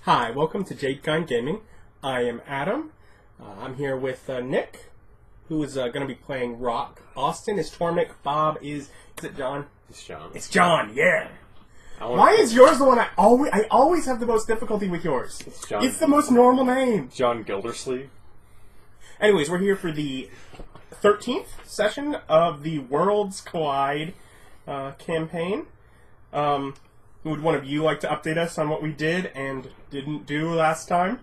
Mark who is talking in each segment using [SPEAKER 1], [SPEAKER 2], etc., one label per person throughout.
[SPEAKER 1] Hi, welcome to Jade Kind Gaming. I am Adam. I'm here with Nick, who is going to be playing Rock. Austin is Tormmik. Bob is it John?
[SPEAKER 2] It's John.
[SPEAKER 1] It's John, yeah. Why is yours the one I always have the most difficulty with yours?
[SPEAKER 2] It's John.
[SPEAKER 1] It's the most normal name.
[SPEAKER 2] John Gildersleeve.
[SPEAKER 1] Anyways, we're here for the 13th session of the Worlds Collide campaign. Would one of you like to update us on what we did and didn't do last time?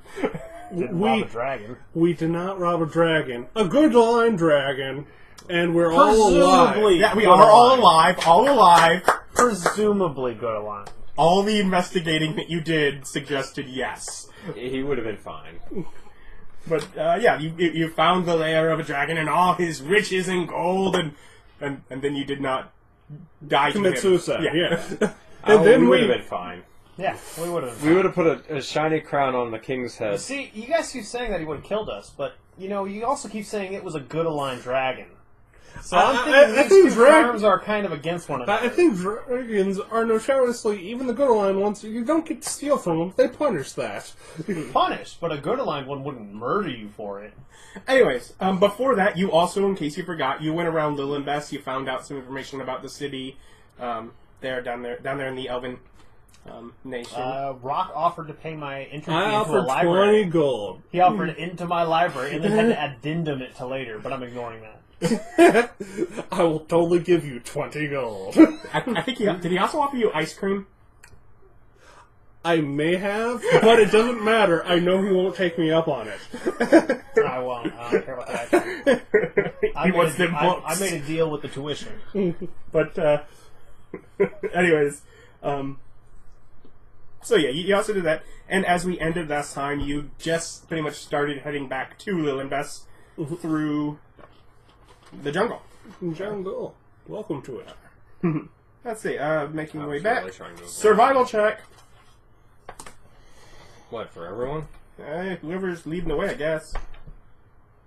[SPEAKER 3] Rob a dragon. We did not rob a dragon. A good line dragon. And we're all alive.
[SPEAKER 1] Yeah, we are all alive. All alive.
[SPEAKER 3] Presumably good line.
[SPEAKER 1] All the investigating that you did suggested yes.
[SPEAKER 2] He would have been fine.
[SPEAKER 1] But, yeah, you found the lair of a dragon and all his riches and gold, and then you did not die to
[SPEAKER 3] Commit
[SPEAKER 1] him.
[SPEAKER 3] suicide, yeah.
[SPEAKER 2] And then we would have been fine.
[SPEAKER 4] Yeah, we would have.
[SPEAKER 2] We would have put a shiny crown on the king's head.
[SPEAKER 4] See, you guys keep saying that he would have killed us, but, you know, you also keep saying it was a good aligned dragon. So I'm thinking these two terms are kind of against one another.
[SPEAKER 3] I think dragons are notoriously, even the good aligned ones, you don't get to steal from them. They punish that.
[SPEAKER 4] Punished, but a good aligned one wouldn't murder you for it.
[SPEAKER 1] Anyways, before that, you also, in case you forgot, you went around Lillenbes. You found out some information about the city down there in the Elven nation.
[SPEAKER 4] Rock offered to pay my entry fee
[SPEAKER 3] I
[SPEAKER 4] into a
[SPEAKER 3] offered
[SPEAKER 4] library.
[SPEAKER 3] 20 gold.
[SPEAKER 4] He offered it into my library and then had to addendum it to later, but I'm ignoring that.
[SPEAKER 3] I will totally give you 20 gold.
[SPEAKER 1] I think did he also offer you ice cream?
[SPEAKER 3] I may have, but it doesn't matter. I know he won't take me up on it.
[SPEAKER 4] I won't. I don't care about that. I made a deal with the tuition.
[SPEAKER 1] But, anyways, so yeah, you also did that. And as we ended last time, you just pretty much started heading back to Lillenbes through the jungle.
[SPEAKER 3] Jungle. Welcome to it.
[SPEAKER 1] Let's see, making my way
[SPEAKER 2] was
[SPEAKER 1] back.
[SPEAKER 2] really trying to
[SPEAKER 1] Survival check.
[SPEAKER 2] What, for everyone?
[SPEAKER 1] Whoever's leading the way, I guess.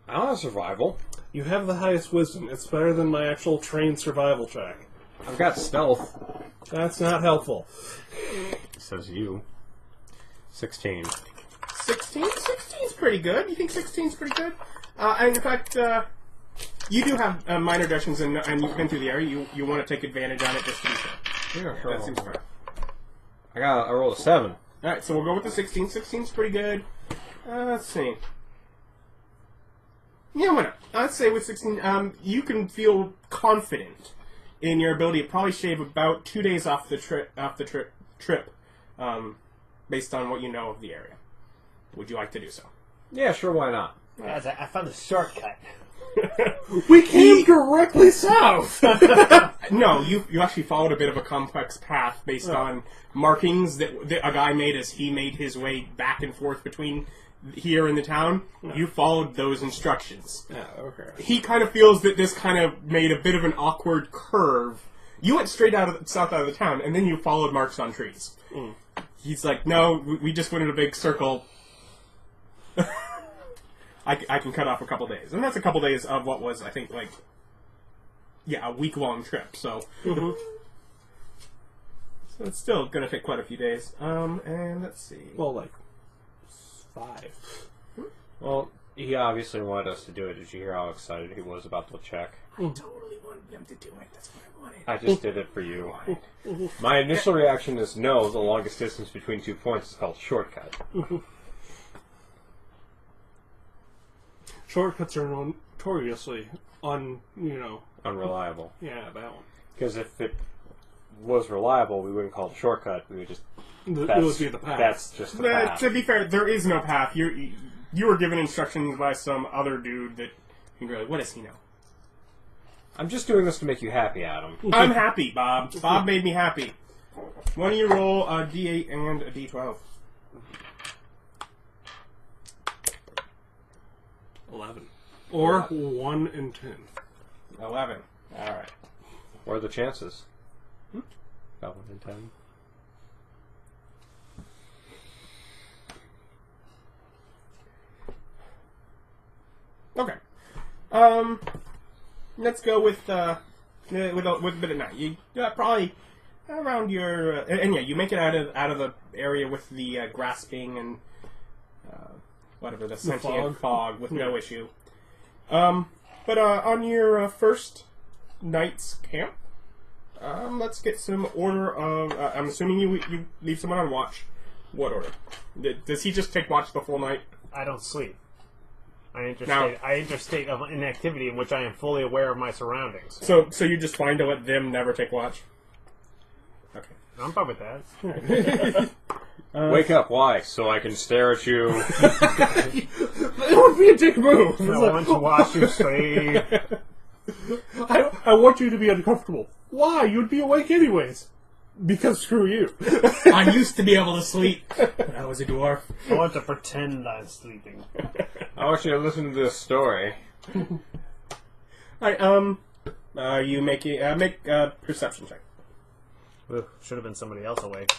[SPEAKER 2] I don't have survival.
[SPEAKER 3] You have the highest wisdom. It's better than my actual trained survival check.
[SPEAKER 2] I've got stealth.
[SPEAKER 3] That's not helpful.
[SPEAKER 2] Says you. 16.
[SPEAKER 1] 16? 16's pretty good. You think 16's pretty good? And in fact, you do have minor reductions, and you've been through the area. You want to take advantage on it just to be sure.
[SPEAKER 2] Yeah, sure.
[SPEAKER 1] That seems fair.
[SPEAKER 2] I rolled a 7.
[SPEAKER 1] Alright, so we'll go with the 16. 16's pretty good. Let's see. Yeah, why not? I'd say with 16, you can feel confident in your ability to probably shave about 2 days off the trip, based on what you know of the area. Would you like to do so?
[SPEAKER 2] Yeah, sure, why not?
[SPEAKER 4] Guys, I found a shortcut.
[SPEAKER 3] We came directly south!
[SPEAKER 1] No, you actually followed a bit of a complex path based on markings that a guy made as he made his way back and forth between here and the town. You followed those instructions.
[SPEAKER 3] Okay.
[SPEAKER 1] He kind of feels that this kind of made a bit of an awkward curve. You went straight south out of the town, and then you followed marks on trees. He's like, no, we just went in a big circle. I can cut off a couple days. And that's a couple days of what was, I think, like, a week-long trip, so... So it's still going to take quite a few days. And let's see.
[SPEAKER 3] Well, like, 5.
[SPEAKER 2] Well, he obviously wanted us to do it. Did you hear how excited he was about the check?
[SPEAKER 1] I totally wanted them to do it. That's what I wanted.
[SPEAKER 2] I just did it for you. My initial reaction is no, the longest distance between 2 points is called shortcut.
[SPEAKER 3] Shortcuts are notoriously
[SPEAKER 2] Unreliable.
[SPEAKER 3] Yeah, that one.
[SPEAKER 2] Because if it was reliable, we wouldn't call it a shortcut. We would just...
[SPEAKER 3] It would be the path.
[SPEAKER 2] That's just the path.
[SPEAKER 1] To be fair, there is no path. You were given instructions by some other dude that you go, what does he know?
[SPEAKER 2] I'm just doing this to make you happy, Adam.
[SPEAKER 1] I'm happy, Bob. Bob made me happy. Why don't you roll a D8 and a D12?
[SPEAKER 3] 11. Or 1 and 10.
[SPEAKER 1] 11. Alright.
[SPEAKER 2] What are the chances? About 1 in 10.
[SPEAKER 1] Okay. Let's go with a bit of night. You probably around your and yeah, you make it out of the area with the grasping and whatever the sentient fog with no issue. But on your first night's camp, let's get some order of. I'm assuming you leave someone on watch. What order? Does he just take watch the full night?
[SPEAKER 4] I don't sleep. I enter state of inactivity in which I am fully aware of my surroundings.
[SPEAKER 1] So you just fine to let them never take watch? Okay.
[SPEAKER 4] I'm fine with that.
[SPEAKER 2] Wake up, why? So I can stare at you.
[SPEAKER 3] It would be a dick move.
[SPEAKER 4] I want to watch you sleep.
[SPEAKER 3] I want you to be uncomfortable. Why? You'd be awake anyways. Because screw you.
[SPEAKER 1] I used to be able to sleep when I was a dwarf.
[SPEAKER 4] I want to pretend I'm sleeping.
[SPEAKER 2] I want you to listen to this story.
[SPEAKER 1] Alright, you make a perception check.
[SPEAKER 4] Ugh, should have been somebody else awake.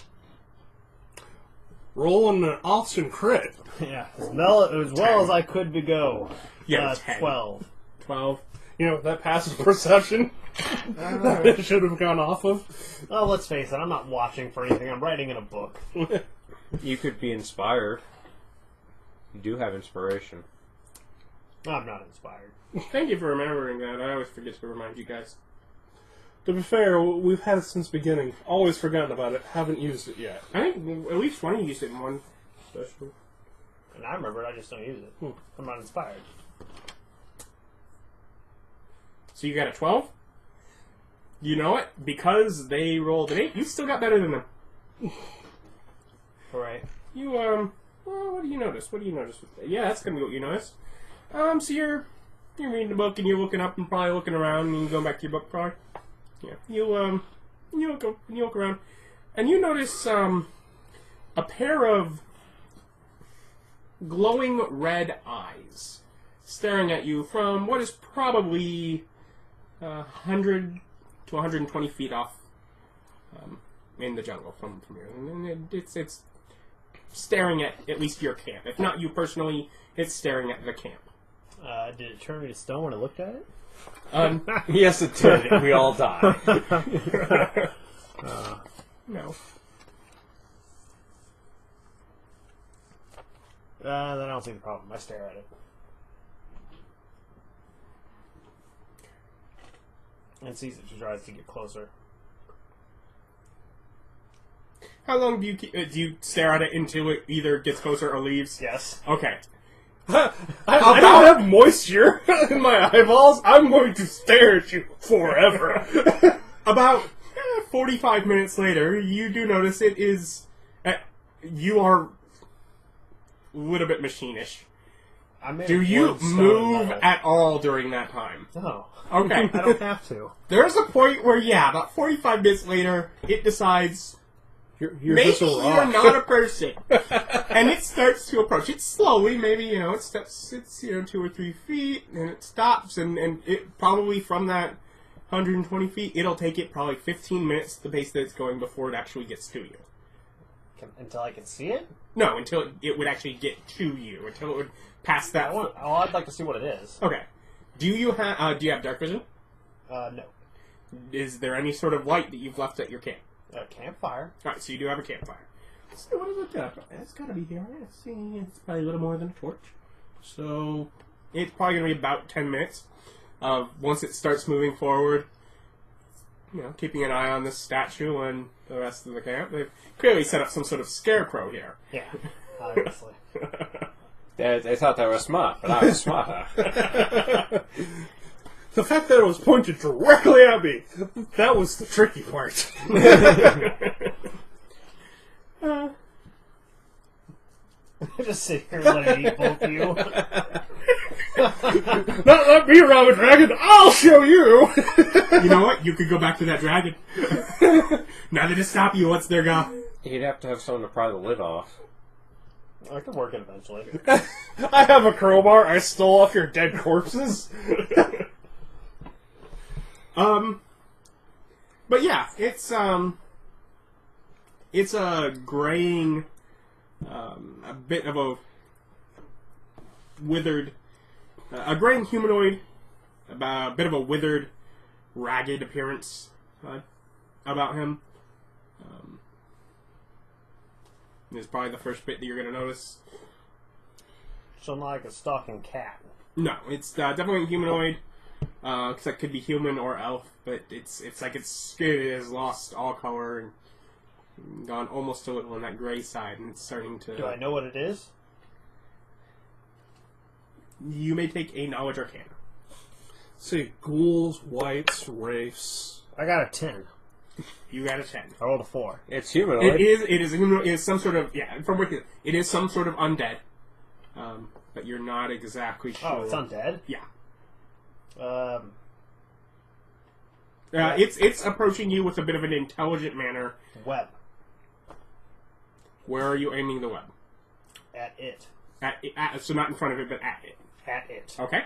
[SPEAKER 3] Rolling an awesome crit.
[SPEAKER 4] Yeah, as well as I could be go.
[SPEAKER 1] Yeah,
[SPEAKER 4] 12.
[SPEAKER 1] 12.
[SPEAKER 3] You know, that passes perception. It should have gone off of.
[SPEAKER 4] Oh, let's face it, I'm not watching for anything. I'm writing in a book.
[SPEAKER 2] You could be inspired. You do have inspiration.
[SPEAKER 4] I'm not inspired.
[SPEAKER 1] Thank you for remembering that. I always forget to remind you guys.
[SPEAKER 3] To be fair, we've had it since the beginning. Always forgotten about it. Haven't used it yet.
[SPEAKER 1] I think at least one of you used it in one session.
[SPEAKER 4] And I remember it, I just don't use it. I'm not inspired.
[SPEAKER 1] So you got a 12? You know what? Because they rolled an 8, you still got better than them.
[SPEAKER 4] Right.
[SPEAKER 1] You, well, what do you notice? Yeah, that's gonna be what you notice. So you're reading the book and you're looking up and probably looking around and you go back to your book probably. Yeah. You look around and you notice, a pair of glowing red eyes staring at you from what is probably 100 to 120 feet off in the jungle from here. And it's staring at least your camp. If not you personally, it's staring at the camp.
[SPEAKER 4] Did it turn me to stone when I looked at it?
[SPEAKER 2] Yes, it did. We all die.
[SPEAKER 1] No.
[SPEAKER 4] Then I don't see the problem. I stare at it. And sees it. She tries to get closer.
[SPEAKER 1] How long do you stare at it until it either gets closer or leaves?
[SPEAKER 4] Yes.
[SPEAKER 1] Okay.
[SPEAKER 3] I don't have moisture in my eyeballs. I'm going to stare at you forever.
[SPEAKER 1] About 45 minutes later, you do notice it is... you are a little bit machine-ish. Do you move at all during that time?
[SPEAKER 4] No.
[SPEAKER 1] Okay.
[SPEAKER 4] I don't have to.
[SPEAKER 1] There's a point where, yeah, about 45 minutes later, it decides...
[SPEAKER 3] You're
[SPEAKER 1] maybe
[SPEAKER 3] just a rock.
[SPEAKER 1] you're not a person. And it starts to approach. It slowly, maybe, it steps, 2 or 3 feet, and it stops, and it probably from that 120 feet, it'll take it probably 15 minutes, the pace that it's going, before it actually gets to you.
[SPEAKER 4] Until I can see it?
[SPEAKER 1] No, until it would actually get to you, until it would pass that...
[SPEAKER 4] I'd like to see what it is.
[SPEAKER 1] Okay. Do you have dark vision?
[SPEAKER 4] No.
[SPEAKER 1] Is there any sort of light that you've left at your camp?
[SPEAKER 4] A campfire.
[SPEAKER 1] Alright, so you do have a campfire. So what is it up? It's gotta be here. Let's see, it's probably a little more than a torch. So it's probably gonna be about 10 minutes. Once it starts moving forward, keeping an eye on this statue and the rest of the camp. They've clearly set up some sort of scarecrow here.
[SPEAKER 4] Yeah, obviously.
[SPEAKER 2] They thought they were smart, but I was smarter.
[SPEAKER 3] The fact that it was pointed directly at me, that was the tricky part.
[SPEAKER 4] Just sit here and let it eat both of you.
[SPEAKER 3] Not me, Robert Dragon. I'll show you.
[SPEAKER 1] You know what? You could go back to that dragon. Now that it stop you, what's their go?
[SPEAKER 2] You'd have to have someone to pry the lid off.
[SPEAKER 4] I could work it eventually.
[SPEAKER 3] I have a crowbar. I stole off your dead corpses.
[SPEAKER 1] But yeah, it's a graying, a bit of a withered, a graying humanoid, a bit of a withered, ragged appearance about him. Is probably the first bit that you're going to notice.
[SPEAKER 4] So not like a stalking cat.
[SPEAKER 1] No, it's definitely humanoid. Because that could be human or elf, but it's like its skin has lost all color and gone almost a little on that gray side, and it's starting to...
[SPEAKER 4] Do I know what it is?
[SPEAKER 1] You may take a knowledge arcana.
[SPEAKER 3] See, ghouls, wights, wraiths.
[SPEAKER 4] I got a 10.
[SPEAKER 1] You got a 10.
[SPEAKER 4] I rolled a 4.
[SPEAKER 2] It's humanoid.
[SPEAKER 1] It is a humanoid. It is some sort of... Yeah, from Wiki, it is some sort of undead. But you're not exactly sure.
[SPEAKER 4] Oh, it's undead?
[SPEAKER 1] Yeah. It's approaching you with a bit of an intelligent manner.
[SPEAKER 4] Web.
[SPEAKER 1] Where are you aiming the web?
[SPEAKER 4] At it.
[SPEAKER 1] So not in front of it, but at it.
[SPEAKER 4] At it.
[SPEAKER 1] Okay.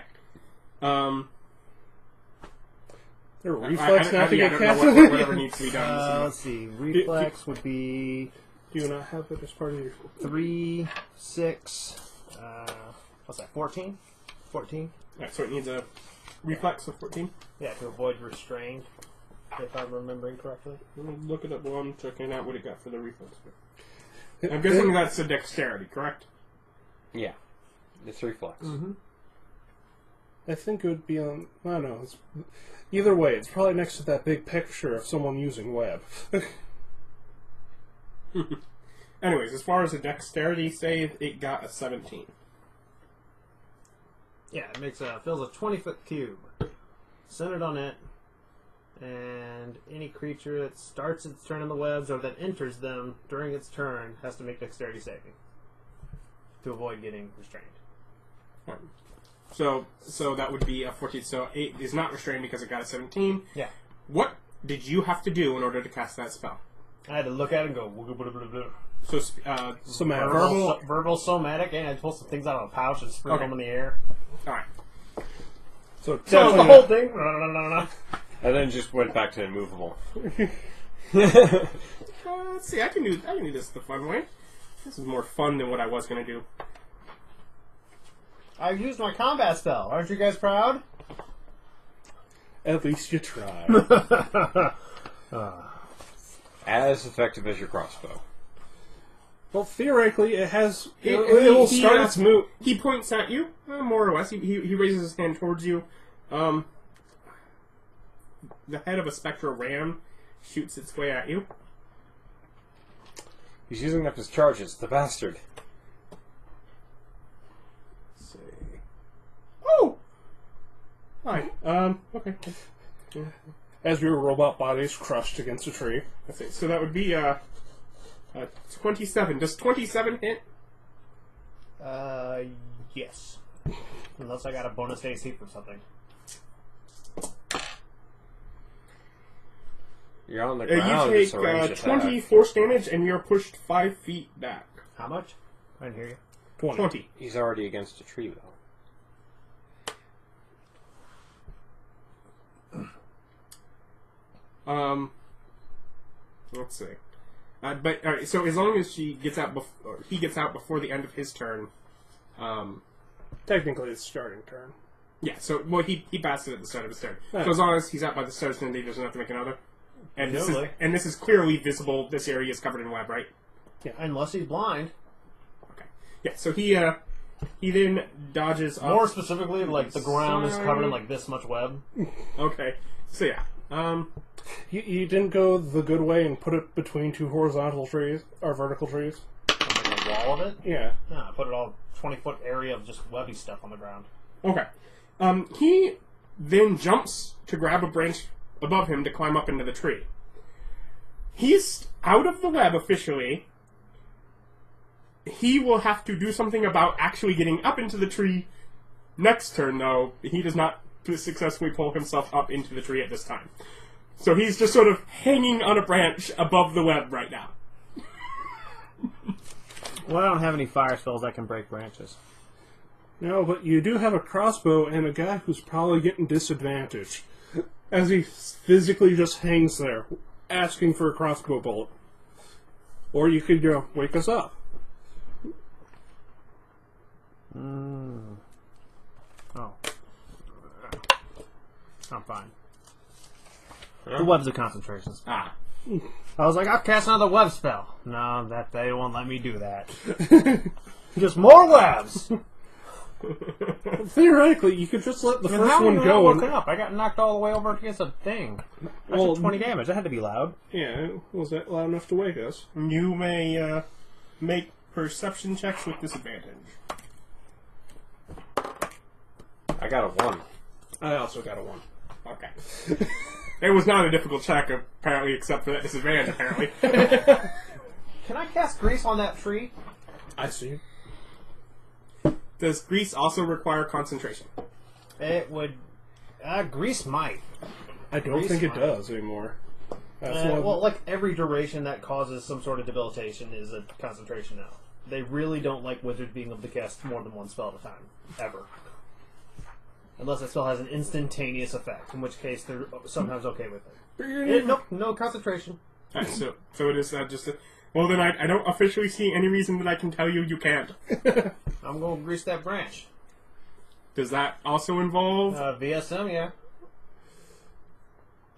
[SPEAKER 3] There are reflex not to
[SPEAKER 1] I
[SPEAKER 3] get
[SPEAKER 1] don't know
[SPEAKER 3] cast.
[SPEAKER 1] whatever needs to be done.
[SPEAKER 4] Let's see. Reflex would be
[SPEAKER 3] Do you not have it as part of your...
[SPEAKER 4] 3, 6, what's that, 14? 14?
[SPEAKER 1] Right, so it needs a reflex of 14.
[SPEAKER 4] Yeah, to avoid restrained, if I'm remembering correctly.
[SPEAKER 1] Let me look it up while I'm checking out what it got for the reflex. I'm guessing that's a dexterity, correct?
[SPEAKER 2] Yeah. It's reflex.
[SPEAKER 3] Mm-hmm. I think it would be on... I don't know. Either way, it's probably next to that big picture of someone using web.
[SPEAKER 1] Anyways, as far as a dexterity save, it got a 17.
[SPEAKER 4] Yeah, it makes fills a 20-foot cube, centered on it, and any creature that starts its turn in the webs or that enters them during its turn has to make dexterity saving to avoid getting restrained.
[SPEAKER 1] So that would be a 14. So 8 is not restrained because it got a 17.
[SPEAKER 4] Yeah.
[SPEAKER 1] What did you have to do in order to cast that spell?
[SPEAKER 4] I had to look at it and go, woo blah, blah, blah.
[SPEAKER 1] So
[SPEAKER 3] Somatic.
[SPEAKER 4] Verbal, somatic, and I pulled some things out of a pouch and sprinkle them in the air.
[SPEAKER 1] Alright.
[SPEAKER 3] So
[SPEAKER 4] So the whole thing.
[SPEAKER 2] And then just went back to immovable.
[SPEAKER 1] Let's see, I can do this the fun way. This is more fun than what I was going to do.
[SPEAKER 4] I used my combat spell. Aren't you guys proud?
[SPEAKER 3] At least you tried.
[SPEAKER 2] As effective as your crossbow.
[SPEAKER 3] Well, theoretically, it has... It will start its move.
[SPEAKER 1] He points at you, more or less. He raises his hand towards you. The head of a spectral ram shoots its way at you.
[SPEAKER 2] He's using up his charges, the bastard.
[SPEAKER 1] Let's see. Oh! Hi. Okay.
[SPEAKER 3] As your robot bodies crushed against a tree.
[SPEAKER 1] Let's see. So that would be 27. Does 27 hit?
[SPEAKER 4] Yes. Unless I got a bonus AC from something.
[SPEAKER 2] You're on the ground.
[SPEAKER 1] You
[SPEAKER 2] it's a ranged
[SPEAKER 1] take
[SPEAKER 2] attack.
[SPEAKER 1] 20 force damage, and you're pushed 5 feet back.
[SPEAKER 4] How much? I didn't hear you.
[SPEAKER 1] 20.
[SPEAKER 2] He's already against a tree, though.
[SPEAKER 1] Let's see. But all right, so as long as he gets out before the end of his turn,
[SPEAKER 3] Technically, it's starting turn.
[SPEAKER 1] yeah. So he passed it at the start of his turn.
[SPEAKER 3] Yeah.
[SPEAKER 1] So as long as he's out by the start of his turn, he doesn't have to make another. And
[SPEAKER 4] Presumably.
[SPEAKER 1] this is clearly visible. This area is covered in web, right?
[SPEAKER 4] Unless he's blind.
[SPEAKER 1] Okay. Yeah. So he then dodges up.
[SPEAKER 4] More specifically, like the ground is covered in like this much web.
[SPEAKER 1] Okay. So yeah.
[SPEAKER 3] You didn't go the good way and put it between two horizontal trees, or vertical trees?
[SPEAKER 4] Like a wall of it.
[SPEAKER 3] Yeah.
[SPEAKER 4] No, I put it all 20-foot area of just webby stuff on the ground.
[SPEAKER 1] Okay. He then jumps to grab a branch above him to climb up into the tree. He's out of the web officially. He will have to do something about actually getting up into the tree next turn, though. He does not successfully pull himself up into the tree at this time. So he's just sort of hanging on a branch above the web right now.
[SPEAKER 4] Well, I don't have any fire spells that can break branches.
[SPEAKER 3] No, but you do have a crossbow and a guy who's probably getting disadvantaged. As he physically just hangs there, asking for a crossbow bullet. Or you could wake us up.
[SPEAKER 4] Oh. I'm fine. The webs of concentrations.
[SPEAKER 1] Ah.
[SPEAKER 4] I was like, I'll cast another web spell. No, that they won't let me do that. Just more webs.
[SPEAKER 3] Theoretically, you could just let the first
[SPEAKER 4] How
[SPEAKER 3] one
[SPEAKER 4] did I
[SPEAKER 3] go.
[SPEAKER 4] woken up? I got knocked all the way over against a thing. I
[SPEAKER 3] Well,
[SPEAKER 4] took 20 damage. That had to be loud.
[SPEAKER 3] Yeah, was that loud enough to wake us?
[SPEAKER 1] You may make perception checks with disadvantage.
[SPEAKER 2] I got a 1.
[SPEAKER 3] I also got a 1.
[SPEAKER 1] Okay. It was not a difficult check, apparently, except for that disadvantage, apparently.
[SPEAKER 4] Can I cast grease on that tree?
[SPEAKER 3] I see.
[SPEAKER 1] Does grease also require concentration?
[SPEAKER 4] It would. Grease might.
[SPEAKER 3] I don't
[SPEAKER 4] Grease
[SPEAKER 3] think it
[SPEAKER 4] might.
[SPEAKER 3] does anymore. That's one.
[SPEAKER 4] Well, like every duration that causes some sort of debilitation is a concentration now. They really don't like wizards being able to cast more than one spell at a time. Ever. Unless that spell has an instantaneous effect, in which case they're sometimes okay with it. Nope, no concentration.
[SPEAKER 1] Alright, so it is just a... Well, then I don't officially see any reason that I can tell you can't.
[SPEAKER 4] I'm going to grease that branch.
[SPEAKER 1] Does that also involve...
[SPEAKER 4] VSM, yeah.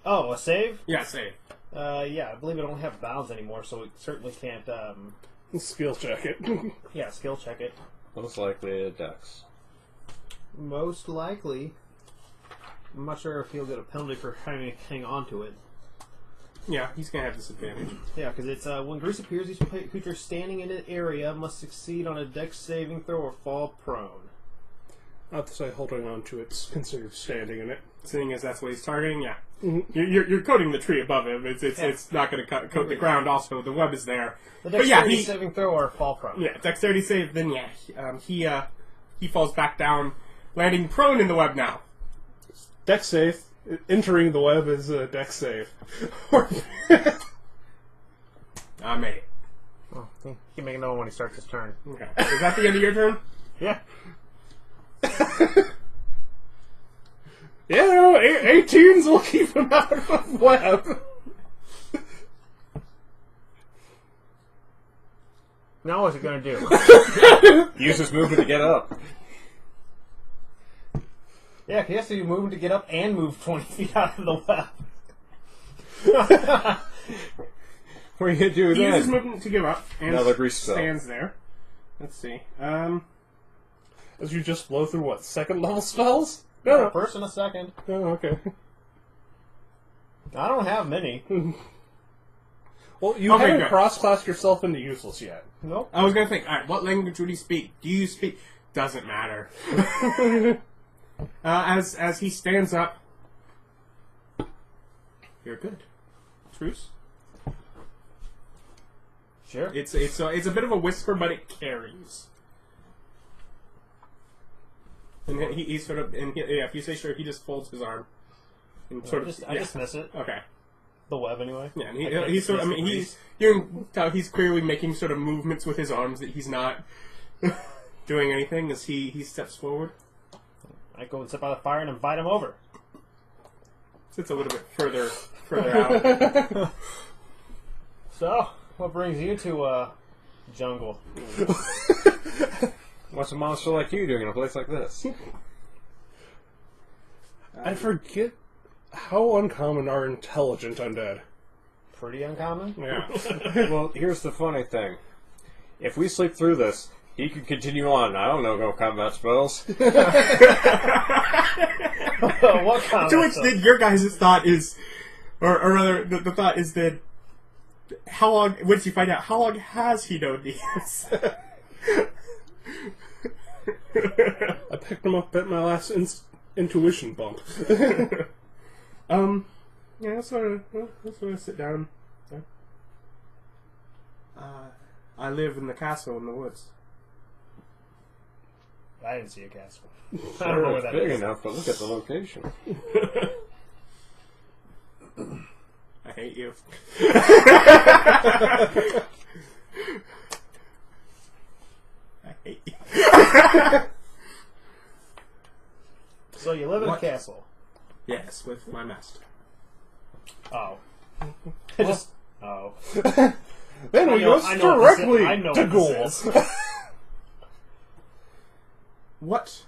[SPEAKER 4] Oh, a save?
[SPEAKER 1] yeah, save.
[SPEAKER 4] Yeah, I believe it don't have bounds anymore, so it certainly can't,
[SPEAKER 3] Skill check it.
[SPEAKER 4] yeah, skill check it.
[SPEAKER 2] Most likely a dex.
[SPEAKER 4] Most likely. I'm not sure if he'll get a penalty for having to hang on to it.
[SPEAKER 1] Yeah, he's going to have disadvantage.
[SPEAKER 4] Yeah, because it's when grease appears, each creature standing in an area must succeed on a dex saving throw or fall prone.
[SPEAKER 3] I'll have to say holding on to it's considered standing in it.
[SPEAKER 1] Seeing as that's what he's targeting, yeah.
[SPEAKER 3] Mm-hmm.
[SPEAKER 1] You're coating the tree above him. It's not going to coat the ground. Also, the web is there.
[SPEAKER 4] The
[SPEAKER 1] But yeah,
[SPEAKER 4] dexterity saving throw or fall prone.
[SPEAKER 1] Yeah, dexterity save. Then yeah, he falls back down, landing prone in the web now.
[SPEAKER 3] Dex save. Entering the web is a dex save.
[SPEAKER 1] I made it.
[SPEAKER 4] Oh, he can make another one when he starts his turn.
[SPEAKER 1] Okay, is that the end of your turn?
[SPEAKER 4] Yeah.
[SPEAKER 3] Yeah, no, 18s will keep him out of web.
[SPEAKER 4] Now what's he going to do?
[SPEAKER 2] Use his movement to get up.
[SPEAKER 4] Yeah, he has to do movement to get up and move 20 feet out of the web.
[SPEAKER 2] What are you going to do
[SPEAKER 1] He uses
[SPEAKER 2] then?
[SPEAKER 1] movement to give up and
[SPEAKER 2] Another grease spell.
[SPEAKER 1] stands there. Let's see.
[SPEAKER 3] As you just blow through what, second level spells?
[SPEAKER 4] A
[SPEAKER 3] No.
[SPEAKER 4] first and a second.
[SPEAKER 3] Oh, okay.
[SPEAKER 4] I don't have many.
[SPEAKER 3] Well, you
[SPEAKER 1] Okay,
[SPEAKER 3] haven't
[SPEAKER 1] good.
[SPEAKER 3] cross-classed yourself into useless yet.
[SPEAKER 4] Nope.
[SPEAKER 1] I was gonna think. All right, what language would he speak? Do you speak? Doesn't matter. As he stands up, you're good. Truce.
[SPEAKER 4] Sure.
[SPEAKER 1] It's a bit of a whisper, but it carries. And he sort of if you say sure, he just folds his arm and
[SPEAKER 4] I just miss it.
[SPEAKER 1] Okay.
[SPEAKER 4] The web, anyway.
[SPEAKER 1] Yeah, and
[SPEAKER 4] I can't
[SPEAKER 1] he's sort of. I
[SPEAKER 4] dismiss
[SPEAKER 1] mean,
[SPEAKER 4] the
[SPEAKER 1] he's you can tell he's clearly making sort of movements with his arms that he's not doing anything as he steps forward.
[SPEAKER 4] I go and step out of the fire and invite him over.
[SPEAKER 1] Sits a little bit further out.
[SPEAKER 4] So, what brings you to jungle?
[SPEAKER 2] What's a monster like you doing in a place like this?
[SPEAKER 3] I forget how uncommon are intelligent undead.
[SPEAKER 4] Pretty uncommon.
[SPEAKER 3] Yeah.
[SPEAKER 2] Well, here's the funny thing. If we sleep through this, he could continue on. I don't know no combat spells.
[SPEAKER 4] What kind
[SPEAKER 1] To which then your guys' thought is, or rather, the thought is that how long? Once you find out, how long has he known these?
[SPEAKER 3] I picked him up at my last intuition bump.
[SPEAKER 1] Yeah, let's sort of sit down. I live in the castle in the woods.
[SPEAKER 4] I didn't see a castle. I don't know where
[SPEAKER 2] It's
[SPEAKER 4] that
[SPEAKER 2] big
[SPEAKER 4] is.
[SPEAKER 2] enough, but look at the location.
[SPEAKER 1] I hate you. I hate you.
[SPEAKER 4] So you live in
[SPEAKER 1] What?
[SPEAKER 4] a castle.
[SPEAKER 1] Yes, with my master.
[SPEAKER 4] Oh. Just. Oh.
[SPEAKER 3] Then we go
[SPEAKER 4] I know what this is.
[SPEAKER 3] directly
[SPEAKER 4] I know
[SPEAKER 3] to
[SPEAKER 4] what this
[SPEAKER 3] goals.
[SPEAKER 4] is.
[SPEAKER 1] What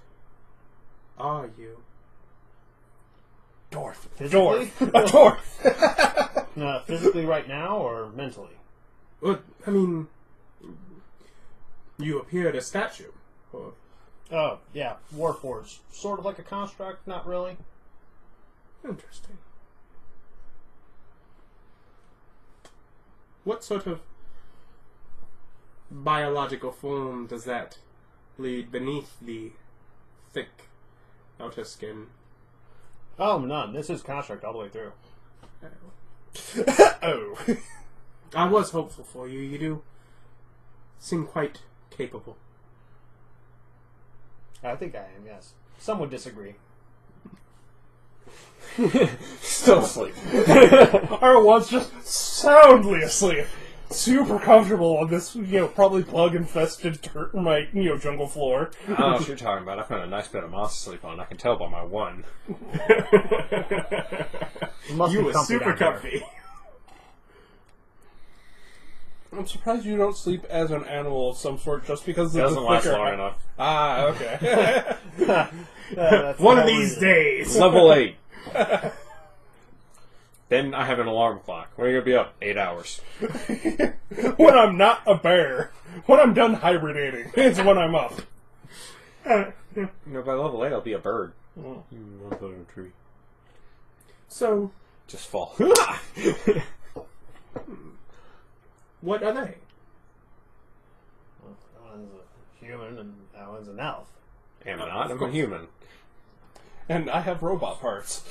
[SPEAKER 1] are you?
[SPEAKER 3] Dwarf.
[SPEAKER 4] Physically?
[SPEAKER 3] A dwarf.
[SPEAKER 4] Physically right now or mentally?
[SPEAKER 1] Well, I mean, you appeared a statue. Or,
[SPEAKER 4] Oh, yeah, Warforged. Sort of like a construct, not really.
[SPEAKER 1] interesting. What sort of biological form does that lead beneath the thick outer skin?
[SPEAKER 4] Oh, none. This is construct all the way through.
[SPEAKER 3] Oh.
[SPEAKER 1] I was hopeful for you. You do seem quite capable.
[SPEAKER 4] I think I am, yes. Some would disagree.
[SPEAKER 2] Still asleep.
[SPEAKER 3] R1's just soundly asleep. Super comfortable on this, probably plug-infested termite, jungle floor.
[SPEAKER 2] I don't know what you're talking about. I found a nice bed of moss to sleep on. I can tell by my one.
[SPEAKER 4] It must
[SPEAKER 1] You
[SPEAKER 4] be
[SPEAKER 1] were
[SPEAKER 4] comfy
[SPEAKER 1] super
[SPEAKER 4] down here.
[SPEAKER 1] comfy.
[SPEAKER 3] I'm surprised you don't sleep as an animal of some sort just because
[SPEAKER 2] It
[SPEAKER 3] of
[SPEAKER 2] doesn't
[SPEAKER 3] the
[SPEAKER 2] last
[SPEAKER 3] thicker...
[SPEAKER 2] long enough.
[SPEAKER 3] Ah, okay.
[SPEAKER 4] That's
[SPEAKER 1] One
[SPEAKER 4] the
[SPEAKER 1] of
[SPEAKER 4] whole
[SPEAKER 1] these
[SPEAKER 4] reason.
[SPEAKER 1] days.
[SPEAKER 2] Level 8. Then I have an alarm clock. When are you going to be up? 8 hours.
[SPEAKER 3] When I'm not a bear. When I'm done hibernating. It's when I'm up.
[SPEAKER 2] By level 8, I'll be a bird. You won't go to a tree.
[SPEAKER 1] So,
[SPEAKER 2] Just fall.
[SPEAKER 1] what are they?
[SPEAKER 4] That one's a human and that one's an elf.
[SPEAKER 2] Am I not? I'm a human.
[SPEAKER 3] And I have robot parts.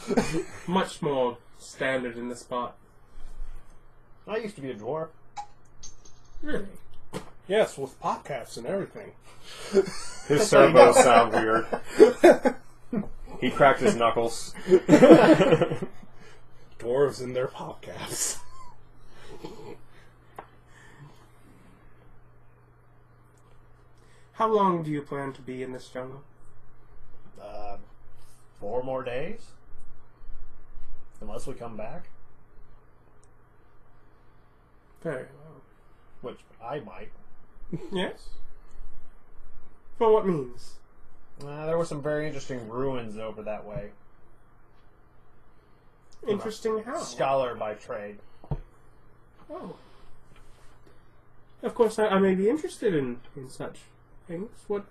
[SPEAKER 1] Much more standard in this spot.
[SPEAKER 4] I used to be a dwarf.
[SPEAKER 1] Really?
[SPEAKER 3] Yes, with popcaps and everything.
[SPEAKER 2] His servos sound weird. He cracked his knuckles.
[SPEAKER 3] Dwarves in their popcaps.
[SPEAKER 1] How long do you plan to be in this jungle?
[SPEAKER 4] 4 more days? Unless we come back.
[SPEAKER 1] Very well.
[SPEAKER 4] Which I might.
[SPEAKER 1] Yes? For what means?
[SPEAKER 4] There were some very interesting ruins over that way.
[SPEAKER 1] Interesting how?
[SPEAKER 4] Scholar by trade.
[SPEAKER 1] Oh. Of course, I may be interested in such things. What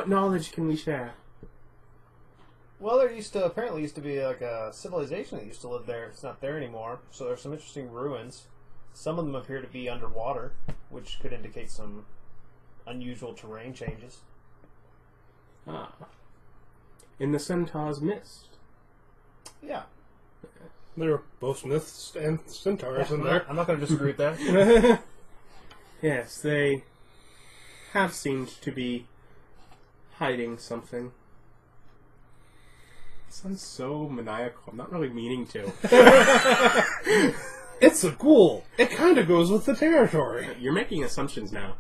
[SPEAKER 1] knowledge can we share?
[SPEAKER 4] Well, there apparently used to be like a civilization that used to live there. It's not there anymore. So there's some interesting ruins. Some of them appear to be underwater, which could indicate some unusual terrain changes.
[SPEAKER 1] Ah. In the Centaur's Mist.
[SPEAKER 4] Yeah.
[SPEAKER 3] There are both myths and centaurs in there.
[SPEAKER 4] I'm not going to disagree with that.
[SPEAKER 1] Yes, they have seemed to be hiding something. It sounds so maniacal. I'm not really meaning to.
[SPEAKER 3] It's a ghoul. It kind of goes with the territory.
[SPEAKER 1] You're making assumptions now.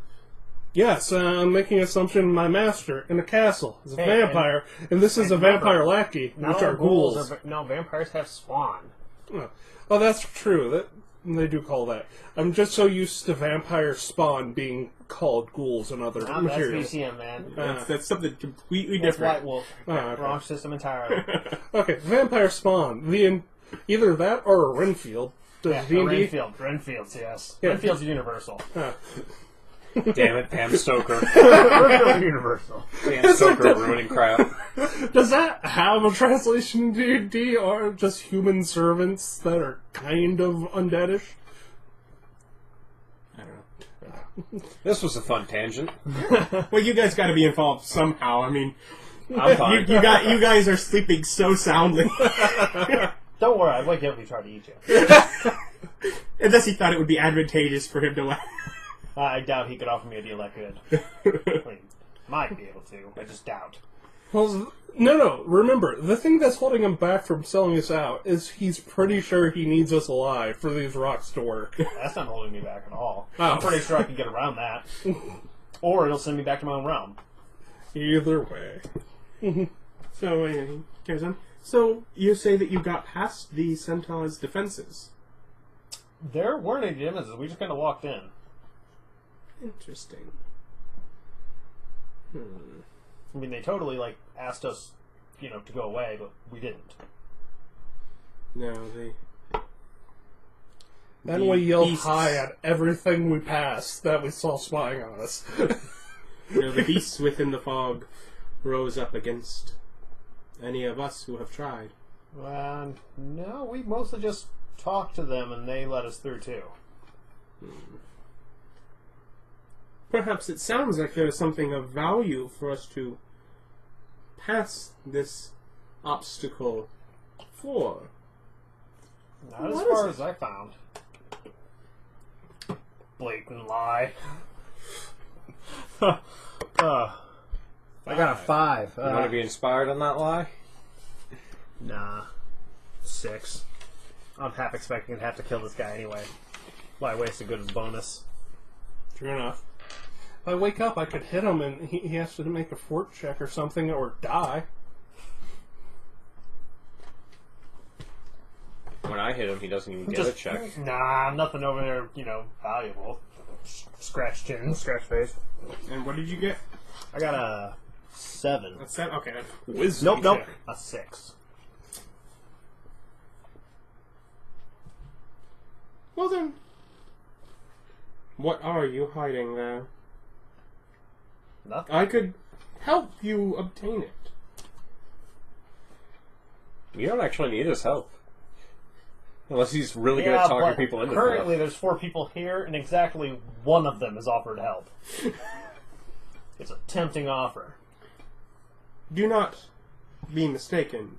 [SPEAKER 3] Yes, I'm making an assumption my master in a castle is a
[SPEAKER 4] Hey,
[SPEAKER 3] vampire, and this is a vampire lackey,
[SPEAKER 4] Not
[SPEAKER 3] which
[SPEAKER 4] all
[SPEAKER 3] are ghouls.
[SPEAKER 4] vampires have spawn.
[SPEAKER 3] Oh, that's true. They do call that. I'm just so used to vampire spawn being called ghouls and other
[SPEAKER 4] That's
[SPEAKER 3] materials.
[SPEAKER 4] VCM, man.
[SPEAKER 1] That's something completely
[SPEAKER 4] That's
[SPEAKER 1] different.
[SPEAKER 4] White Wolf.
[SPEAKER 3] Okay.
[SPEAKER 4] Wrong system entirely.
[SPEAKER 3] Okay, vampire spawn. Either that or a Renfield. Does D&D?
[SPEAKER 4] Renfields, yes.
[SPEAKER 3] Yeah.
[SPEAKER 4] Renfield's universal.
[SPEAKER 2] Damn it, Pam Stoker.
[SPEAKER 4] Renfield's universal.
[SPEAKER 2] Pam Stoker ruining crap.
[SPEAKER 3] Does that have a translation in D&D, or just human servants that are kind of undeadish?
[SPEAKER 1] I don't know.
[SPEAKER 2] This was a fun tangent.
[SPEAKER 1] Well, you guys got to be involved somehow. I mean,
[SPEAKER 2] I'm fine.
[SPEAKER 1] you guys are sleeping so soundly.
[SPEAKER 4] Don't worry, I'd wake you up if he tried to eat you.
[SPEAKER 1] Unless he thought it would be advantageous for him to laugh.
[SPEAKER 4] I doubt he could offer me a deal that good. I mean, might be able to, I just doubt.
[SPEAKER 3] Well, no. Remember, the thing that's holding him back from selling us out is he's pretty sure he needs us alive for these rocks to work.
[SPEAKER 4] That's not holding me back at all.
[SPEAKER 3] Oh.
[SPEAKER 4] I'm pretty sure I can get around that. Or it'll send me back to my own realm.
[SPEAKER 3] Either way.
[SPEAKER 1] So, carries on. So, you say that you got past the Centaur's defenses.
[SPEAKER 4] There weren't any defenses, we just kind of walked in.
[SPEAKER 1] Interesting.
[SPEAKER 4] I mean, they totally, asked us, to go away, but we didn't.
[SPEAKER 1] No,
[SPEAKER 3] Then
[SPEAKER 1] the
[SPEAKER 3] we yelled
[SPEAKER 1] beasts.
[SPEAKER 3] hi at everything we passed that we saw spying on us.
[SPEAKER 1] The beasts within the fog rose up against any of us who have tried.
[SPEAKER 4] No, we mostly just talked to them and they let us through too.
[SPEAKER 1] Perhaps it sounds like there is something of value for us to pass this obstacle for.
[SPEAKER 4] Not as
[SPEAKER 1] What
[SPEAKER 4] far
[SPEAKER 1] is
[SPEAKER 4] as I found. Blatant lie. I got a 5.
[SPEAKER 2] You want to be inspired on that lie?
[SPEAKER 4] Nah. 6. I'm half expecting to have to kill this guy anyway. Why waste a good bonus?
[SPEAKER 3] True enough. If I wake up, I could hit him and he has to make a fort check or something or die.
[SPEAKER 2] When I hit him, he doesn't even get a check.
[SPEAKER 4] Nah, nothing over there, valuable. Scratch chin, scratch face.
[SPEAKER 1] And what did you get?
[SPEAKER 4] I got a 7.
[SPEAKER 1] That's that. Okay.
[SPEAKER 3] Wisdom
[SPEAKER 4] Nope.
[SPEAKER 3] check.
[SPEAKER 4] A 6.
[SPEAKER 1] Well then, what are you hiding there?
[SPEAKER 4] Nothing.
[SPEAKER 1] I could help you obtain it.
[SPEAKER 2] You don't actually need his help. Unless he's really good at talking
[SPEAKER 4] but
[SPEAKER 2] people into
[SPEAKER 4] currently
[SPEAKER 2] stuff.
[SPEAKER 4] there's 4 people here, and exactly one of them has offered help. It's a tempting offer.
[SPEAKER 1] Do not be mistaken.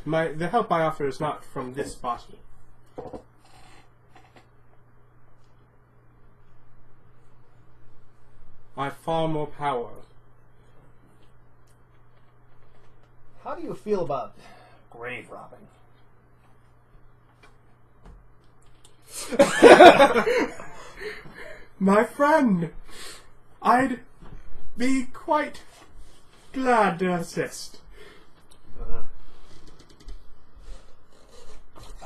[SPEAKER 1] The help I offer is not from this bottle. I have far more power.
[SPEAKER 4] How do you feel about grave robbing?
[SPEAKER 1] My friend, I'd be quite glad to assist.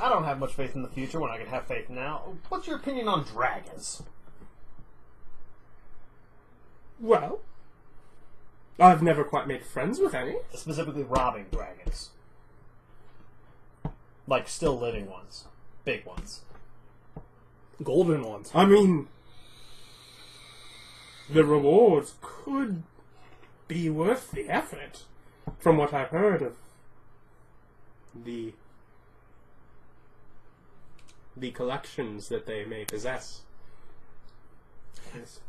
[SPEAKER 4] I don't have much faith in the future when I can have faith now. What's your opinion on dragons?
[SPEAKER 1] Well, I've never quite made friends with any.
[SPEAKER 4] Specifically robbing dragons. Like still living ones. Big ones.
[SPEAKER 3] Golden ones.
[SPEAKER 1] I mean, the rewards could be worth the effort, from what I've heard of the collections that they may possess. Yes.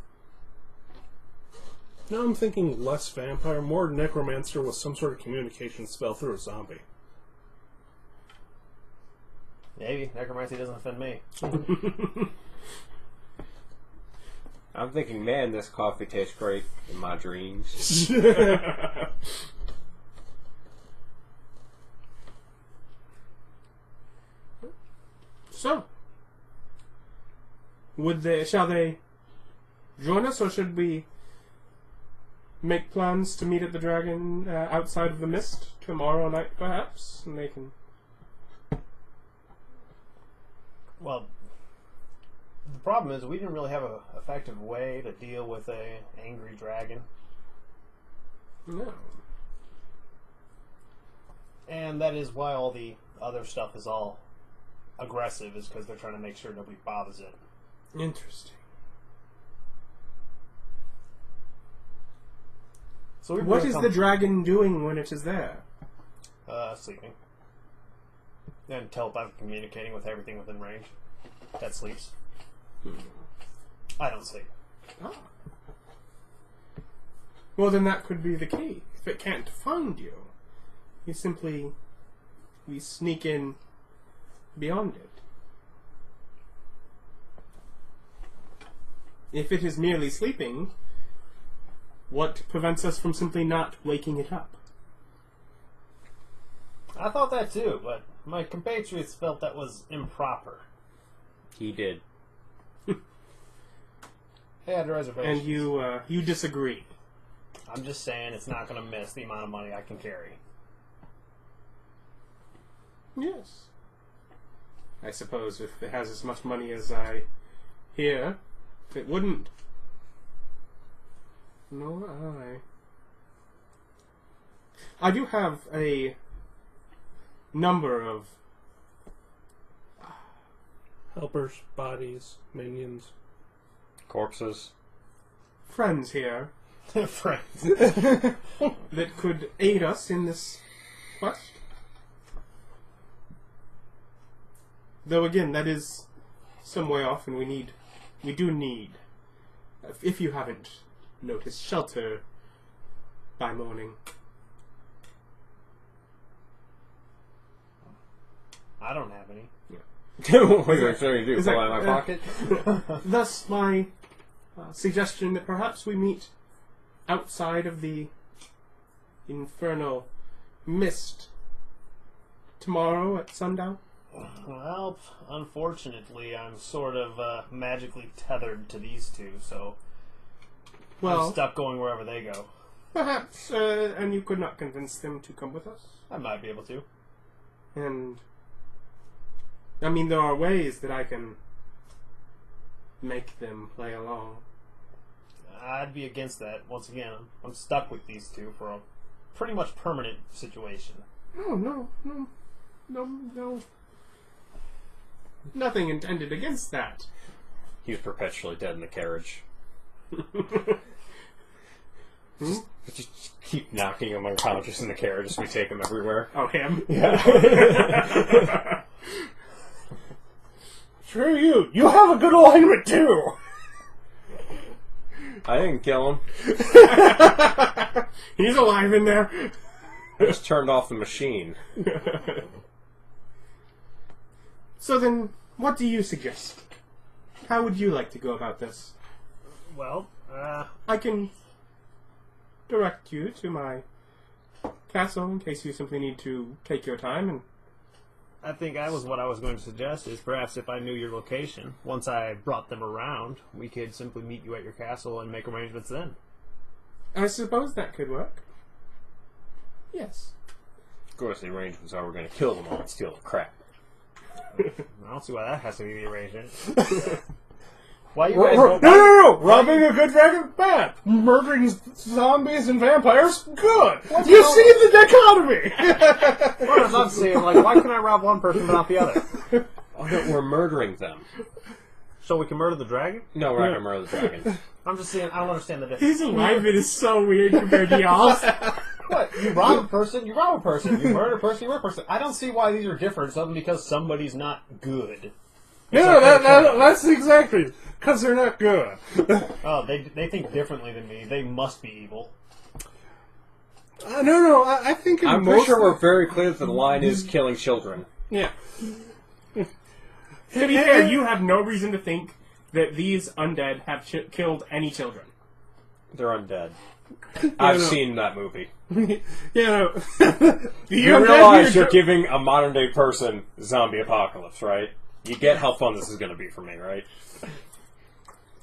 [SPEAKER 3] Now I'm thinking less vampire, more necromancer with some sort of communication spell through a zombie.
[SPEAKER 4] Maybe. Necromancy doesn't offend me.
[SPEAKER 2] I'm thinking, man, this coffee tastes great in my dreams.
[SPEAKER 1] So, shall they join us, or should we make plans to meet at the Dragon outside of the Mist tomorrow night, perhaps? And they can...
[SPEAKER 4] Well, the problem is we didn't really have an effective way to deal with a angry dragon.
[SPEAKER 1] No.
[SPEAKER 4] And that is why all the other stuff is all aggressive, is because they're trying to make sure nobody bothers it.
[SPEAKER 1] Interesting.
[SPEAKER 4] So we
[SPEAKER 1] What is the dragon doing when it is there?
[SPEAKER 4] sleeping. And telepathic communicating with everything within range. That sleeps. I don't sleep.
[SPEAKER 1] Ah. Well, then that could be the key. If it can't find you, we sneak in beyond it. If it is merely sleeping, what prevents us from simply not waking it up?
[SPEAKER 4] I thought that too, but my compatriots felt that was improper.
[SPEAKER 2] He did.
[SPEAKER 4] They had reservations.
[SPEAKER 1] And you disagreed.
[SPEAKER 4] I'm just saying it's not going to miss the amount of money I can carry.
[SPEAKER 1] Yes. I suppose if it has as much money as I hear, it wouldn't. Nor I do have a number of
[SPEAKER 3] Helpers, bodies, minions.
[SPEAKER 2] Corpses.
[SPEAKER 1] Friends here
[SPEAKER 4] Friends.
[SPEAKER 1] that could aid us in this quest. Though again, that is some way off, and we do need, if you haven't noticed, shelter by morning.
[SPEAKER 4] I don't have any.
[SPEAKER 2] What are you trying to do?
[SPEAKER 1] Is
[SPEAKER 2] Pull
[SPEAKER 1] that-
[SPEAKER 2] out of my pocket?
[SPEAKER 1] Thus, my suggestion that perhaps we meet outside of the infernal mist tomorrow at sundown.
[SPEAKER 4] Well, unfortunately, I'm sort of magically tethered to these two, so I'm
[SPEAKER 1] Well,
[SPEAKER 4] stuck going wherever they go.
[SPEAKER 1] perhaps, and you could not convince them to come with us.
[SPEAKER 4] I might be able to.
[SPEAKER 1] And I mean, there are ways that I can make them play along.
[SPEAKER 4] I'd be against that. Once again, I'm stuck with these two for a pretty much permanent situation.
[SPEAKER 1] No. Nothing intended against that.
[SPEAKER 2] He was perpetually dead in the carriage. Just keep knocking him unconscious in the carriage as we take him everywhere.
[SPEAKER 1] Oh, him?
[SPEAKER 2] Yeah.
[SPEAKER 3] Sure you! You have a good alignment too!
[SPEAKER 2] I didn't kill him.
[SPEAKER 1] He's alive in there.
[SPEAKER 2] I just turned off the machine.
[SPEAKER 1] So then, what do you suggest? How would you like to go about this?
[SPEAKER 4] Well,
[SPEAKER 1] I can direct you to my castle in case you simply need to take your time. And
[SPEAKER 4] I think what I was going to suggest is perhaps if I knew your location, once I brought them around, we could simply meet you at your castle and make arrangements then.
[SPEAKER 1] I suppose that could work. Yes.
[SPEAKER 2] Of course, the arrangements are we're going to kill them all and steal the crap.
[SPEAKER 4] I don't see why that has to be the arrangement. Why you
[SPEAKER 3] No,
[SPEAKER 4] guys
[SPEAKER 3] no,
[SPEAKER 4] don't...
[SPEAKER 3] no! Robbing a good dragon, bad. Murdering zombies and vampires, good. You see the dichotomy!
[SPEAKER 4] What was I'm saying? Like, why can I rob one person but not the other?
[SPEAKER 2] Oh, no, we're murdering them.
[SPEAKER 4] So we can murder the dragon?
[SPEAKER 2] No, we're not going to murder the dragons.
[SPEAKER 4] I'm just saying, I don't understand the difference.
[SPEAKER 1] His alignment is so weird compared to y'all's.
[SPEAKER 4] What? You rob a person, you rob a person. You murder a person, you murder a person. I don't see why these are different other than because somebody's not good.
[SPEAKER 3] No, that's exactly, because they're not good.
[SPEAKER 4] Oh, they think differently than me. They must be evil.
[SPEAKER 3] No, I think in
[SPEAKER 2] I'm
[SPEAKER 3] most...
[SPEAKER 2] pretty sure we're very clear that the line is killing children.
[SPEAKER 3] Yeah.
[SPEAKER 1] To be fair, you have no reason to think that these undead have killed any children.
[SPEAKER 2] They're undead. I've seen that movie.
[SPEAKER 3] Yeah, no.
[SPEAKER 2] You realize you're giving a modern day person zombie apocalypse, right? You get how fun this is going to be for me, right?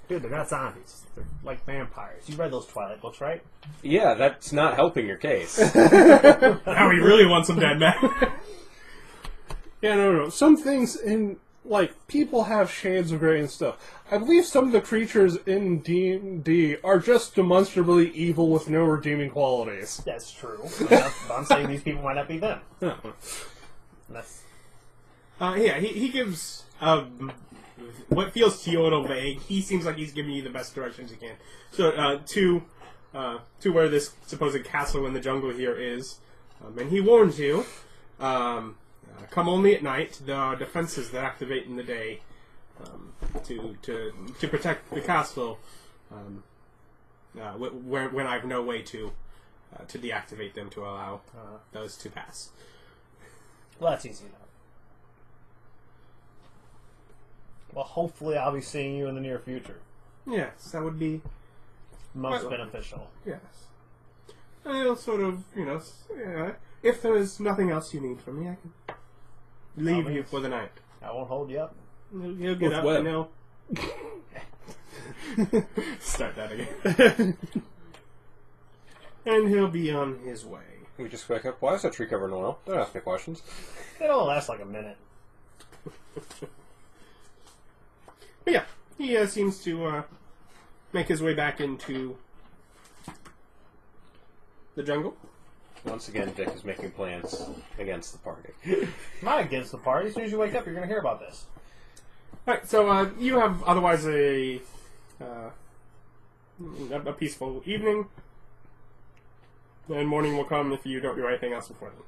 [SPEAKER 4] Dude, they're not zombies. They're like vampires. You read those Twilight books, right?
[SPEAKER 2] Yeah, that's not helping your case.
[SPEAKER 1] Now he really wants some dead men.
[SPEAKER 3] Yeah, no. Some things in, like, people have shades of gray and stuff. I believe some of the creatures in D&D are just demonstrably evil with no redeeming qualities.
[SPEAKER 4] That's true. But I'm saying these people might not be them. That's...
[SPEAKER 1] Yeah, he gives what feels to you a little vague. He seems like he's giving you the best directions he can. So to where this supposed castle in the jungle here is, and he warns you, come only at night. There are defenses that activate in the day to protect the castle. When I have no way to deactivate them to allow those to pass.
[SPEAKER 4] Well, that's easy enough. Well, hopefully I'll be seeing you in the near future.
[SPEAKER 1] Yes, that would be
[SPEAKER 4] Most beneficial.
[SPEAKER 1] yes. And it'll sort of, if there is nothing else you need from me, I can leave you for the night.
[SPEAKER 4] I won't hold you up.
[SPEAKER 1] He'll get
[SPEAKER 2] With
[SPEAKER 1] up
[SPEAKER 2] web.
[SPEAKER 1] and he'll start that again. And he'll be on his way.
[SPEAKER 2] We just wake up. Why is that tree covered in oil? Don't ask me questions.
[SPEAKER 4] It only lasts like a minute.
[SPEAKER 1] But yeah, he seems to make his way back into the jungle.
[SPEAKER 2] Once again, Dick is making plans against the party.
[SPEAKER 4] I'm not against the party. As soon as you wake up, you're going to hear about this.
[SPEAKER 1] Alright, so you have otherwise a peaceful evening, and morning will come if you don't do anything else before then.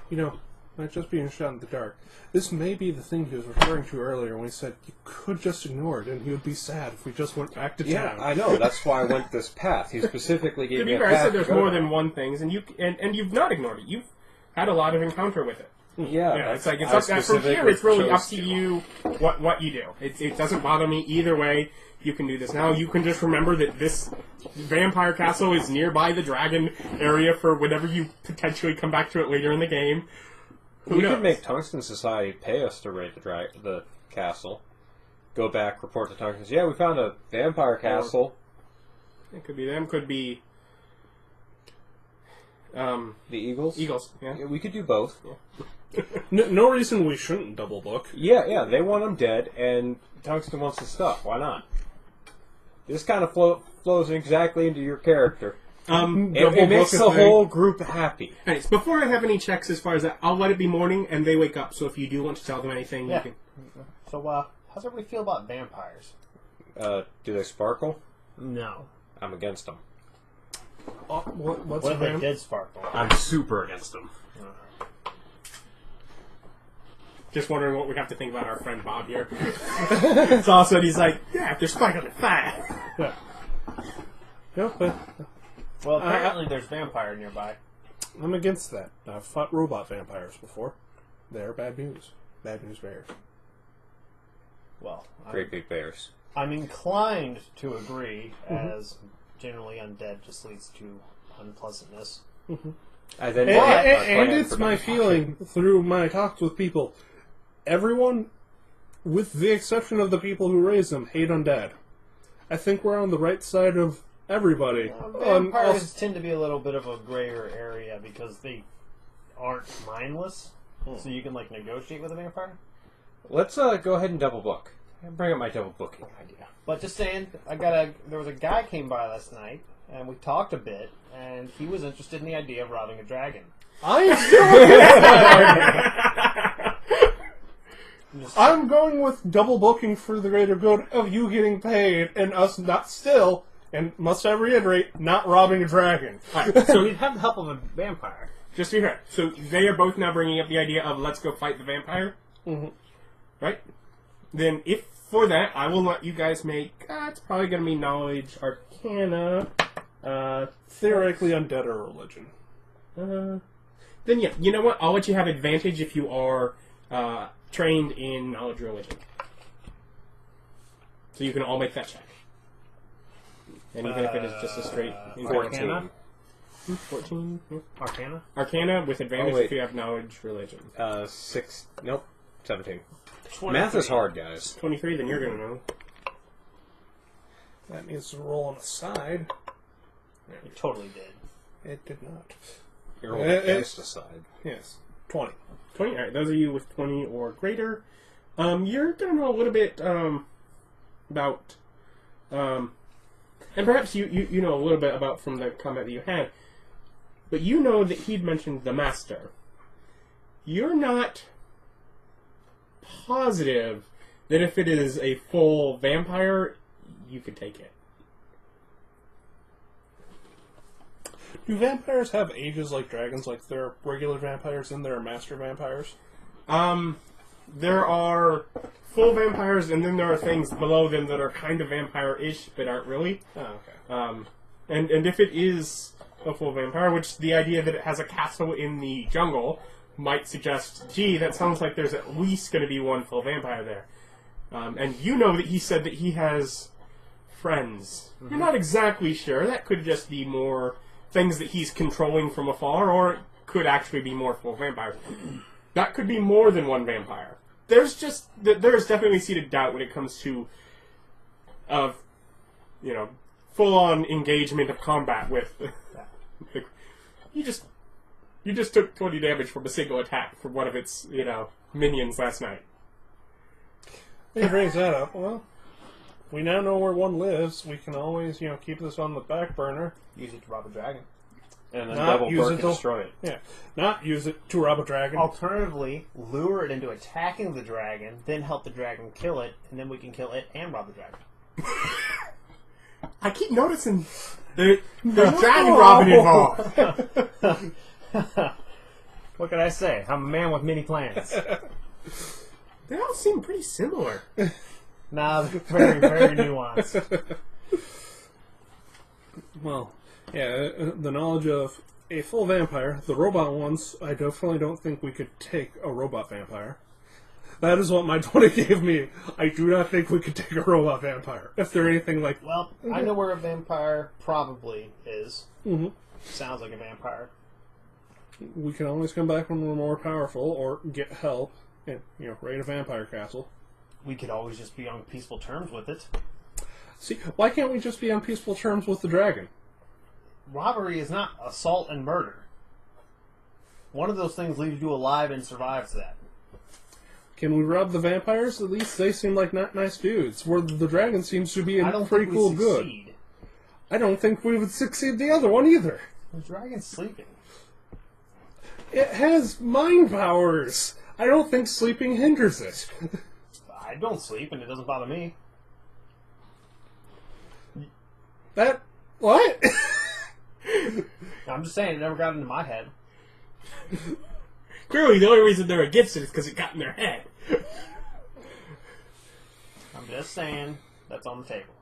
[SPEAKER 4] No.
[SPEAKER 3] Might just being shot in the dark. This may be the thing he was referring to earlier when he said you could just ignore it and he would be sad if we just went back to
[SPEAKER 2] Yeah,
[SPEAKER 3] town.
[SPEAKER 2] I know. That's why I went this path. He specifically gave
[SPEAKER 1] To
[SPEAKER 2] me
[SPEAKER 1] be
[SPEAKER 2] a
[SPEAKER 1] fair,
[SPEAKER 2] path.
[SPEAKER 1] I said there's
[SPEAKER 2] to go
[SPEAKER 1] more
[SPEAKER 2] down.
[SPEAKER 1] than one thing, and you've not ignored it. You've had a lot of encounter with it.
[SPEAKER 2] Yeah,
[SPEAKER 1] It's like
[SPEAKER 2] I
[SPEAKER 1] up, from
[SPEAKER 2] specifically
[SPEAKER 1] here. It's really up
[SPEAKER 2] chose
[SPEAKER 1] to you what you do. It doesn't bother me either way. You can do this now. You can just remember that this vampire castle is nearby the dragon area for whenever you potentially come back to it later in the game. Who
[SPEAKER 2] We
[SPEAKER 1] knows?
[SPEAKER 2] could make Tungsten Society pay us to raid the castle. Go back, report to Tungsten. Yeah, we found a vampire castle.
[SPEAKER 1] It could be them. Could be
[SPEAKER 2] The Eagles.
[SPEAKER 1] Eagles. Yeah.
[SPEAKER 2] Yeah, we could do both.
[SPEAKER 3] No reason we shouldn't double book.
[SPEAKER 2] Yeah. They want him dead, and Tungsten wants his stuff. Why not? This kind of flows exactly into your character. It makes the whole group happy.
[SPEAKER 1] Anyways, before I have any checks as far as that, I'll let it be morning and they wake up. So if you do want to tell them anything,
[SPEAKER 4] Yeah.
[SPEAKER 1] you can.
[SPEAKER 4] So, how's everybody feel about vampires?
[SPEAKER 2] Do they sparkle?
[SPEAKER 4] No.
[SPEAKER 2] I'm against them.
[SPEAKER 3] What's
[SPEAKER 4] What if they
[SPEAKER 3] the
[SPEAKER 4] did sparkle?
[SPEAKER 2] I'm super against them.
[SPEAKER 1] Just wondering what we have to think about our friend Bob here. So all of a sudden he's like, yeah, if they're sparkling, they're fire.
[SPEAKER 3] Yeah. No, but
[SPEAKER 4] Well, apparently there's vampire nearby.
[SPEAKER 3] I'm against that. I've fought robot vampires before. They're bad news. Bad news bears.
[SPEAKER 4] Well,
[SPEAKER 2] Great big bears.
[SPEAKER 4] I'm inclined to agree, as generally undead just leads to unpleasantness.
[SPEAKER 2] I then
[SPEAKER 3] And it's my feeling through my talks with people, everyone, with the exception of the people who raise them, hate undead. I think we're on the right side of everybody.
[SPEAKER 4] Vampires tend to be a little bit of a grayer area because they aren't mindless, so you can negotiate with a vampire.
[SPEAKER 2] Let's go ahead and double book. Bring up my double booking idea.
[SPEAKER 4] But just saying, there was a guy came by last night, and we talked a bit, and he was interested in the idea of robbing a dragon.
[SPEAKER 3] I am still I'm going with double booking for the greater good of you getting paid and us not still, and must I reiterate, not robbing a dragon.
[SPEAKER 4] So we'd have the help of a vampire.
[SPEAKER 1] Just to be fair, so they are both now bringing up the idea of let's go fight the vampire.
[SPEAKER 3] Mm-hmm.
[SPEAKER 1] Right? Then if for that, I will let you guys make, it's probably going to be knowledge, arcana,
[SPEAKER 3] Theoretically, undead or religion.
[SPEAKER 1] then yeah, you know what? I'll let you have advantage if you are trained in knowledge religion. So you can all make that check. And even if it is just a straight...
[SPEAKER 4] 14.
[SPEAKER 1] 14? Yeah.
[SPEAKER 4] Arcana?
[SPEAKER 1] Arcana with advantage
[SPEAKER 2] wait.
[SPEAKER 1] if you have knowledge religion.
[SPEAKER 2] 6. Nope. 17.
[SPEAKER 4] 23.
[SPEAKER 2] Math is hard, guys.
[SPEAKER 1] 23, then you're going to know.
[SPEAKER 3] That needs to roll on the side.
[SPEAKER 4] It totally did.
[SPEAKER 3] It did not.
[SPEAKER 2] You're rolling against the side.
[SPEAKER 3] Yes. 20.
[SPEAKER 1] 20. Alright, those of you with 20 or greater, you're going to know a little bit about... and perhaps you know a little bit about from the combat that you had, but you know that he'd mentioned the Master. You're not positive that if it is a full vampire, you could take it.
[SPEAKER 3] Do vampires have ages like dragons, like there are regular vampires and there are master vampires?
[SPEAKER 1] There are full vampires, and then there are things below them that are kind of vampire-ish, but aren't really.
[SPEAKER 3] Oh, okay.
[SPEAKER 1] And if it is a full vampire, which the idea that it has a castle in the jungle might suggest, gee, that sounds like there's at least going to be one full vampire there. And you know that he said that he has friends. You're not exactly sure. That could just be more things that he's controlling from afar, or it could actually be more full vampires. That could be more than one vampire. There's definitely seated doubt when it comes to, full-on engagement of combat with. You just took 20 damage from a single attack from one of its, minions last night.
[SPEAKER 3] He brings that up. Well, we now know where one lives. We can always, keep this on the back burner.
[SPEAKER 4] Use it to rob a dragon.
[SPEAKER 2] And then
[SPEAKER 3] Not
[SPEAKER 2] double
[SPEAKER 3] use
[SPEAKER 2] perk
[SPEAKER 3] it
[SPEAKER 2] and
[SPEAKER 3] to-
[SPEAKER 2] destroy it.
[SPEAKER 3] Yeah. Not use it to rob a dragon.
[SPEAKER 4] Alternatively, lure it into attacking the dragon, then help the dragon kill it, and then we can kill it and rob the dragon.
[SPEAKER 1] I keep noticing there's dragon robbing involved.
[SPEAKER 4] What can I say? I'm a man with many plans.
[SPEAKER 1] They all seem pretty similar.
[SPEAKER 4] Nah, they're very, very nuanced.
[SPEAKER 3] Well, yeah, the knowledge of a full vampire, the robot ones, I definitely don't think we could take a robot vampire. That is what my 20 gave me. I do not think we could take a robot vampire. If they're anything like...
[SPEAKER 4] Well, I know where a vampire probably is.
[SPEAKER 3] Mm-hmm.
[SPEAKER 4] Sounds like a vampire.
[SPEAKER 3] We can always come back when we're more powerful or get help and, raid a vampire castle.
[SPEAKER 4] We could always just be on peaceful terms with it.
[SPEAKER 3] See, why can't we just be on peaceful terms with the dragon?
[SPEAKER 4] Robbery is not assault and murder. One of those things leaves you alive and survives that.
[SPEAKER 3] Can we rob the vampires? At least they seem like not nice dudes. Where the dragon seems to be
[SPEAKER 4] I
[SPEAKER 3] a
[SPEAKER 4] don't
[SPEAKER 3] pretty
[SPEAKER 4] think we
[SPEAKER 3] cool good.
[SPEAKER 4] succeed.
[SPEAKER 3] I don't think we would succeed the other one either.
[SPEAKER 4] The dragon's sleeping.
[SPEAKER 3] It has mind powers. I don't think sleeping hinders it.
[SPEAKER 4] I don't sleep, and it doesn't bother me.
[SPEAKER 3] That... What?
[SPEAKER 4] I'm just saying, it never got into my head.
[SPEAKER 1] Clearly, the only reason they're against it is because it got in their head.
[SPEAKER 4] I'm just saying, that's on the table.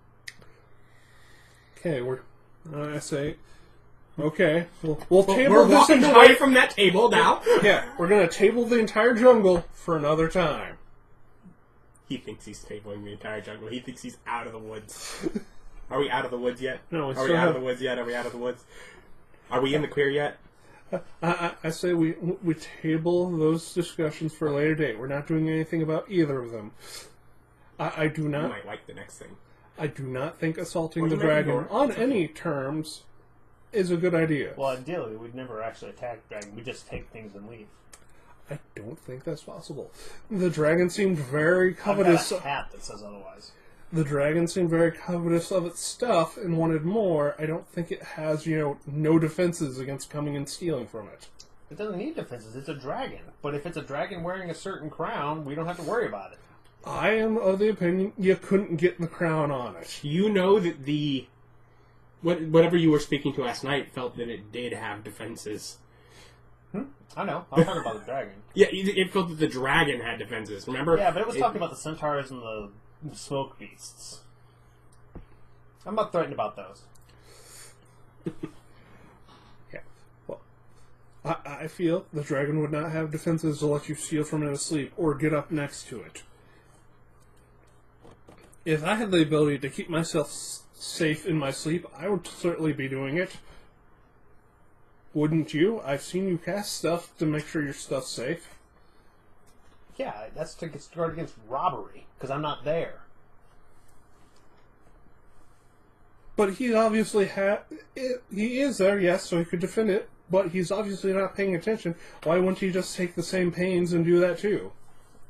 [SPEAKER 3] Okay, I say... Okay, we'll table
[SPEAKER 1] We're
[SPEAKER 3] this
[SPEAKER 1] walking
[SPEAKER 3] entire...
[SPEAKER 1] away from that table now.
[SPEAKER 3] Yeah, we're gonna table the entire jungle for another time.
[SPEAKER 1] He thinks he's tabling the entire jungle. He thinks he's out of the woods. Are we out of the woods yet?
[SPEAKER 3] No,
[SPEAKER 1] Are we out of the woods yet? Are we out of the woods? Are we in the clear yet?
[SPEAKER 3] I say we table those discussions for a later date. We're not doing anything about either of them. I do
[SPEAKER 1] You
[SPEAKER 3] not.
[SPEAKER 1] might like the next thing.
[SPEAKER 3] I do not think assaulting
[SPEAKER 1] Or
[SPEAKER 3] the
[SPEAKER 1] you maybe
[SPEAKER 3] dragon
[SPEAKER 1] don't.
[SPEAKER 3] on any terms is a good idea.
[SPEAKER 4] Well, ideally, we'd never actually attack the dragon. We just take things and leave.
[SPEAKER 3] I don't think that's possible. The dragon seemed very
[SPEAKER 4] I've
[SPEAKER 3] covetous.
[SPEAKER 4] got a hat that says otherwise.
[SPEAKER 3] The dragon seemed very covetous of its stuff and wanted more. I don't think it has, no defenses against coming and stealing from it.
[SPEAKER 4] It doesn't need defenses. It's a dragon. But if it's a dragon wearing a certain crown, we don't have to worry about it.
[SPEAKER 3] I am of the opinion you couldn't get the crown on it.
[SPEAKER 1] You know that whatever you were speaking to last night felt that it did have defenses.
[SPEAKER 4] I know. I'm talking about the dragon.
[SPEAKER 1] Yeah, it felt that the dragon had defenses. Remember?
[SPEAKER 4] Yeah, but it was talking about the centaurs and the smoke beasts. I'm not threatened about those.
[SPEAKER 3] Yeah. Well, I feel the dragon would not have defenses to let you steal from it asleep or get up next to it. If I had the ability to keep myself safe in my sleep, I would certainly be doing it. Wouldn't you? I've seen you cast stuff to make sure your stuff's safe.
[SPEAKER 4] Yeah, that's to guard against robbery, because I'm not there.
[SPEAKER 3] But he obviously he is there, yes, so he could defend it, but he's obviously not paying attention. Why wouldn't he just take the same pains and do that too?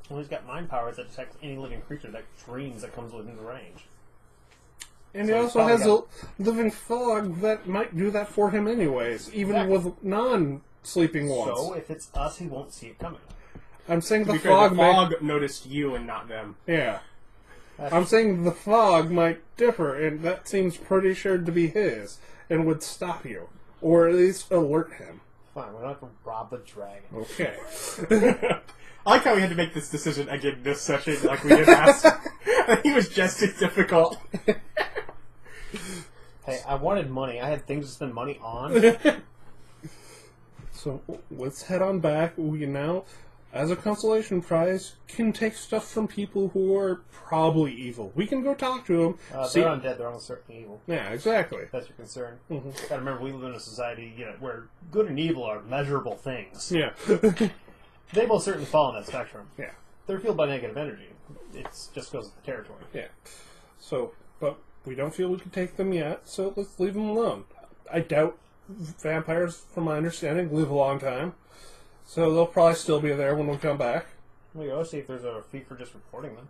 [SPEAKER 4] Well, he's got mind powers that detect any living creature that dreams that comes within the range.
[SPEAKER 3] And
[SPEAKER 4] So
[SPEAKER 3] he
[SPEAKER 4] he's
[SPEAKER 3] also has
[SPEAKER 4] probably
[SPEAKER 3] a living fog that might do that for him anyways, even
[SPEAKER 4] Exactly.
[SPEAKER 3] with non-sleeping ones.
[SPEAKER 4] So, if it's us, he won't see it coming.
[SPEAKER 3] I'm saying
[SPEAKER 1] To
[SPEAKER 3] the
[SPEAKER 1] be fair,
[SPEAKER 3] fog
[SPEAKER 1] the fog noticed you and not them.
[SPEAKER 3] Yeah.
[SPEAKER 4] That's
[SPEAKER 3] I'm saying the fog might differ, and that seems pretty sure to be his, and would stop you. Or at least alert him.
[SPEAKER 4] fine. We don't have to rob the dragon.
[SPEAKER 3] Okay.
[SPEAKER 1] I like how we had to make this decision again this session, like we did last. I think it was just as difficult.
[SPEAKER 4] Hey, I wanted money. I had things to spend money on.
[SPEAKER 3] So let's head on back. We now, as a consolation prize, can take stuff from people who are probably evil. We can go talk to them.
[SPEAKER 4] They're undead. They're almost certainly evil.
[SPEAKER 3] Yeah, exactly.
[SPEAKER 4] If that's your concern.
[SPEAKER 3] Mhm.
[SPEAKER 4] Gotta remember, we live in a society, where good and evil are measurable things.
[SPEAKER 3] Yeah.
[SPEAKER 4] They most certainly fall in that spectrum.
[SPEAKER 3] Yeah.
[SPEAKER 4] They're fueled by negative energy. It just goes with the territory.
[SPEAKER 3] Yeah. So, but we don't feel we can take them yet, so let's leave them alone. I doubt vampires, from my understanding, live a long time. So they'll probably still be there when we come back.
[SPEAKER 4] We go see if there's a fee for just reporting them.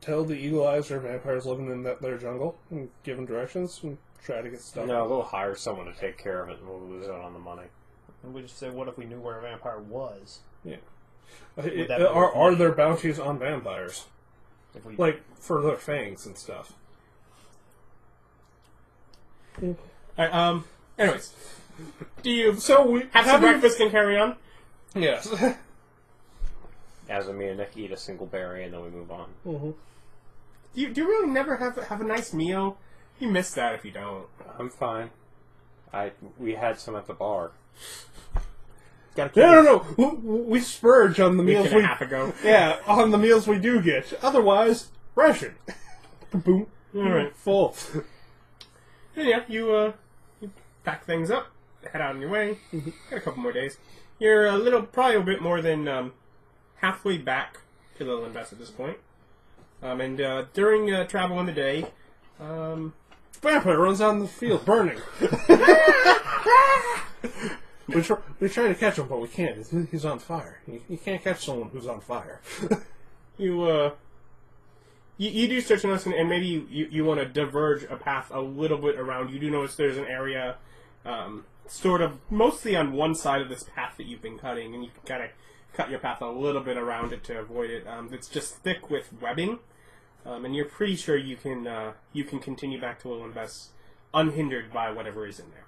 [SPEAKER 3] Tell the Eagle Eyes are vampires living in their jungle and give them directions and try to get stuff.
[SPEAKER 2] No, we'll hire someone to take care of it, and we'll lose out on the money.
[SPEAKER 4] And we just say, what if we knew where a vampire was?
[SPEAKER 3] Yeah.
[SPEAKER 4] Would that be
[SPEAKER 3] Are there bounties on vampires?
[SPEAKER 4] If we,
[SPEAKER 3] Like, for their fangs and stuff.
[SPEAKER 1] Alright, anyways. Do you
[SPEAKER 3] So we
[SPEAKER 1] have some breakfast and carry on?
[SPEAKER 3] Yes.
[SPEAKER 2] As me and Nick eat a single berry, and then we move on.
[SPEAKER 3] Mm-hmm.
[SPEAKER 1] Do you really never have a nice meal? You miss that if you don't.
[SPEAKER 2] I'm fine. We had some at the bar.
[SPEAKER 3] No. We spurge on the
[SPEAKER 1] A
[SPEAKER 3] meals
[SPEAKER 1] week and a half ago.
[SPEAKER 3] Yeah, on the meals we do get. Otherwise, ration. Boom.
[SPEAKER 1] Alright.
[SPEAKER 3] Full.
[SPEAKER 1] And yeah, you pack things up, head out on your way. Got a couple more days. You're probably a bit more than halfway back to Lillenbes at this point. And during travel in the day,
[SPEAKER 3] Vampire runs out in the field, burning. We try to catch him, but we can't. He's on fire. You can't catch someone who's on fire.
[SPEAKER 1] you do start to notice, and maybe you want to diverge a path a little bit around. You do notice there's an area sort of mostly on one side of this path that you've been cutting, and you can kind of cut your path a little bit around it to avoid it. It's just thick with webbing, and you're pretty sure you can continue back to Lillenbes unhindered by whatever is in there.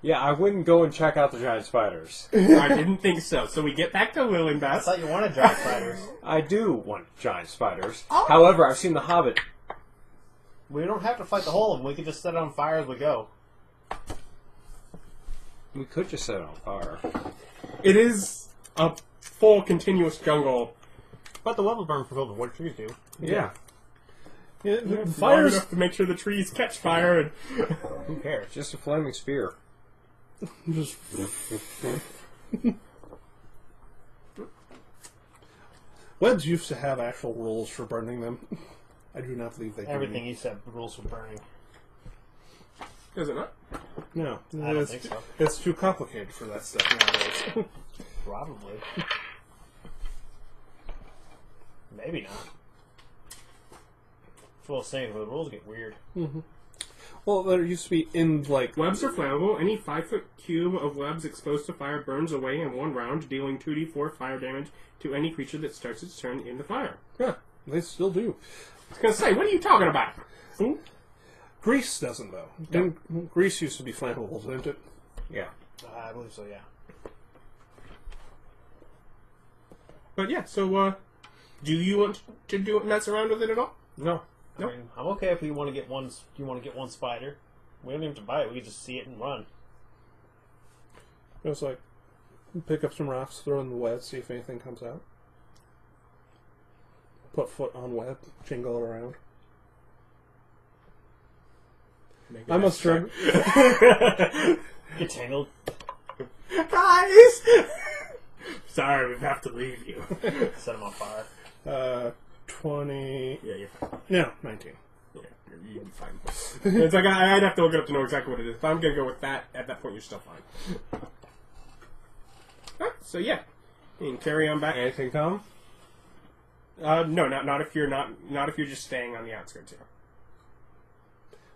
[SPEAKER 2] Yeah, I wouldn't go and check out the giant spiders.
[SPEAKER 1] I didn't think so. So we get back to
[SPEAKER 4] I
[SPEAKER 1] Lillenbes.
[SPEAKER 4] thought you wanted giant spiders.
[SPEAKER 2] I do want giant spiders.
[SPEAKER 1] Oh.
[SPEAKER 2] However, I've seen The Hobbit.
[SPEAKER 4] We don't have to fight the whole of them. We can just set it on fire as we go.
[SPEAKER 2] We could just set it on fire.
[SPEAKER 1] It is a full continuous jungle.
[SPEAKER 4] But the web will burn for what trees do.
[SPEAKER 2] Yeah.
[SPEAKER 3] Yeah, the
[SPEAKER 1] Fire
[SPEAKER 3] fires.
[SPEAKER 1] enough to make sure the trees catch fire. And
[SPEAKER 2] Who cares? Just a flaming spear.
[SPEAKER 3] Just webs used to have actual rules for burning them. I do not believe they do.
[SPEAKER 4] Everything you said, rules for burning.
[SPEAKER 1] Is it not?
[SPEAKER 3] No,
[SPEAKER 4] I don't think so.
[SPEAKER 3] It's too complicated for that stuff nowadays.
[SPEAKER 4] Probably. Maybe not. It's what I was saying, the rules get weird.
[SPEAKER 3] Well, there used to be in like
[SPEAKER 1] Webs are flammable. Any 5-foot cube of webs exposed to fire burns away in one round, dealing 2d4 fire damage to any creature that starts its turn in the fire.
[SPEAKER 3] yeah, they still do.
[SPEAKER 1] I was going to say, what are you talking about?
[SPEAKER 3] Greece doesn't though. Didn't, Greece used to be flammable, didn't it?
[SPEAKER 2] Yeah.
[SPEAKER 4] I believe so, yeah.
[SPEAKER 1] But yeah, so do you want to mess around with it at all?
[SPEAKER 2] No.
[SPEAKER 1] Nope.
[SPEAKER 4] I mean, I'm okay if you want to get one. You want to get one spider. We don't even have to buy it. We can just see it and run.
[SPEAKER 3] It was like pick up some rocks, throw in the web, see if anything comes out. Put foot on web, jingle it around. I must drink.
[SPEAKER 4] Get tangled.
[SPEAKER 1] Guys! Sorry, we have to leave you.
[SPEAKER 4] Set them on fire.
[SPEAKER 3] 20.
[SPEAKER 1] Yeah, you're fine.
[SPEAKER 3] No, 19.
[SPEAKER 1] Yeah, you'd be fine. It's like I'd have to look it up to know exactly what it is. If I'm going to go with that, at that point, you're still fine. Alright, so yeah. You can carry on back.
[SPEAKER 2] Anything come?
[SPEAKER 1] No, not if you're not if you're just staying on the outskirts here.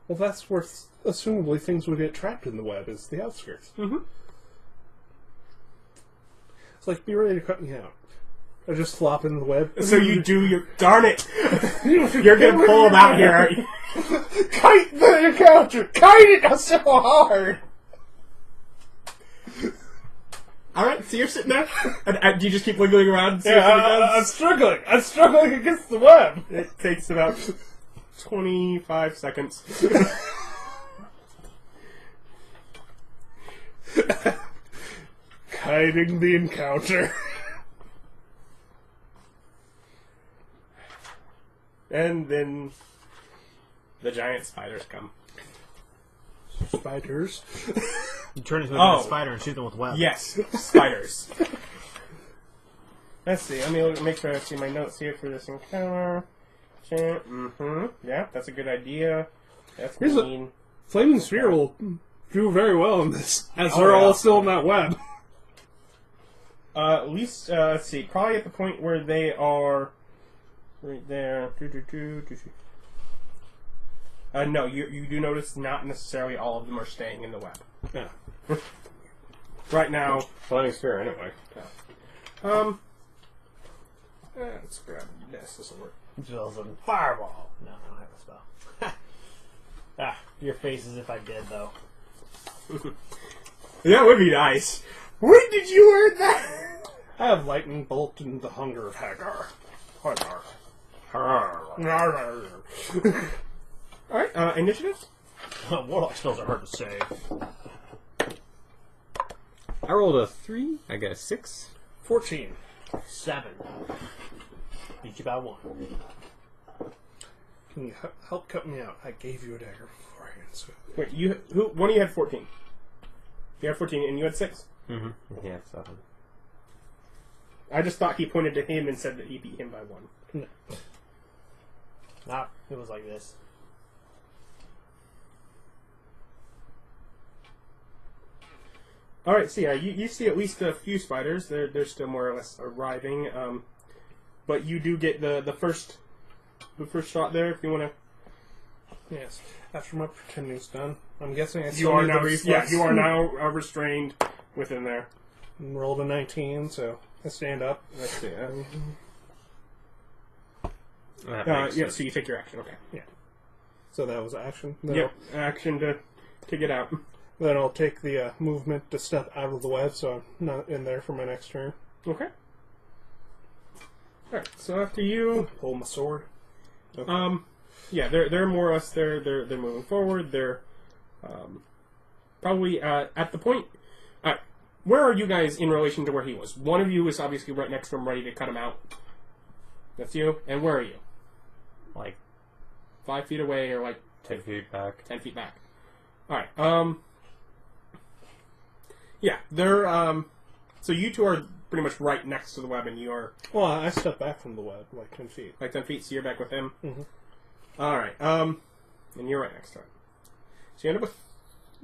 [SPEAKER 3] Well, that's where assumably things would get trapped in the web, is the outskirts.
[SPEAKER 1] Mm-hmm.
[SPEAKER 3] It's like, be ready to cut me out. I just flop in the web.
[SPEAKER 1] So you do your... Darn it! You're going to pull them out here, aren't you?
[SPEAKER 3] Kite the encounter! Kite it so hard!
[SPEAKER 1] Alright, so you're sitting there. And do you just keep wiggling around and see if
[SPEAKER 3] Yeah,
[SPEAKER 1] it
[SPEAKER 3] I'm
[SPEAKER 1] does?
[SPEAKER 3] struggling. I'm struggling against the web.
[SPEAKER 1] It takes about 25 seconds.
[SPEAKER 3] Kiting the encounter.
[SPEAKER 1] And then the giant spiders come.
[SPEAKER 3] Spiders.
[SPEAKER 4] You turn into a spider and shoot them with web.
[SPEAKER 1] Yes, spiders. Let's see. Let me make sure I see my notes here for this encounter. Mm-hmm. Yeah, that's a good idea. That's
[SPEAKER 3] Here's
[SPEAKER 1] mean.
[SPEAKER 3] Flaming Sphere will do very well in this, as they're all still in that web.
[SPEAKER 1] At least, let's see. Probably at the point where they are right there. No, you do notice not necessarily all of them are staying in the web.
[SPEAKER 3] Yeah.
[SPEAKER 1] Right now,
[SPEAKER 2] Flying sphere, anyway.
[SPEAKER 1] let's grab this. This will work.
[SPEAKER 4] Jilson. Fireball. No, I don't have a spell. Your face as if I did, though.
[SPEAKER 1] That would be nice. When did you learn that?
[SPEAKER 3] I have lightning bolt and the hunger of Hagar. Hagar.
[SPEAKER 1] Alright, initiatives?
[SPEAKER 4] Warlock spells are hard to say.
[SPEAKER 2] I rolled a 3. I got a 6.
[SPEAKER 3] 14.
[SPEAKER 4] 7. Beat you by 1.
[SPEAKER 3] Can you help cut me out? I gave you a dagger beforehand. So.
[SPEAKER 1] Wait, one of you had 14. You had 14 and you had 6?
[SPEAKER 2] Mm-hmm. Yeah, 7.
[SPEAKER 1] I just thought he pointed to him and said that he beat him by 1.
[SPEAKER 3] No.
[SPEAKER 4] Nah, it was like this.
[SPEAKER 1] Alright, so yeah, you see at least a few spiders. They're still more or less arriving. But you do get the first shot there if you want to.
[SPEAKER 3] Yes. After my pretending's done, I'm guessing I
[SPEAKER 1] You
[SPEAKER 3] still
[SPEAKER 1] are
[SPEAKER 3] need
[SPEAKER 1] now,
[SPEAKER 3] the reflex.
[SPEAKER 1] you are now restrained within there.
[SPEAKER 3] Rolled a 19, so I stand up.
[SPEAKER 1] Let's see.
[SPEAKER 2] That makes
[SPEAKER 1] Yeah,
[SPEAKER 2] sense.
[SPEAKER 1] so you take your action. Okay.
[SPEAKER 3] Yeah. So that was action. Then
[SPEAKER 1] Yep, action to get out.
[SPEAKER 3] Then I'll take the movement to step out of the web, so I'm not in there for my next turn.
[SPEAKER 1] Okay. Alright, so after you,
[SPEAKER 3] Pull my sword. Okay.
[SPEAKER 1] yeah, they're more or less they're moving forward. They're probably at the point. Where are you guys in relation to where he was? One of you is obviously right next to him, ready to cut him out. That's you. And where are you?
[SPEAKER 2] Like
[SPEAKER 1] 5 feet away, or like
[SPEAKER 2] 10 feet back.
[SPEAKER 1] 10 feet back. All right. Yeah, they're so you two are pretty much right next to the web, and you're
[SPEAKER 3] Well, I step back from the web, like 10 feet.
[SPEAKER 1] like 10 feet, so you're back with him.
[SPEAKER 3] Mm-hmm.
[SPEAKER 1] All right. And you're right next to him. So you end up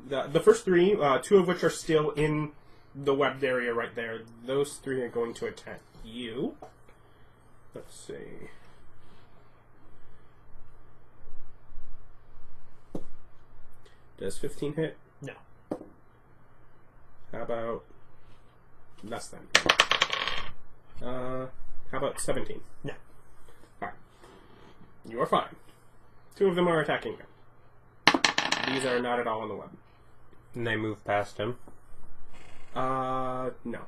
[SPEAKER 1] with the first 3, 2 of which are still in the webbed area right there. Those 3 are going to attack you. Let's see. Does 15 hit?
[SPEAKER 4] No.
[SPEAKER 1] How about less than? How about 17?
[SPEAKER 4] No.
[SPEAKER 1] Alright. You are fine. 2 of them are attacking you. These are not at all on the web.
[SPEAKER 2] And they move past him.
[SPEAKER 1] No.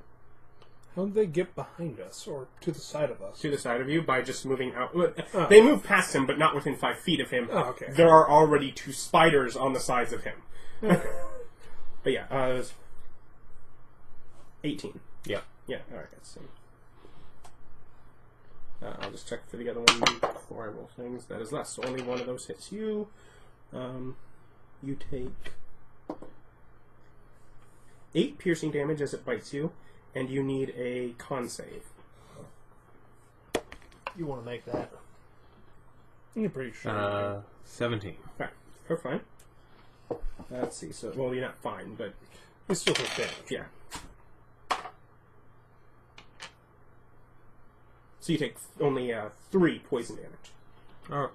[SPEAKER 3] How did they get behind us, or to the side of us?
[SPEAKER 1] To the side of you by just moving out. They move past him, but not within 5 feet of him.
[SPEAKER 3] Oh, okay.
[SPEAKER 1] There are already 2 spiders on the sides of him.
[SPEAKER 3] Okay.
[SPEAKER 1] But yeah, it was 18.
[SPEAKER 2] Yeah.
[SPEAKER 1] Yeah, alright, let's see. I'll just check for the other one before I roll things. That is less, so only one of those hits you. You take 8 piercing damage as it bites you, and you need a con save.
[SPEAKER 4] You want to make that?
[SPEAKER 3] You're pretty sure.
[SPEAKER 2] 17.
[SPEAKER 1] Alright, you're fine. Let's see, so, well, you're not fine, but,
[SPEAKER 3] We still take damage.
[SPEAKER 1] yeah. So you take only 3 poison damage.
[SPEAKER 2] Oh.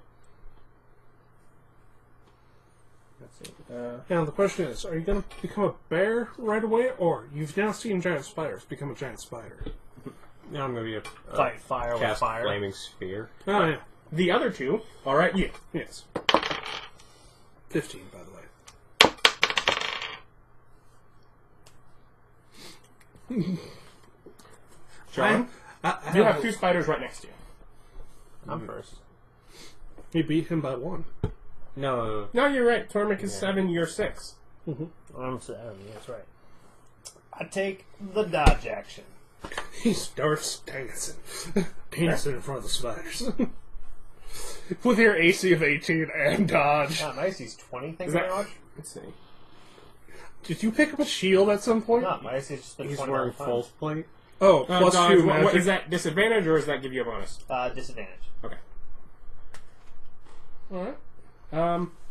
[SPEAKER 1] Let's see.
[SPEAKER 3] Now, the question is, are you going to become a bear right away, or you've now seen giant spiders become a giant spider?
[SPEAKER 2] Now I'm going to be a
[SPEAKER 4] Fight fire with
[SPEAKER 2] cast
[SPEAKER 4] fire.
[SPEAKER 2] flaming sphere.
[SPEAKER 3] Oh, yeah.
[SPEAKER 1] The other 2 are at you.
[SPEAKER 3] Yes. 15, by the way.
[SPEAKER 1] John,
[SPEAKER 3] I
[SPEAKER 1] you have 2 spiders right next to you.
[SPEAKER 4] I'm first.
[SPEAKER 3] You beat him by 1.
[SPEAKER 2] No.
[SPEAKER 1] No, you're right. Tormmik is 7, you're 6.
[SPEAKER 4] I'm 7, that's right. I take the dodge action.
[SPEAKER 3] He starts dancing. Dancing in front of the spiders. With your AC of 18 and dodge.
[SPEAKER 4] Oh, nice, he's 20, thank
[SPEAKER 1] Is
[SPEAKER 4] you
[SPEAKER 1] that,
[SPEAKER 4] very much.
[SPEAKER 1] let's see.
[SPEAKER 3] Did you pick up a shield at some point?
[SPEAKER 4] No, my AC has just been
[SPEAKER 2] He's
[SPEAKER 4] 20
[SPEAKER 2] wearing
[SPEAKER 4] all the time.
[SPEAKER 2] false plate.
[SPEAKER 3] Oh, plus
[SPEAKER 1] Dodge,
[SPEAKER 3] 2
[SPEAKER 1] what,
[SPEAKER 3] magic.
[SPEAKER 1] is that disadvantage or does that give you a bonus?
[SPEAKER 4] Disadvantage.
[SPEAKER 1] Okay. Alright.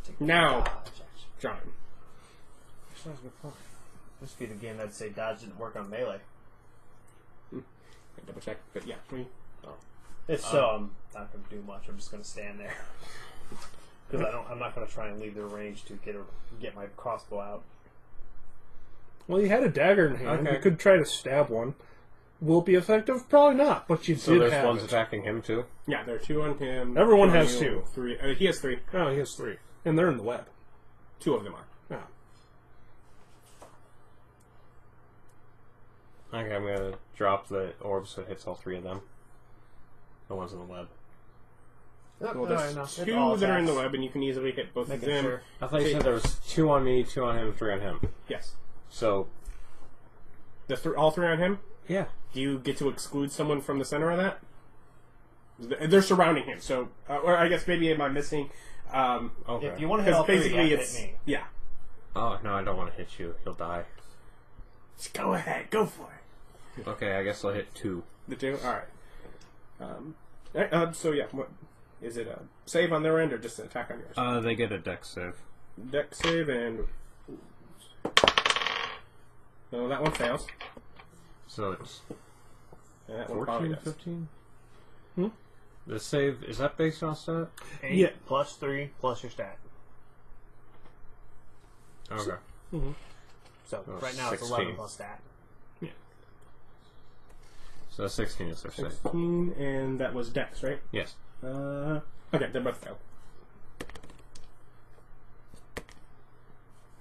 [SPEAKER 4] Take the
[SPEAKER 1] Now,
[SPEAKER 4] dodge action.
[SPEAKER 1] John.
[SPEAKER 4] Sounds good point. This would be the game that'd say dodge didn't work on melee.
[SPEAKER 1] Double check, but yeah.
[SPEAKER 4] If so, I'm not going to do much. I'm just going to stand there. Because I'm not going to try and leave their range to get my crossbow out.
[SPEAKER 3] Well, you had a dagger in hand.
[SPEAKER 2] Okay.
[SPEAKER 3] You could try to stab one. Will it be effective? Probably not, but you
[SPEAKER 2] So
[SPEAKER 3] did
[SPEAKER 2] there's
[SPEAKER 3] have
[SPEAKER 2] ones
[SPEAKER 3] it.
[SPEAKER 2] attacking him too?
[SPEAKER 1] Yeah, there are 2 on him.
[SPEAKER 3] Everyone
[SPEAKER 1] 2 on
[SPEAKER 3] has
[SPEAKER 1] you,
[SPEAKER 3] 2.
[SPEAKER 1] 3. He has 3.
[SPEAKER 3] Oh, he has 3. And they're in the web.
[SPEAKER 1] 2 of them are.
[SPEAKER 3] Oh.
[SPEAKER 2] Okay, I'm going to drop the orb so it hits all 3 of them. The ones in the web.
[SPEAKER 1] Well, there's 2 that are in the web, and you can easily hit both of them.
[SPEAKER 4] Sure.
[SPEAKER 2] I thought you said there was 2 on me, 2 on him, 3 on him.
[SPEAKER 1] Yes.
[SPEAKER 2] So,
[SPEAKER 1] All 3 on him?
[SPEAKER 2] yeah.
[SPEAKER 1] Do you get to exclude someone from the center of that? They're surrounding him, so... or I guess maybe am I missing...
[SPEAKER 2] Okay.
[SPEAKER 4] If you want to hit all
[SPEAKER 1] Because
[SPEAKER 4] 3, you
[SPEAKER 1] basically
[SPEAKER 4] have to
[SPEAKER 1] it's...
[SPEAKER 4] hit me.
[SPEAKER 1] Yeah.
[SPEAKER 2] Oh, no, I don't want to hit you. He'll die.
[SPEAKER 1] Just go ahead. Go for it.
[SPEAKER 2] Okay, I guess I'll hit 2.
[SPEAKER 1] The 2? Alright. So, yeah. What, is it a save on their end, or just an attack on yours?
[SPEAKER 2] They get a dex save.
[SPEAKER 1] Dex save, and... No, that one fails.
[SPEAKER 2] So it's
[SPEAKER 1] And that one probably
[SPEAKER 2] 14,
[SPEAKER 1] does.
[SPEAKER 2] 15?
[SPEAKER 3] Hmm?
[SPEAKER 2] The save, is that based on stat?
[SPEAKER 4] 8
[SPEAKER 3] Yeah.
[SPEAKER 4] plus 3 plus your stat.
[SPEAKER 2] Okay.
[SPEAKER 3] Mm-hmm.
[SPEAKER 4] So
[SPEAKER 2] Oh,
[SPEAKER 4] right now it's
[SPEAKER 2] 16.
[SPEAKER 4] 11 plus stat.
[SPEAKER 2] So 16 is their save.
[SPEAKER 1] 16, and that was Dex, right?
[SPEAKER 2] Yes.
[SPEAKER 1] Okay, they both failed.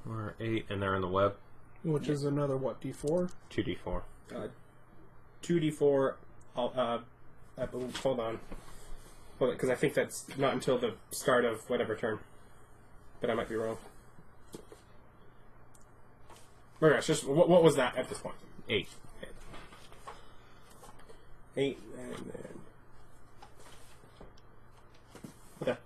[SPEAKER 2] Or 8, and they're in the web.
[SPEAKER 3] Which is another, what, D4?
[SPEAKER 2] 2d4.
[SPEAKER 1] 2d4, I believe, hold on, because I think that's not until the start of whatever turn, but I might be wrong. Oh gosh, just, what was that at this point?
[SPEAKER 2] 8.
[SPEAKER 1] 8, and then... Okay.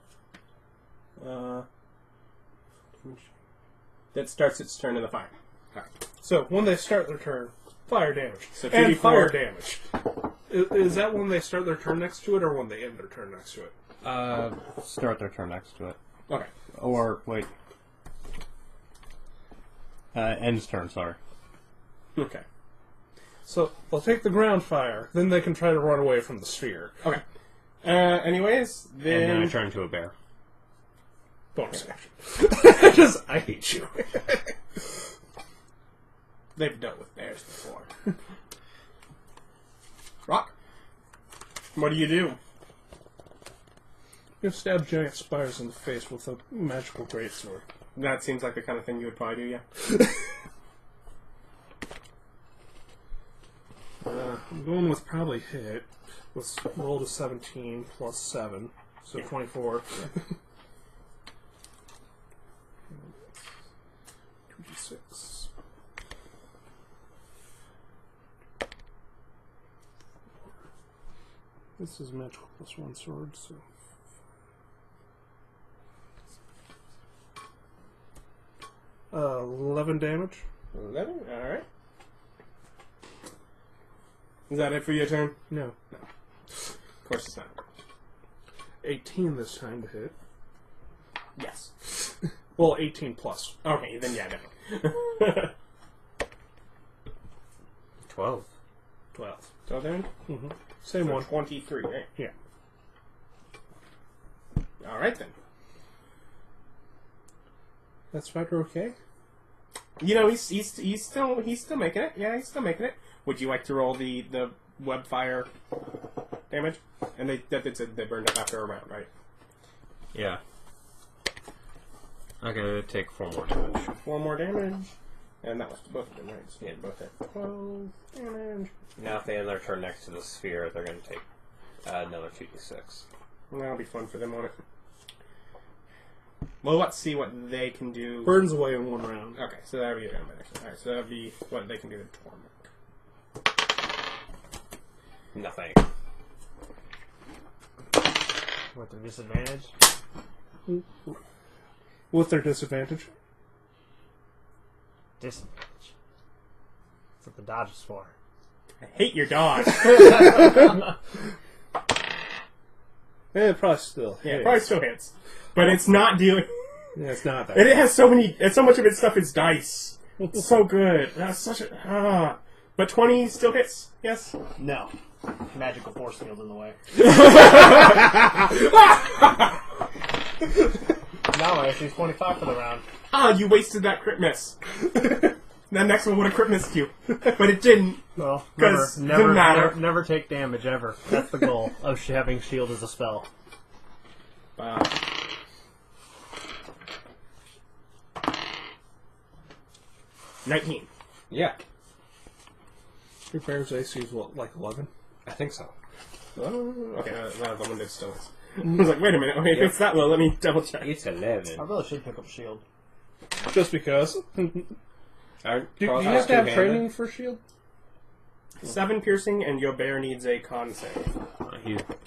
[SPEAKER 1] That starts its turn in the fire. Alright.
[SPEAKER 3] So, when they start their turn, fire damage.
[SPEAKER 1] So
[SPEAKER 3] and
[SPEAKER 1] 2d4.
[SPEAKER 3] fire damage. Is that when they start their turn next to it, or when they end their turn next to it?
[SPEAKER 2] Start their turn next to it.
[SPEAKER 1] Okay.
[SPEAKER 2] Or, wait. End's turn, sorry.
[SPEAKER 1] Okay.
[SPEAKER 3] So, they'll take the ground fire, then they can try to run away from the sphere.
[SPEAKER 1] Okay. Anyways,
[SPEAKER 2] And then I
[SPEAKER 1] then...
[SPEAKER 2] turn into a bear.
[SPEAKER 3] Bonus action. I hate you.
[SPEAKER 1] They've dealt with bears before. Rock. What do?
[SPEAKER 3] You stab giant spiders in the face with a magical greatsword.
[SPEAKER 1] That seems like the kind of thing you would probably do, yeah.
[SPEAKER 3] I'm going with probably hit. Let's roll to 17 plus 7, so 24. 2d6. This is magical plus 1 sword, so... Uh, 11 damage.
[SPEAKER 1] 11? Alright. Is that it for your turn?
[SPEAKER 3] No.
[SPEAKER 1] Of course it's not.
[SPEAKER 3] 18 this time to hit.
[SPEAKER 1] Yes.
[SPEAKER 3] Well, 18 plus.
[SPEAKER 1] Okay, then yeah, definitely.
[SPEAKER 2] 12.
[SPEAKER 3] 12.
[SPEAKER 1] So then,
[SPEAKER 3] Mm-hmm. Same
[SPEAKER 1] so
[SPEAKER 3] one.
[SPEAKER 1] 23, right?
[SPEAKER 3] Yeah.
[SPEAKER 1] Alright then.
[SPEAKER 3] That spider okay?
[SPEAKER 1] You know, he's still making it. Yeah, he's still making it. Would you like to roll the web fire damage? And they burned up after a round, right?
[SPEAKER 2] Yeah. Okay, take 4 more damage.
[SPEAKER 1] 4 more damage. And that was to both of them, right? So yeah, both at 12 damage.
[SPEAKER 2] Now if they end their turn next to the sphere, they're going to take another 2d6.
[SPEAKER 1] That'll be fun for them, won't it? Well, let's see what they can do.
[SPEAKER 3] Burns away in 1 round.
[SPEAKER 1] Okay, so that'll be Alright, so that'll be what they can do to Tormmik.
[SPEAKER 2] Nothing.
[SPEAKER 4] With the disadvantage.
[SPEAKER 3] With their disadvantage.
[SPEAKER 4] Disadvantage. That's what the dodge is for.
[SPEAKER 1] I hate your dog.
[SPEAKER 3] It probably still hits.
[SPEAKER 1] Yeah, it probably still hits. But it's not dealing...
[SPEAKER 3] Yeah, it's not that.
[SPEAKER 1] And it has so much of its stuff is dice. It's so good. That's such a... But 20 still hits, yes?
[SPEAKER 4] No. Magical force field in the way. now my AC is 25 for the round.
[SPEAKER 1] Ah, you wasted that crit miss. That next one would have crit missed you, but it didn't.
[SPEAKER 4] Well,
[SPEAKER 1] 'Cause it didn't matter.
[SPEAKER 4] never take damage ever. That's the goal of having shield as a spell.
[SPEAKER 1] 19.
[SPEAKER 2] Yeah,
[SPEAKER 3] Your bear's AC is what, like 11?
[SPEAKER 2] I think so.
[SPEAKER 1] Okay, the one that still is. I was like, wait a minute. Okay, if it's that low, let me double check.
[SPEAKER 2] It's 11.
[SPEAKER 4] I really should pick up shield.
[SPEAKER 3] Just because. Do you have to have training for shield?
[SPEAKER 1] 7 piercing, and your bear needs a con save.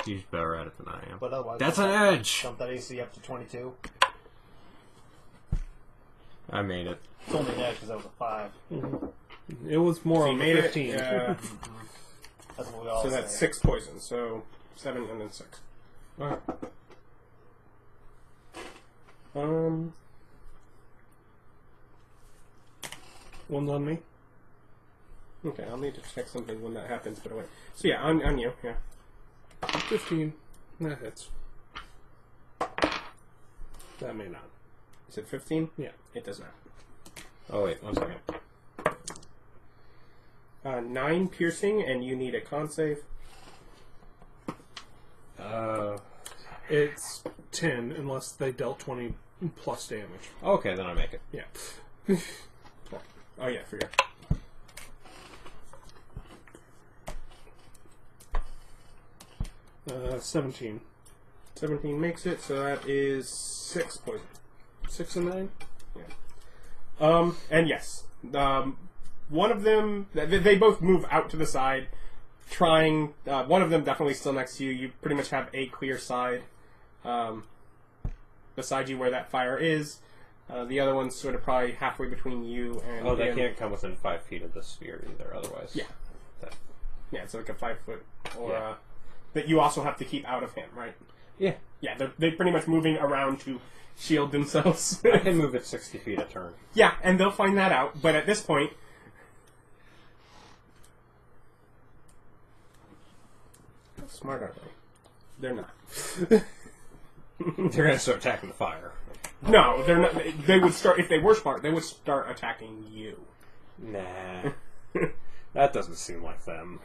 [SPEAKER 2] He's better at it than I am.
[SPEAKER 4] But otherwise,
[SPEAKER 2] That's an edge!
[SPEAKER 4] jump that AC up to 22.
[SPEAKER 2] I made it.
[SPEAKER 4] It's only an edge because that was a 5.
[SPEAKER 3] It was more
[SPEAKER 1] So you
[SPEAKER 3] on
[SPEAKER 1] made
[SPEAKER 3] 15.
[SPEAKER 1] it.
[SPEAKER 4] That's what we all
[SPEAKER 1] So
[SPEAKER 4] say.
[SPEAKER 1] that's 6 poison. So 7 and then 6. Alright.
[SPEAKER 3] One's on me.
[SPEAKER 1] Okay, I'll need to check something when that happens, but wait. So yeah, on you, yeah.
[SPEAKER 3] 15. That hits. That may not.
[SPEAKER 1] Is it 15?
[SPEAKER 3] Yeah.
[SPEAKER 1] It does not.
[SPEAKER 2] Oh, wait, 1 second.
[SPEAKER 1] 9 piercing, and you need a con save.
[SPEAKER 3] It's 10 unless they dealt 20 plus damage.
[SPEAKER 2] Okay, then I make it.
[SPEAKER 3] Yeah.
[SPEAKER 1] Oh yeah, I forgot.
[SPEAKER 3] Uh, 17.
[SPEAKER 1] 17 makes it, so that is 6 poison.
[SPEAKER 3] 6 and 9?
[SPEAKER 1] And yes, one of them, they both move out to the side, trying, one of them definitely still next to you. You pretty much have a clear side beside you where that fire is. The other one's sort of probably halfway between you and
[SPEAKER 2] Oh, they
[SPEAKER 1] him.
[SPEAKER 2] can't come within 5 feet of the sphere either, otherwise.
[SPEAKER 1] Yeah.
[SPEAKER 2] That-
[SPEAKER 1] Yeah, it's like a 5 foot, or
[SPEAKER 2] Yeah.
[SPEAKER 1] that you also have to keep out of him, right?
[SPEAKER 2] Yeah.
[SPEAKER 1] Yeah, they're pretty much moving around to shield themselves.
[SPEAKER 2] I can move it 60 feet a turn.
[SPEAKER 1] Yeah, and they'll find that out, but at this point... How smart are they? They're not.
[SPEAKER 2] They're going to start attacking the fire.
[SPEAKER 1] No, they're not. They would start, if they were smart, they would start attacking you.
[SPEAKER 2] Nah. That doesn't seem like them.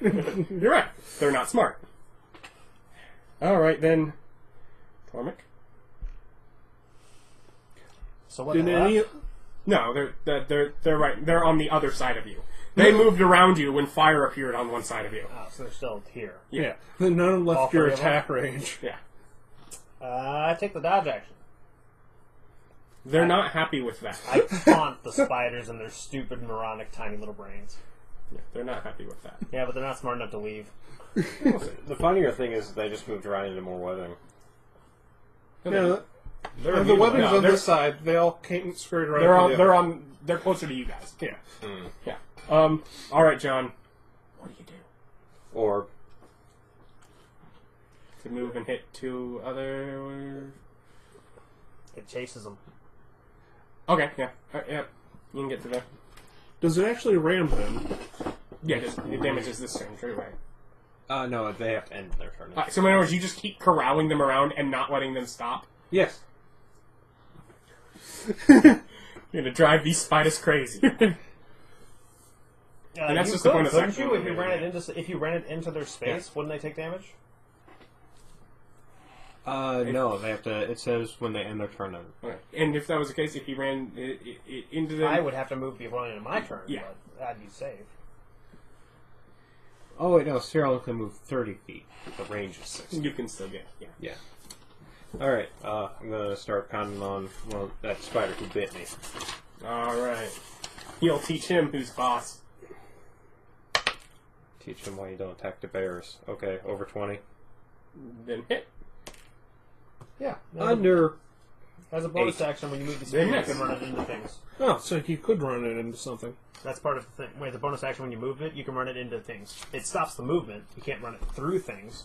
[SPEAKER 1] You're right. They're not smart. Alright, then... Tormmik?
[SPEAKER 4] So what?
[SPEAKER 3] Did
[SPEAKER 4] they
[SPEAKER 3] any...
[SPEAKER 4] left?
[SPEAKER 1] No, they're right. They're on the other side of you. They moved around you when fire appeared on one side of you.
[SPEAKER 4] Oh, so they're still here.
[SPEAKER 3] Yeah. Then none of them
[SPEAKER 4] All
[SPEAKER 3] left your
[SPEAKER 4] three of them?
[SPEAKER 3] attack range.
[SPEAKER 1] Yeah.
[SPEAKER 4] I take the dodge action.
[SPEAKER 1] They're not happy with that.
[SPEAKER 4] I taunt the spiders and their stupid, moronic, tiny little brains.
[SPEAKER 1] Yeah, they're not happy with that.
[SPEAKER 4] Yeah, but they're not smart enough to leave.
[SPEAKER 2] The funnier thing is they just moved around into more webbing.
[SPEAKER 3] Yeah.
[SPEAKER 1] They're
[SPEAKER 3] The webbing's
[SPEAKER 1] no,
[SPEAKER 3] on
[SPEAKER 1] they're-
[SPEAKER 3] this side. They all came straight right
[SPEAKER 1] They're closer to you guys.
[SPEAKER 3] Yeah.
[SPEAKER 1] Yeah. All right, John. What do you do?
[SPEAKER 2] Or,
[SPEAKER 1] To move and hit 2 other.
[SPEAKER 4] It chases them.
[SPEAKER 1] Okay. Yeah. Yeah. You can get to there.
[SPEAKER 3] Does it actually ram them?
[SPEAKER 1] Yeah. It damages this turn straight away.
[SPEAKER 2] no, they have to end their turn.
[SPEAKER 1] So in other words, you just keep corralling them around and not letting them stop.
[SPEAKER 2] Yes.
[SPEAKER 1] You're gonna drive these spiders crazy. And that's
[SPEAKER 4] You
[SPEAKER 1] just the
[SPEAKER 4] could,
[SPEAKER 1] bonus
[SPEAKER 4] couldn't
[SPEAKER 1] action
[SPEAKER 4] you?
[SPEAKER 1] we're
[SPEAKER 4] If you
[SPEAKER 1] doing.
[SPEAKER 4] ran it into their space, wouldn't they take damage?
[SPEAKER 2] No, they have to. It says when they end their turn.
[SPEAKER 1] Okay. And if that was the case, if you ran it into them,
[SPEAKER 4] I would have to move before into my turn.
[SPEAKER 1] Yeah.
[SPEAKER 4] But that'd be safe.
[SPEAKER 2] Oh wait, no, Cyril can move 30 feet. The range is 60.
[SPEAKER 1] you can still get. Yeah.
[SPEAKER 2] Yeah. All right. I'm gonna start counting on that spider who bit me.
[SPEAKER 1] All right. You'll teach him who's boss.
[SPEAKER 2] Teach him why you don't attack the bears. Okay, over 20.
[SPEAKER 1] Then hit.
[SPEAKER 4] Yeah.
[SPEAKER 2] Under.
[SPEAKER 4] As a bonus
[SPEAKER 2] 8.
[SPEAKER 4] action, when you move the
[SPEAKER 1] Then
[SPEAKER 4] speed, you
[SPEAKER 1] yes.
[SPEAKER 4] can run it into things.
[SPEAKER 3] Oh, so you could run it into something.
[SPEAKER 4] That's part of the thing. Wait, the bonus action when you move it, you can run it into things. It stops the movement. You can't run it through things.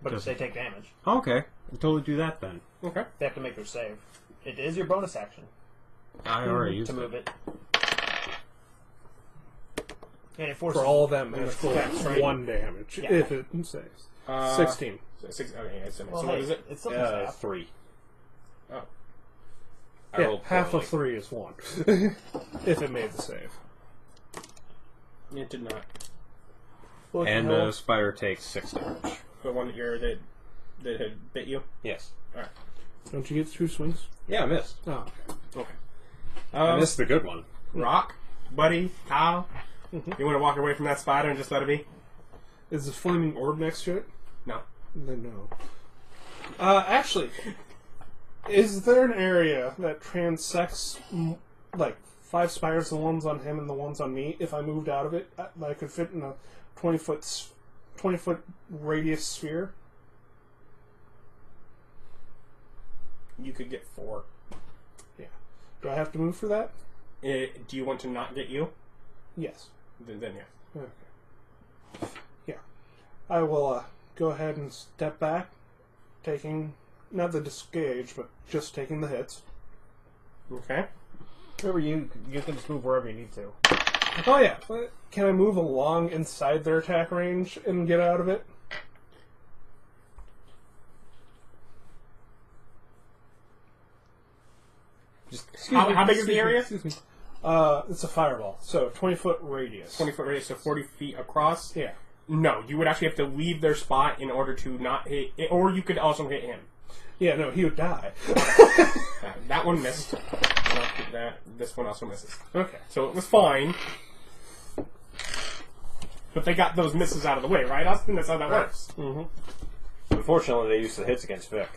[SPEAKER 4] But if they take damage,
[SPEAKER 2] Okay, I'll totally do that then.
[SPEAKER 1] Okay.
[SPEAKER 4] they have to make their save. It is your bonus action
[SPEAKER 2] I already used
[SPEAKER 4] to move it. And it forces
[SPEAKER 3] For all of that magical
[SPEAKER 1] That's right.
[SPEAKER 3] 1 damage.
[SPEAKER 4] Yeah.
[SPEAKER 3] If it saves. 16.
[SPEAKER 1] So 6. Okay. Yeah, so
[SPEAKER 4] Well,
[SPEAKER 1] what
[SPEAKER 4] hey,
[SPEAKER 1] is it?
[SPEAKER 4] It's something staff.
[SPEAKER 2] 3.
[SPEAKER 1] Oh.
[SPEAKER 2] I rolled
[SPEAKER 3] half
[SPEAKER 2] poorly.
[SPEAKER 3] of 3 is 1. If it made the save.
[SPEAKER 1] It did not.
[SPEAKER 2] And the spider takes 6 damage.
[SPEAKER 1] The one that had bit you?
[SPEAKER 2] Yes.
[SPEAKER 1] Alright.
[SPEAKER 3] Don't you get 2 swings?
[SPEAKER 2] Yeah, I missed.
[SPEAKER 3] Oh, okay.
[SPEAKER 1] Okay.
[SPEAKER 2] I missed the good one.
[SPEAKER 1] Rock, buddy, Kyle, you want to walk away from that spider and just let it be?
[SPEAKER 3] Is the flaming orb next to it?
[SPEAKER 1] No.
[SPEAKER 3] Then no. Actually, is there an area that transects, like, 5 spiders, the ones on him and the ones on me, if I moved out of it, that I could fit in a 20-foot radius sphere?
[SPEAKER 1] You could get 4.
[SPEAKER 3] Yeah. Do I have to move for that?
[SPEAKER 1] Do you want to not get you?
[SPEAKER 3] Yes.
[SPEAKER 1] Then yeah.
[SPEAKER 3] Okay. Yeah. I will go ahead and step back, taking, not the disengage, but just taking the hits.
[SPEAKER 1] Okay.
[SPEAKER 4] Remember, you can just move wherever you need to.
[SPEAKER 3] Oh yeah. Can I move along inside their attack range and get out of it?
[SPEAKER 1] How big is the area?
[SPEAKER 3] Excuse me. It's a fireball, so 20-foot radius.
[SPEAKER 1] 20-foot radius, so 40 feet across?
[SPEAKER 3] Yeah.
[SPEAKER 1] No, you would actually have to leave their spot in order to not hit, or you could also hit him.
[SPEAKER 3] Yeah, no, he would die.
[SPEAKER 1] That one missed. This one also misses.
[SPEAKER 3] Okay.
[SPEAKER 1] So it was fine. But they got those misses out of the way, right, Austin? That's how that works.
[SPEAKER 3] Mm-hmm.
[SPEAKER 2] Unfortunately, they used the hits against Vic.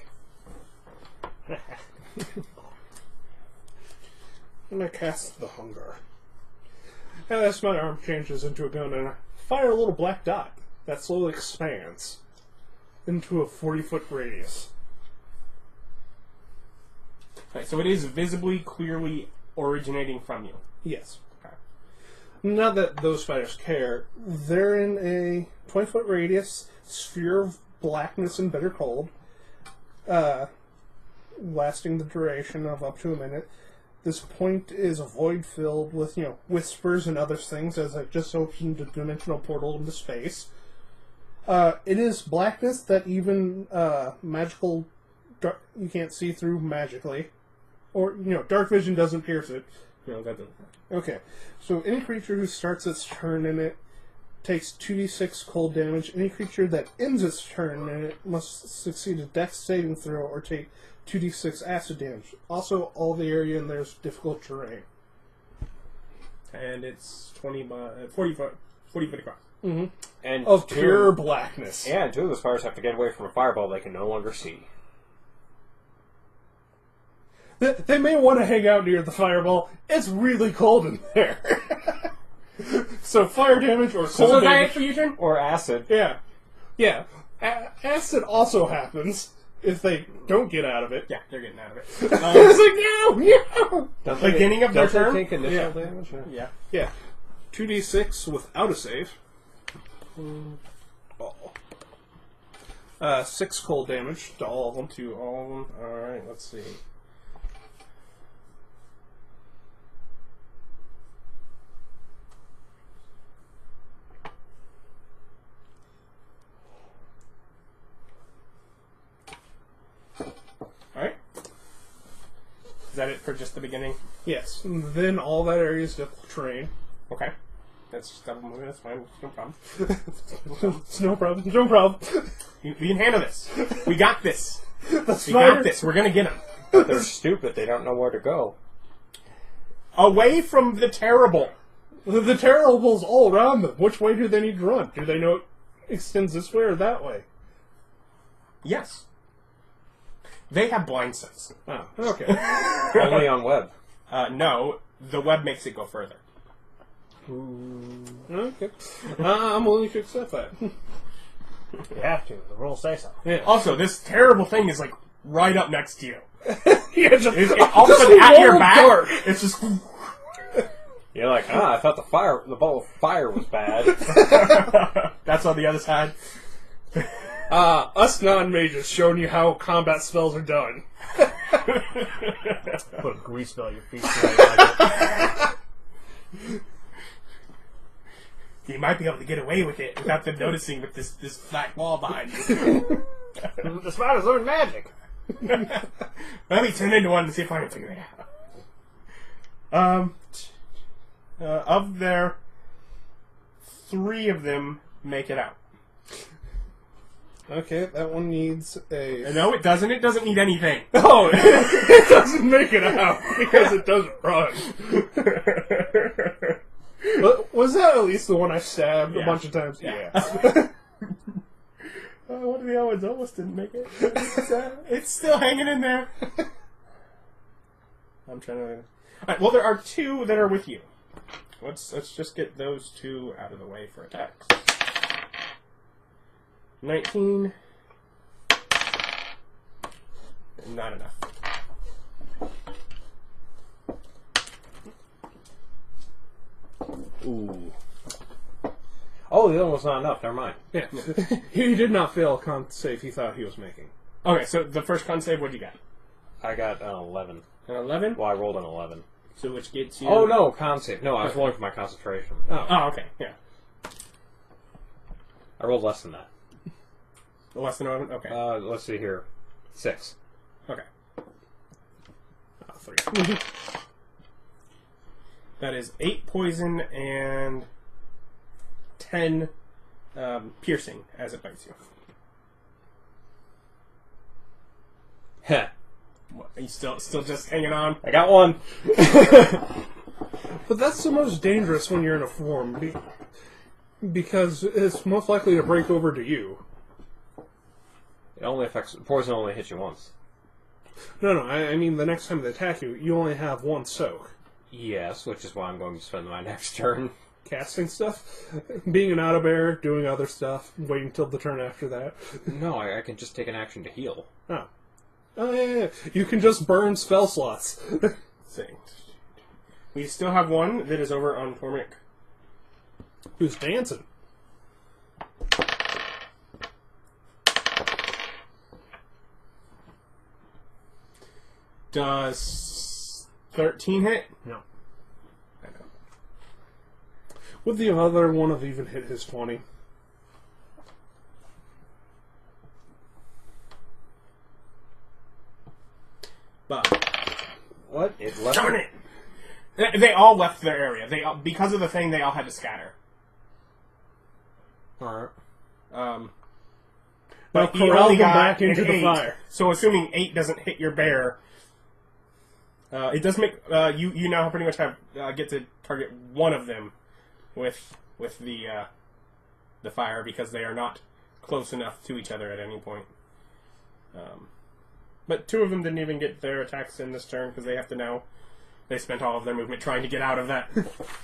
[SPEAKER 3] And I cast the hunger. And as my arm changes into a gun, and I fire a little black dot that slowly expands into a 40-foot radius.
[SPEAKER 1] Right, so it is visibly, clearly originating from you.
[SPEAKER 3] Yes.
[SPEAKER 1] Okay.
[SPEAKER 3] Not that those fighters care. They're in a 20-foot radius, sphere of blackness and bitter cold, lasting the duration of up to a minute. This point is a void filled with, whispers and other things as I just opened a dimensional portal into space. It is blackness that even magical... you can't see through magically. Or, dark vision doesn't pierce it.
[SPEAKER 1] No, that doesn't.
[SPEAKER 3] Okay, so any creature who starts its turn in it takes 2d6 cold damage. Any creature that ends its turn in it must succeed a dex saving throw or take 2d6 acid damage. Also, all the area in there is difficult terrain.
[SPEAKER 1] And it's 40 foot across.
[SPEAKER 3] Mm-hmm.
[SPEAKER 2] And
[SPEAKER 3] Of pure blackness.
[SPEAKER 2] And 2 of the spiders have to get away from a fireball they can no longer see.
[SPEAKER 3] They may want to hang out near the fireball. It's really cold in there. So fire damage or cold damage.
[SPEAKER 1] Fusion?
[SPEAKER 2] Or acid.
[SPEAKER 3] Yeah. Yeah. Acid also happens if they don't get out of it.
[SPEAKER 1] Yeah, they're getting out of it.
[SPEAKER 3] It's like, no!
[SPEAKER 2] Don't
[SPEAKER 1] Beginning of their
[SPEAKER 2] don't they
[SPEAKER 1] turn?
[SPEAKER 2] take initial
[SPEAKER 3] Yeah.
[SPEAKER 2] damage?
[SPEAKER 1] Yeah.
[SPEAKER 3] Yeah. 2d6 without a save. 6 cold damage to all of them.
[SPEAKER 1] To all of them. Alright, let's see. Alright. Is that it for just the beginning?
[SPEAKER 3] Yes. And then all that area is difficult terrain.
[SPEAKER 1] Okay. That's just double moving, that's fine. No problem.
[SPEAKER 3] It's no problem. No problem.
[SPEAKER 1] We can handle this. We got this.
[SPEAKER 3] That's
[SPEAKER 1] We got this. We're gonna get them.
[SPEAKER 2] But they're stupid. They don't know where to go.
[SPEAKER 1] Away from the terrible.
[SPEAKER 3] The terrible's all around them. Which way do they need to run? Do they know it extends this way or that way?
[SPEAKER 1] Yes. They have blind sense.
[SPEAKER 3] Oh, okay.
[SPEAKER 2] Only on web.
[SPEAKER 1] No, the web makes it go further.
[SPEAKER 3] Okay. I'm willing to accept that.
[SPEAKER 4] You have to. The rules say so.
[SPEAKER 3] Yeah.
[SPEAKER 1] Also, this terrible thing is like right up next to you.
[SPEAKER 3] Yeah, just,
[SPEAKER 1] All of a sudden, at your back,
[SPEAKER 3] dark.
[SPEAKER 1] it's just.
[SPEAKER 2] You're like, I thought the ball of fire was bad.
[SPEAKER 1] That's on the other side.
[SPEAKER 3] Us non-mages showing you how combat spells are done.
[SPEAKER 4] Put a grease spell on your feet. So I like it.
[SPEAKER 1] You might be able to get away with it without them noticing with this black wall behind you.
[SPEAKER 4] The spiders learn magic.
[SPEAKER 1] Let me turn into one and see if I can figure it out. Of their 3 of them make it out.
[SPEAKER 3] Okay, that one needs a...
[SPEAKER 1] No, it doesn't. It doesn't need anything.
[SPEAKER 3] Oh, it doesn't make it out because it doesn't run. But was that at least the one I stabbed a bunch of times? Yeah.
[SPEAKER 1] One of the other ones almost didn't make it. It's still hanging in there. I'm trying to... Alright, well, there are 2 that are with you. Let's just get those 2 out of the way for attacks. 19. Not enough.
[SPEAKER 2] Ooh. Oh, the other one's not enough. Never mind.
[SPEAKER 3] Yeah. He did not fail a con save he thought he was making.
[SPEAKER 1] Okay, so the first con save, what'd you get?
[SPEAKER 2] I got an 11.
[SPEAKER 1] An 11?
[SPEAKER 2] Well, I rolled an 11.
[SPEAKER 1] So which gets you...
[SPEAKER 2] Oh, no, con save. No, I was rolling for my concentration.
[SPEAKER 1] Oh, okay, yeah.
[SPEAKER 2] I rolled less than that.
[SPEAKER 1] Less than 11? Okay.
[SPEAKER 2] Let's see here. 6.
[SPEAKER 1] Okay. 3. That is 8 poison and 10 piercing as it bites you.
[SPEAKER 2] Heh.
[SPEAKER 1] What, are you still just hanging on?
[SPEAKER 2] I got one.
[SPEAKER 3] But that's the most dangerous when you're in a form, because it's most likely to break over to you.
[SPEAKER 2] It only affects... Poison only hits you once.
[SPEAKER 3] No, I mean the next time they attack you, you only have 1 soak.
[SPEAKER 2] Yes, which is why I'm going to spend my next turn.
[SPEAKER 3] Casting stuff, being an auto-bear, doing other stuff, waiting till the turn after that.
[SPEAKER 2] No, I can just take an action to heal.
[SPEAKER 3] Oh. Oh, yeah. You can just burn spell slots.
[SPEAKER 1] See. We still have one that is over on Tormmik.
[SPEAKER 3] Who's dancing?
[SPEAKER 1] Does 13 hit?
[SPEAKER 3] No.
[SPEAKER 1] I know.
[SPEAKER 3] Would the other one have even hit his 20?
[SPEAKER 1] But
[SPEAKER 2] What? It left
[SPEAKER 1] darn it! They all left their area. Because of the thing, they all had to scatter.
[SPEAKER 2] Alright.
[SPEAKER 3] Now
[SPEAKER 1] But he
[SPEAKER 3] corral
[SPEAKER 1] only
[SPEAKER 3] them
[SPEAKER 1] got
[SPEAKER 3] back into
[SPEAKER 1] an
[SPEAKER 3] the
[SPEAKER 1] 8.
[SPEAKER 3] fire.
[SPEAKER 1] So assuming 8 doesn't hit your bear, it does make you now pretty much have get to target one of them with the fire because they are not close enough to each other at any point. But 2 of them didn't even get their attacks in this turn because they have to now. They spent all of their movement trying to get out of that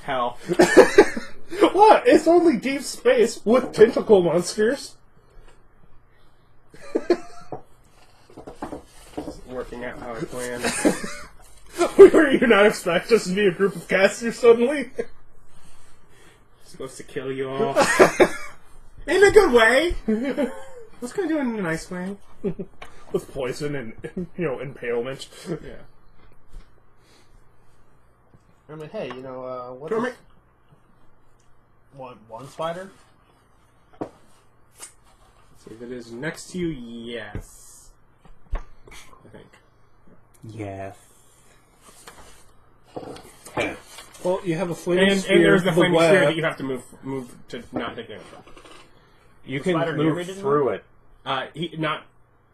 [SPEAKER 1] hell.
[SPEAKER 3] What? It's only deep space with tentacle monsters.
[SPEAKER 1] Working out how I planned.
[SPEAKER 3] Were you not expect us to be a group of casters suddenly?
[SPEAKER 1] Supposed to kill you all. In a good way. Let's go do it in a nice way.
[SPEAKER 3] With poison and, impalement.
[SPEAKER 1] Yeah.
[SPEAKER 4] I mean, hey, what's
[SPEAKER 1] Tormmik?
[SPEAKER 4] one spider?
[SPEAKER 1] See if it is next to you. Yes, I think.
[SPEAKER 2] Yes.
[SPEAKER 3] Well, you have a flaming
[SPEAKER 1] And
[SPEAKER 3] spear.
[SPEAKER 1] there's the flaming spear
[SPEAKER 3] web.
[SPEAKER 1] that you have to move to not take damage from.
[SPEAKER 2] You
[SPEAKER 4] spider
[SPEAKER 2] can
[SPEAKER 4] near me
[SPEAKER 2] move
[SPEAKER 4] didn't
[SPEAKER 2] through it.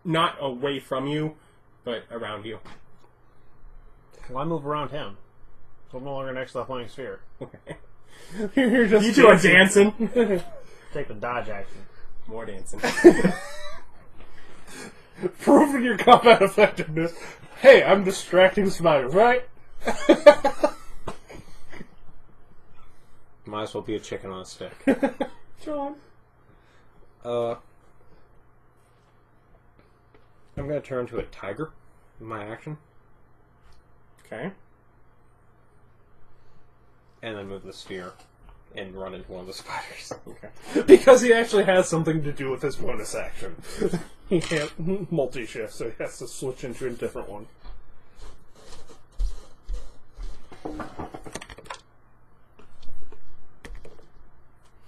[SPEAKER 1] Not away from you, but around you.
[SPEAKER 4] Well, I move around him. So I'm no longer next to the flaming sphere.
[SPEAKER 1] Okay.
[SPEAKER 3] You're just
[SPEAKER 1] You two are dancing.
[SPEAKER 4] Take the dodge action.
[SPEAKER 1] More dancing.
[SPEAKER 3] proving your combat effectiveness. Hey, I'm distracting spiders, right?
[SPEAKER 2] Might as well be a chicken on a stick.
[SPEAKER 1] John.
[SPEAKER 2] I'm gonna turn to a tiger in my action,
[SPEAKER 1] Okay.
[SPEAKER 3] and
[SPEAKER 2] then move the sphere and run into one of the spiders.
[SPEAKER 1] Okay.
[SPEAKER 3] because he actually has something to do with his bonus action. He can't multi-shift, so he has to switch into a different one.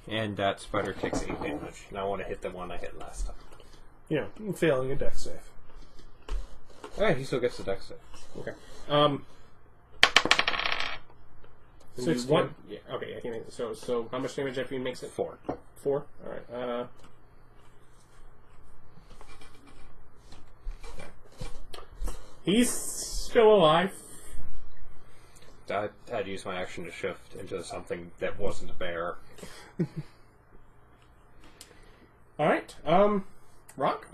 [SPEAKER 2] And that spider takes 8 damage. Now I want to hit the one I hit last time.
[SPEAKER 3] Yeah, failing a dex save.
[SPEAKER 2] Alright, he still gets the dex save.
[SPEAKER 1] Okay. And
[SPEAKER 3] 16.
[SPEAKER 1] you want, yeah, okay, I can make it. So how much damage after he makes it?
[SPEAKER 2] 4.
[SPEAKER 1] 4? Alright, he's still alive.
[SPEAKER 2] I had to use my action to shift into something that wasn't a bear.
[SPEAKER 1] Alright, Rock?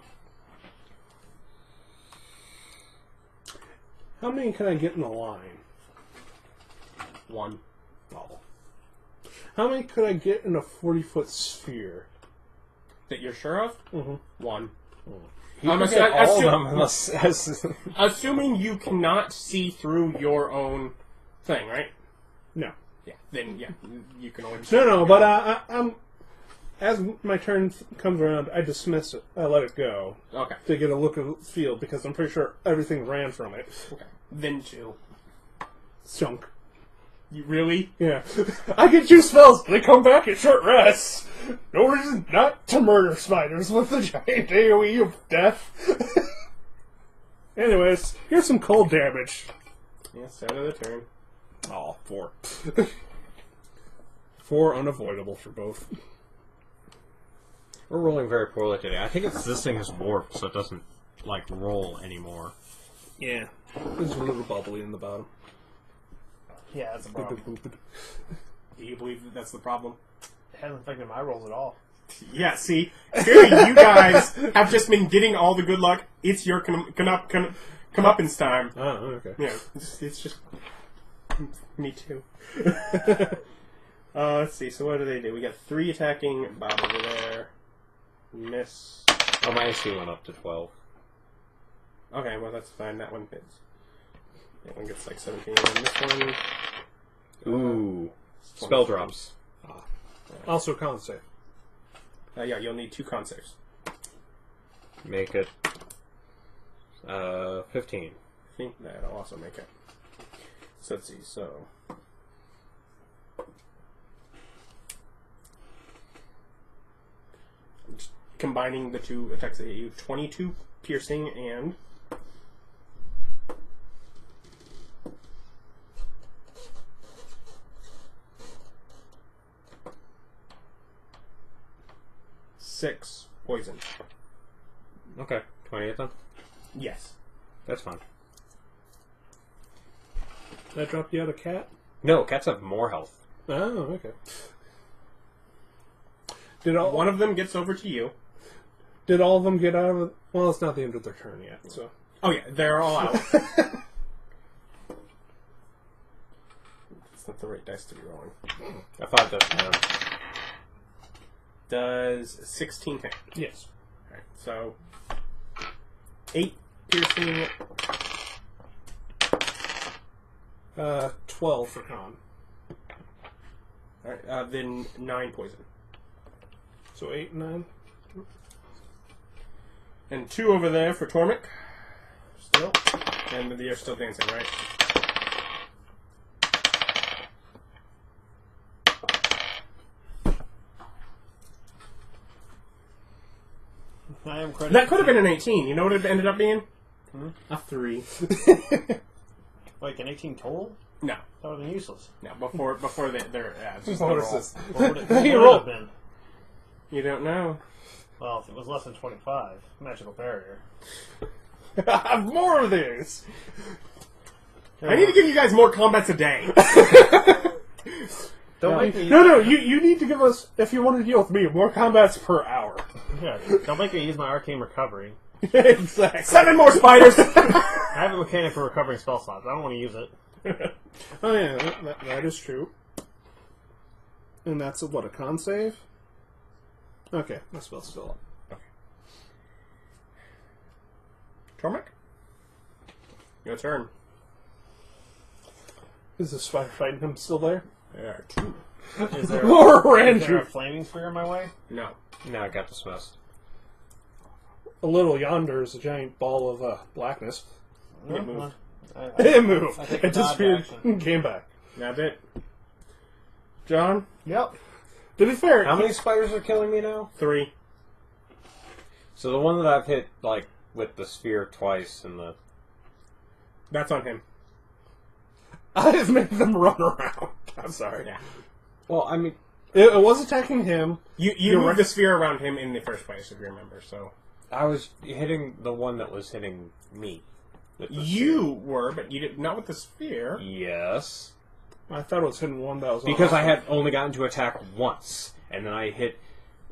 [SPEAKER 3] How many can I get in a line?
[SPEAKER 1] 1.
[SPEAKER 3] Oh. How many could I get in a 40-foot sphere?
[SPEAKER 1] That you're sure of?
[SPEAKER 3] Mm-hmm.
[SPEAKER 1] 1.
[SPEAKER 2] I'm all of them unless...
[SPEAKER 1] Assuming you cannot see through your own thing, right?
[SPEAKER 3] No.
[SPEAKER 1] Yeah. Then you can only.
[SPEAKER 3] No, but I'm. As my turn comes around, I dismiss it. I let it go
[SPEAKER 1] Okay.
[SPEAKER 3] to get a look of the field because I'm pretty sure everything ran from it.
[SPEAKER 1] Okay. Then 2.
[SPEAKER 3] Sunk.
[SPEAKER 1] You really?
[SPEAKER 3] Yeah. I get 2 spells. They come back at short rests. No reason not to murder spiders with the giant AoE of death. Anyways, here's some cold damage.
[SPEAKER 1] Yeah. Start of the turn.
[SPEAKER 3] Oh, 4. 4 unavoidable for both.
[SPEAKER 2] We're rolling very poorly today. I think it's this thing is warped, so it doesn't, like, roll anymore.
[SPEAKER 3] Yeah. There's a little bubbly in the bottom.
[SPEAKER 4] Yeah, that's a problem.
[SPEAKER 1] Do you believe that that's the problem?
[SPEAKER 4] It hasn't affected my rolls at all.
[SPEAKER 1] Yeah. See, clearly you guys have just been getting all the good luck. It's your comeuppance time.
[SPEAKER 3] Oh, okay.
[SPEAKER 1] Yeah. It's just me too. Let's see. So what do they do? We got 3 attacking. Bob over there. Miss.
[SPEAKER 2] Oh, my AC went up to 12.
[SPEAKER 1] Okay, well that's fine. That one hits. That one gets like 17. And this one.
[SPEAKER 2] Ooh. Spell drops.
[SPEAKER 3] Also con save.
[SPEAKER 1] Yeah, you'll need 2 con saves.
[SPEAKER 2] Make it 15.
[SPEAKER 1] I think that'll also make it. So let's see. So. Just combining the 2 attacks that hit you, 22 piercing and 6 poison.
[SPEAKER 2] Okay. 28 then?
[SPEAKER 1] Yes.
[SPEAKER 2] That's fine.
[SPEAKER 3] That dropped you out a cat?
[SPEAKER 2] No, cats have more health.
[SPEAKER 3] Oh, okay.
[SPEAKER 1] One of them gets over to you.
[SPEAKER 3] Did all of them get out of it? Well, it's not the end of their turn yet, so.
[SPEAKER 1] Oh yeah, they're all out. That's not the right dice to be rolling.
[SPEAKER 2] A 5 doesn't count.
[SPEAKER 1] Does 16 hit?
[SPEAKER 3] Yes.
[SPEAKER 1] Alright, so 8 piercing.
[SPEAKER 3] 12 for con.
[SPEAKER 1] Alright, then 9 poison.
[SPEAKER 3] So 8 and 9.
[SPEAKER 1] And 2 over there for Tormmik. Still. And you're still dancing, right?
[SPEAKER 4] I am credited.
[SPEAKER 1] That could have been an 18. You know what it ended up being? A 3.
[SPEAKER 4] Like an 18 total?
[SPEAKER 1] No.
[SPEAKER 4] That would have been useless.
[SPEAKER 1] No, before they're just
[SPEAKER 3] What
[SPEAKER 1] a
[SPEAKER 3] is
[SPEAKER 1] roll.
[SPEAKER 3] this?
[SPEAKER 4] What would it
[SPEAKER 3] You
[SPEAKER 4] would
[SPEAKER 3] roll.
[SPEAKER 4] have been?
[SPEAKER 1] You don't know.
[SPEAKER 4] Well, if it was less than 25, magical barrier.
[SPEAKER 3] I have more of these!
[SPEAKER 1] I need to give you guys more combats a day.
[SPEAKER 4] Don't make me.
[SPEAKER 3] No, you need to give us, if you want to deal with me, more combats per hour.
[SPEAKER 4] Yeah, don't make me use my arcane recovery.
[SPEAKER 3] Exactly.
[SPEAKER 1] 7 more spiders!
[SPEAKER 4] I have a mechanic for recovering spell slots. I don't want to use it.
[SPEAKER 3] Oh yeah, that is true. And that's a con save? Okay, my spell's still up.
[SPEAKER 1] Tormmik? Your turn.
[SPEAKER 3] Is the spider fighting him still there?
[SPEAKER 1] There are 2.
[SPEAKER 4] Is there,
[SPEAKER 3] Or
[SPEAKER 4] is there
[SPEAKER 3] Andrew?
[SPEAKER 4] a flaming sphere in my way?
[SPEAKER 1] No.
[SPEAKER 2] No, I got dismissed.
[SPEAKER 3] A little yonder is a giant ball of blackness.
[SPEAKER 1] It moved.
[SPEAKER 3] It moved.
[SPEAKER 4] I take a
[SPEAKER 3] It
[SPEAKER 4] dodge
[SPEAKER 3] disappeared
[SPEAKER 4] action.
[SPEAKER 3] and came back.
[SPEAKER 1] That's it. John?
[SPEAKER 4] Yep.
[SPEAKER 3] To be fair,
[SPEAKER 2] How many spiders are killing me now?
[SPEAKER 1] 3.
[SPEAKER 2] So the one that I've hit, like, with the sphere twice and the...
[SPEAKER 1] That's on him.
[SPEAKER 3] I've made them run around. I'm sorry.
[SPEAKER 1] Yeah.
[SPEAKER 2] Well, I mean...
[SPEAKER 3] It was attacking him.
[SPEAKER 1] You moved the sphere around him in the first place, if you remember, so...
[SPEAKER 2] I was hitting the one that was hitting me.
[SPEAKER 1] You were, but you did not with the sphere.
[SPEAKER 2] Yes.
[SPEAKER 3] I thought it was hitting one that was
[SPEAKER 2] Because I had only gotten to attack once, and then I hit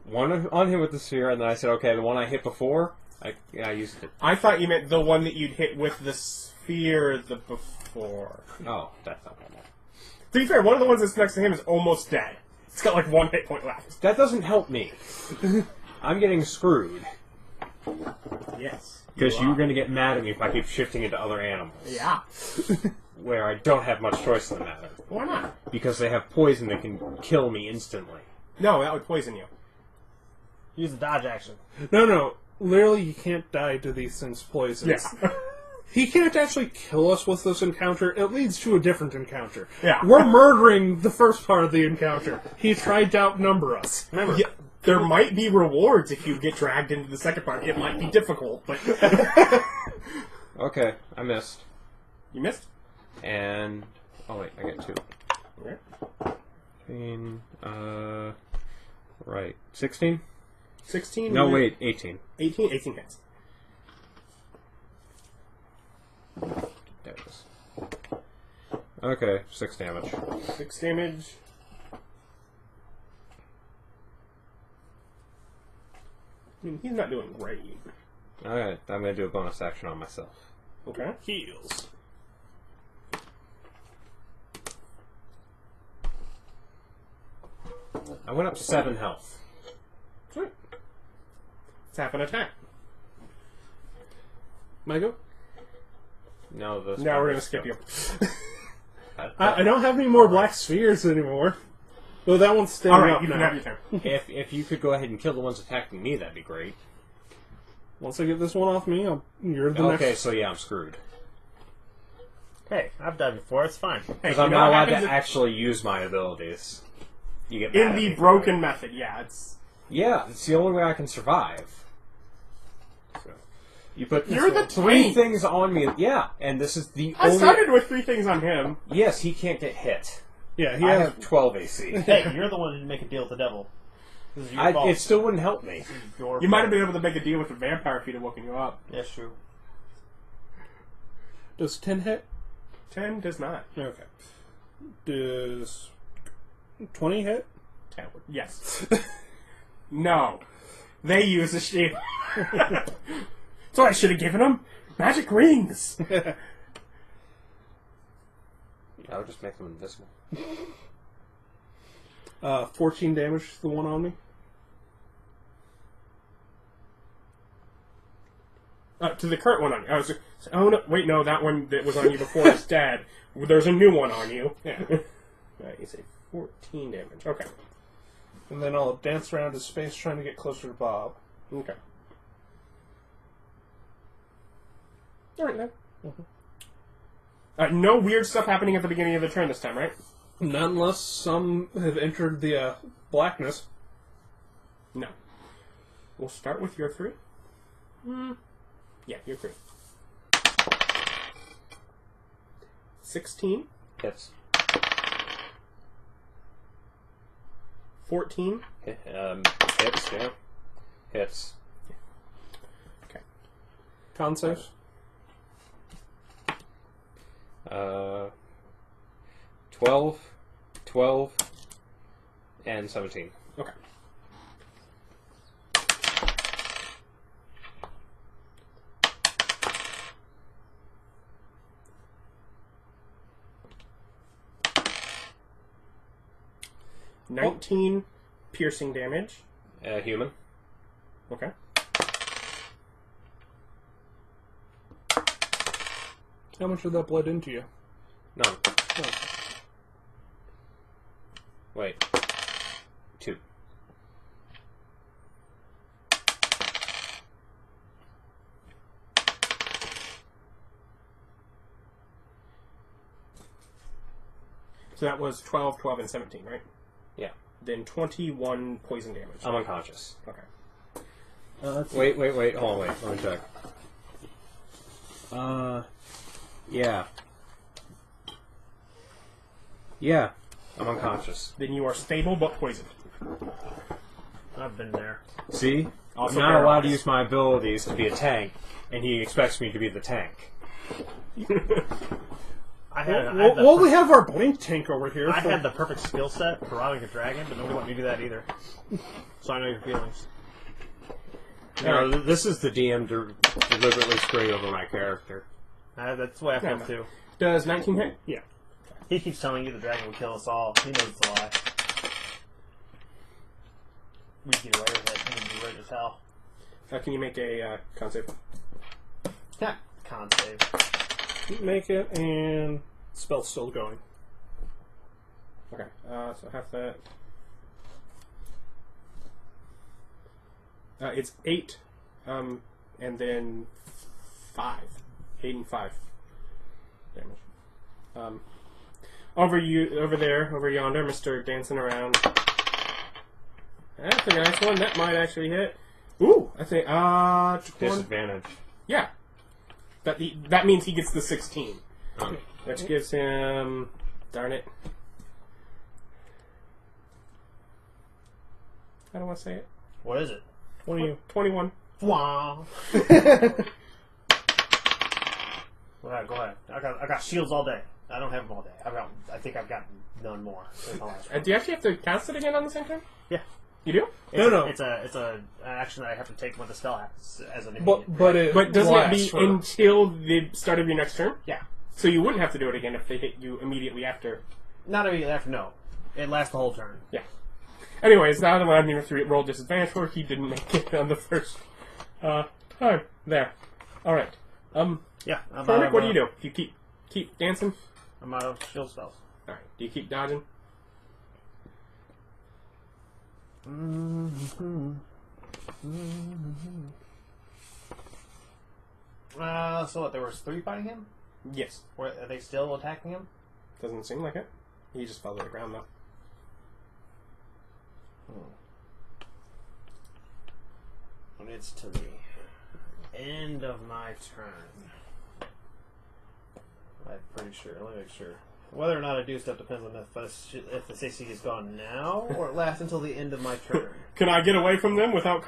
[SPEAKER 2] one on him with the sphere, and then I said, okay, the one I hit before, I used it.
[SPEAKER 1] I thought you meant the one that you'd hit with the sphere the before.
[SPEAKER 2] Oh, that's not bad.
[SPEAKER 1] To be fair, one of the ones that's next to him is almost dead. It's got like 1 hit point left.
[SPEAKER 2] That doesn't help me. I'm getting screwed.
[SPEAKER 1] Yes.
[SPEAKER 2] Because you're going to get mad at me if I keep shifting into other animals.
[SPEAKER 1] Yeah.
[SPEAKER 2] Where I don't have much choice in the matter.
[SPEAKER 1] Why not?
[SPEAKER 2] Because they have poison that can kill me instantly.
[SPEAKER 1] No, that would poison you.
[SPEAKER 4] Use the dodge action.
[SPEAKER 3] No. Literally, you can't die to these things' poisons.
[SPEAKER 1] Yeah.
[SPEAKER 3] He can't actually kill us with this encounter. It leads to a different encounter.
[SPEAKER 1] Yeah.
[SPEAKER 3] We're murdering the first part of the encounter. He tried to outnumber us.
[SPEAKER 1] Remember, there might be rewards if you get dragged into the second part. It might be difficult, but...
[SPEAKER 2] Okay, I missed.
[SPEAKER 1] You missed?
[SPEAKER 2] And... Oh, wait, I get 2.
[SPEAKER 1] Okay.
[SPEAKER 2] 15, right. 16?
[SPEAKER 1] 16?
[SPEAKER 2] No, wait, 18.
[SPEAKER 1] 18? 18 hits.
[SPEAKER 2] There it is. Okay, 6 damage.
[SPEAKER 1] 6 damage. I mean, he's not doing great.
[SPEAKER 2] Alright, I'm going to do a bonus action on myself.
[SPEAKER 1] Okay.
[SPEAKER 3] Heals.
[SPEAKER 2] I went up to 7 health.
[SPEAKER 1] Sweet. It's half an attack.
[SPEAKER 3] Michael?
[SPEAKER 2] No, this
[SPEAKER 1] Now we're going to skip you.
[SPEAKER 3] I don't have any more black spheres anymore. Well, that one's standing
[SPEAKER 1] Alright,
[SPEAKER 3] up
[SPEAKER 1] you can
[SPEAKER 3] now.
[SPEAKER 1] have your turn.
[SPEAKER 2] If you could go ahead and kill the ones attacking me, that'd be great.
[SPEAKER 3] Once I get this one off me, you're the
[SPEAKER 2] Okay,
[SPEAKER 3] next.
[SPEAKER 2] so yeah, I'm screwed.
[SPEAKER 4] Hey, I've died before. It's fine.
[SPEAKER 1] Hey,
[SPEAKER 2] Because
[SPEAKER 1] you
[SPEAKER 2] I'm
[SPEAKER 1] know
[SPEAKER 2] not
[SPEAKER 1] what
[SPEAKER 2] allowed to
[SPEAKER 1] happens if-
[SPEAKER 2] actually use my abilities. You get mad
[SPEAKER 1] In
[SPEAKER 2] at
[SPEAKER 1] the
[SPEAKER 2] me.
[SPEAKER 1] broken method, yeah, it's...
[SPEAKER 2] Yeah, it's the only way I can survive.
[SPEAKER 1] So.
[SPEAKER 2] You put
[SPEAKER 1] You're the
[SPEAKER 2] 3
[SPEAKER 1] tank.
[SPEAKER 2] things on me. Yeah, and this is the
[SPEAKER 1] I
[SPEAKER 2] only...
[SPEAKER 1] started with 3 things on him.
[SPEAKER 2] Yes, he can't get hit.
[SPEAKER 3] Yeah, he
[SPEAKER 2] I
[SPEAKER 3] has.
[SPEAKER 2] have 12 AC.
[SPEAKER 4] Hey, you're the one who didn't make a deal with the devil. This is your fault.
[SPEAKER 2] It still wouldn't help me.
[SPEAKER 4] This is your
[SPEAKER 1] You might have
[SPEAKER 4] fault.
[SPEAKER 1] been able to make a deal with the vampire if he'd have woken you up.
[SPEAKER 4] Yes, true.
[SPEAKER 3] Does 10 hit?
[SPEAKER 1] 10 does not.
[SPEAKER 3] Okay. Does 20 hit?
[SPEAKER 1] 10 would. Yes. No. They use a shield. So I should have given them magic rings.
[SPEAKER 2] I would just make them invisible.
[SPEAKER 3] 14 damage to the one on me.
[SPEAKER 1] To the current one on you. I was. Oh no! Wait, no. That one that was on you before is dead. There's a new one on you.
[SPEAKER 3] Yeah.
[SPEAKER 1] You say 14 damage. Okay.
[SPEAKER 3] And then I'll dance around his space trying to get closer to Bob.
[SPEAKER 1] Okay. All right then. No weird stuff happening at the beginning of the turn this time, right?
[SPEAKER 3] Not unless some have entered the blackness.
[SPEAKER 1] No. We'll start with your 3. Yeah, your 3. 16.
[SPEAKER 2] Hits.
[SPEAKER 1] 14.
[SPEAKER 2] Hits, yeah. Hits.
[SPEAKER 1] Okay.
[SPEAKER 3] Con saves.
[SPEAKER 2] 12, and 17.
[SPEAKER 1] Okay. $19 piercing damage.
[SPEAKER 2] Human.
[SPEAKER 1] Okay.
[SPEAKER 3] How much of that bled into you?
[SPEAKER 2] None.
[SPEAKER 3] Oh.
[SPEAKER 2] Wait. 2.
[SPEAKER 1] So that was 12, 12, and 17, right?
[SPEAKER 2] Yeah.
[SPEAKER 1] Then 21 poison damage.
[SPEAKER 2] I'm unconscious.
[SPEAKER 1] Okay.
[SPEAKER 2] Wait. Hold on, wait. Let me check. Yeah. Yeah. I'm unconscious.
[SPEAKER 1] Then you are stable but poisoned.
[SPEAKER 4] I've been there.
[SPEAKER 2] See?
[SPEAKER 1] Also
[SPEAKER 2] I'm not allowed to
[SPEAKER 1] paralyzed.
[SPEAKER 2] use my abilities to be a tank, and he expects me to be the tank.
[SPEAKER 3] Well, we have our blink tank over here.
[SPEAKER 4] I had the perfect skill set for robbing a dragon, but nobody wanted me to do that either. So I know your feelings.
[SPEAKER 2] No, this is the DM deliberately screwing over my character.
[SPEAKER 4] That's the way I feel too.
[SPEAKER 1] Does 19 hit?
[SPEAKER 3] Yeah.
[SPEAKER 4] He keeps telling you the dragon will kill us all. He knows it's a lie. We get away with it, and then you ready to tell.
[SPEAKER 1] Can you make a con save?
[SPEAKER 4] Yeah, con save.
[SPEAKER 3] Make it, and spell's still going.
[SPEAKER 1] Okay, so half that. It's 8, and then 5. 8 and 5 damage. Over yonder, Mr. Dancing Around. That's a nice one. That might actually hit. Ooh, I think,
[SPEAKER 2] Disadvantage.
[SPEAKER 1] yeah. That means he gets the 16. Which gives him, darn it. I don't want to say it.
[SPEAKER 4] What is it?
[SPEAKER 1] 21.
[SPEAKER 4] Wow. Go ahead. I got shields all day. I don't have them all day. I think I've got none more. Since my last one.
[SPEAKER 1] Do you actually have to cast it again on the same turn?
[SPEAKER 4] Yeah.
[SPEAKER 1] You do?
[SPEAKER 3] No.
[SPEAKER 4] It's an action that I have to take when the spell happens as an immediate.
[SPEAKER 1] But doesn't it be
[SPEAKER 3] lasts for-
[SPEAKER 1] until the start of your next turn?
[SPEAKER 4] Yeah.
[SPEAKER 1] So you wouldn't have to do it again if they hit you immediately after.
[SPEAKER 4] Not immediately after. No, it lasts the whole turn.
[SPEAKER 1] Yeah. Anyways, now the one I'm going to roll disadvantage for, he didn't make it on the first time. There. Alright.
[SPEAKER 4] Yeah. I'm
[SPEAKER 1] Tormmik, what do you do? Do you keep dancing?
[SPEAKER 4] I'm out of shield spells.
[SPEAKER 1] Alright. Do you keep dodging?
[SPEAKER 4] So what? There was 3 fighting him.
[SPEAKER 1] Yes.
[SPEAKER 4] Are they still attacking him?
[SPEAKER 1] Doesn't seem like it. He just fell to the ground, though.
[SPEAKER 4] When it's to the end of my turn, I'm pretty sure. Let me make sure. Whether or not I do stuff depends on if the CC is gone now or it lasts until the end of my turn.
[SPEAKER 1] Can I get away from them without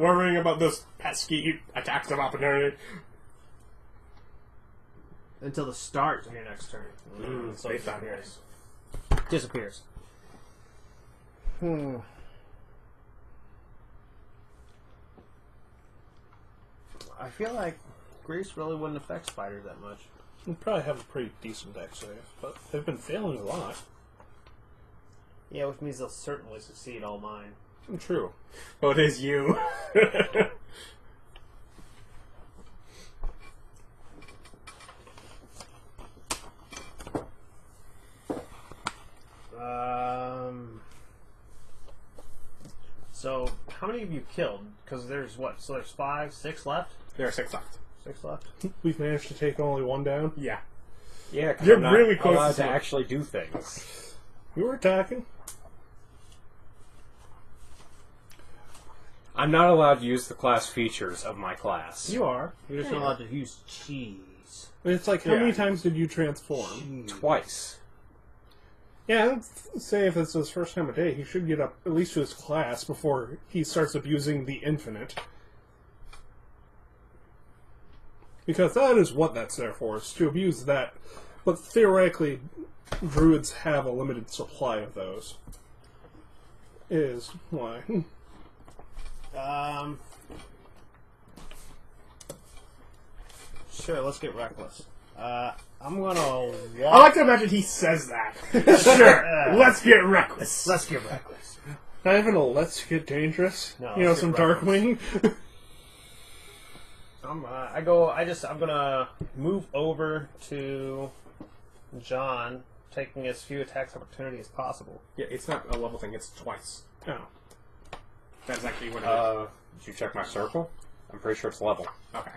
[SPEAKER 1] worrying about those pesky attacks of opportunity?
[SPEAKER 4] Until the start of your next turn. So it disappears. I feel like Grease really wouldn't affect spiders that much.
[SPEAKER 3] We probably have a pretty decent deck save, but they've been failing a lot.
[SPEAKER 4] Yeah, which means they'll certainly succeed all mine.
[SPEAKER 3] True.
[SPEAKER 1] Oh, it is you.
[SPEAKER 4] So, how many of you killed? Because there's what? So there's 5, 6 left?
[SPEAKER 1] There are 6 left.
[SPEAKER 4] 6 left?
[SPEAKER 3] We've managed to take only one down.
[SPEAKER 1] Yeah.
[SPEAKER 2] Yeah, 'cause
[SPEAKER 1] You're
[SPEAKER 2] I'm not
[SPEAKER 1] really close
[SPEAKER 2] allowed
[SPEAKER 1] to
[SPEAKER 2] to
[SPEAKER 1] some-
[SPEAKER 2] actually do things.
[SPEAKER 3] We were attacking.
[SPEAKER 2] I'm not allowed to use the class features of my class.
[SPEAKER 4] You are. You're just not allowed to use cheese.
[SPEAKER 3] It's like, how many times did you transform?
[SPEAKER 2] Twice.
[SPEAKER 3] Yeah, let's say if it's his first time a day, he should get up at least to his class before he starts abusing the infinite. Because that is what that's there for, is to abuse that. But theoretically, druids have a limited supply of those. Is why.
[SPEAKER 4] Sure, let's get reckless. I'm gonna walk.
[SPEAKER 1] I like to imagine he says that. Sure, let's get reckless.
[SPEAKER 4] Let's get reckless.
[SPEAKER 3] Not even a let's get dangerous.
[SPEAKER 4] No,
[SPEAKER 3] you know,
[SPEAKER 4] let's
[SPEAKER 3] some
[SPEAKER 4] get
[SPEAKER 3] Darkwing.
[SPEAKER 4] I'm gonna move over to John, taking as few attacks opportunity as possible.
[SPEAKER 1] Yeah, it's not a level thing, it's twice.
[SPEAKER 3] Oh.
[SPEAKER 1] That's actually what it is.
[SPEAKER 2] Did you check my circle? I'm pretty sure it's level.
[SPEAKER 1] Okay.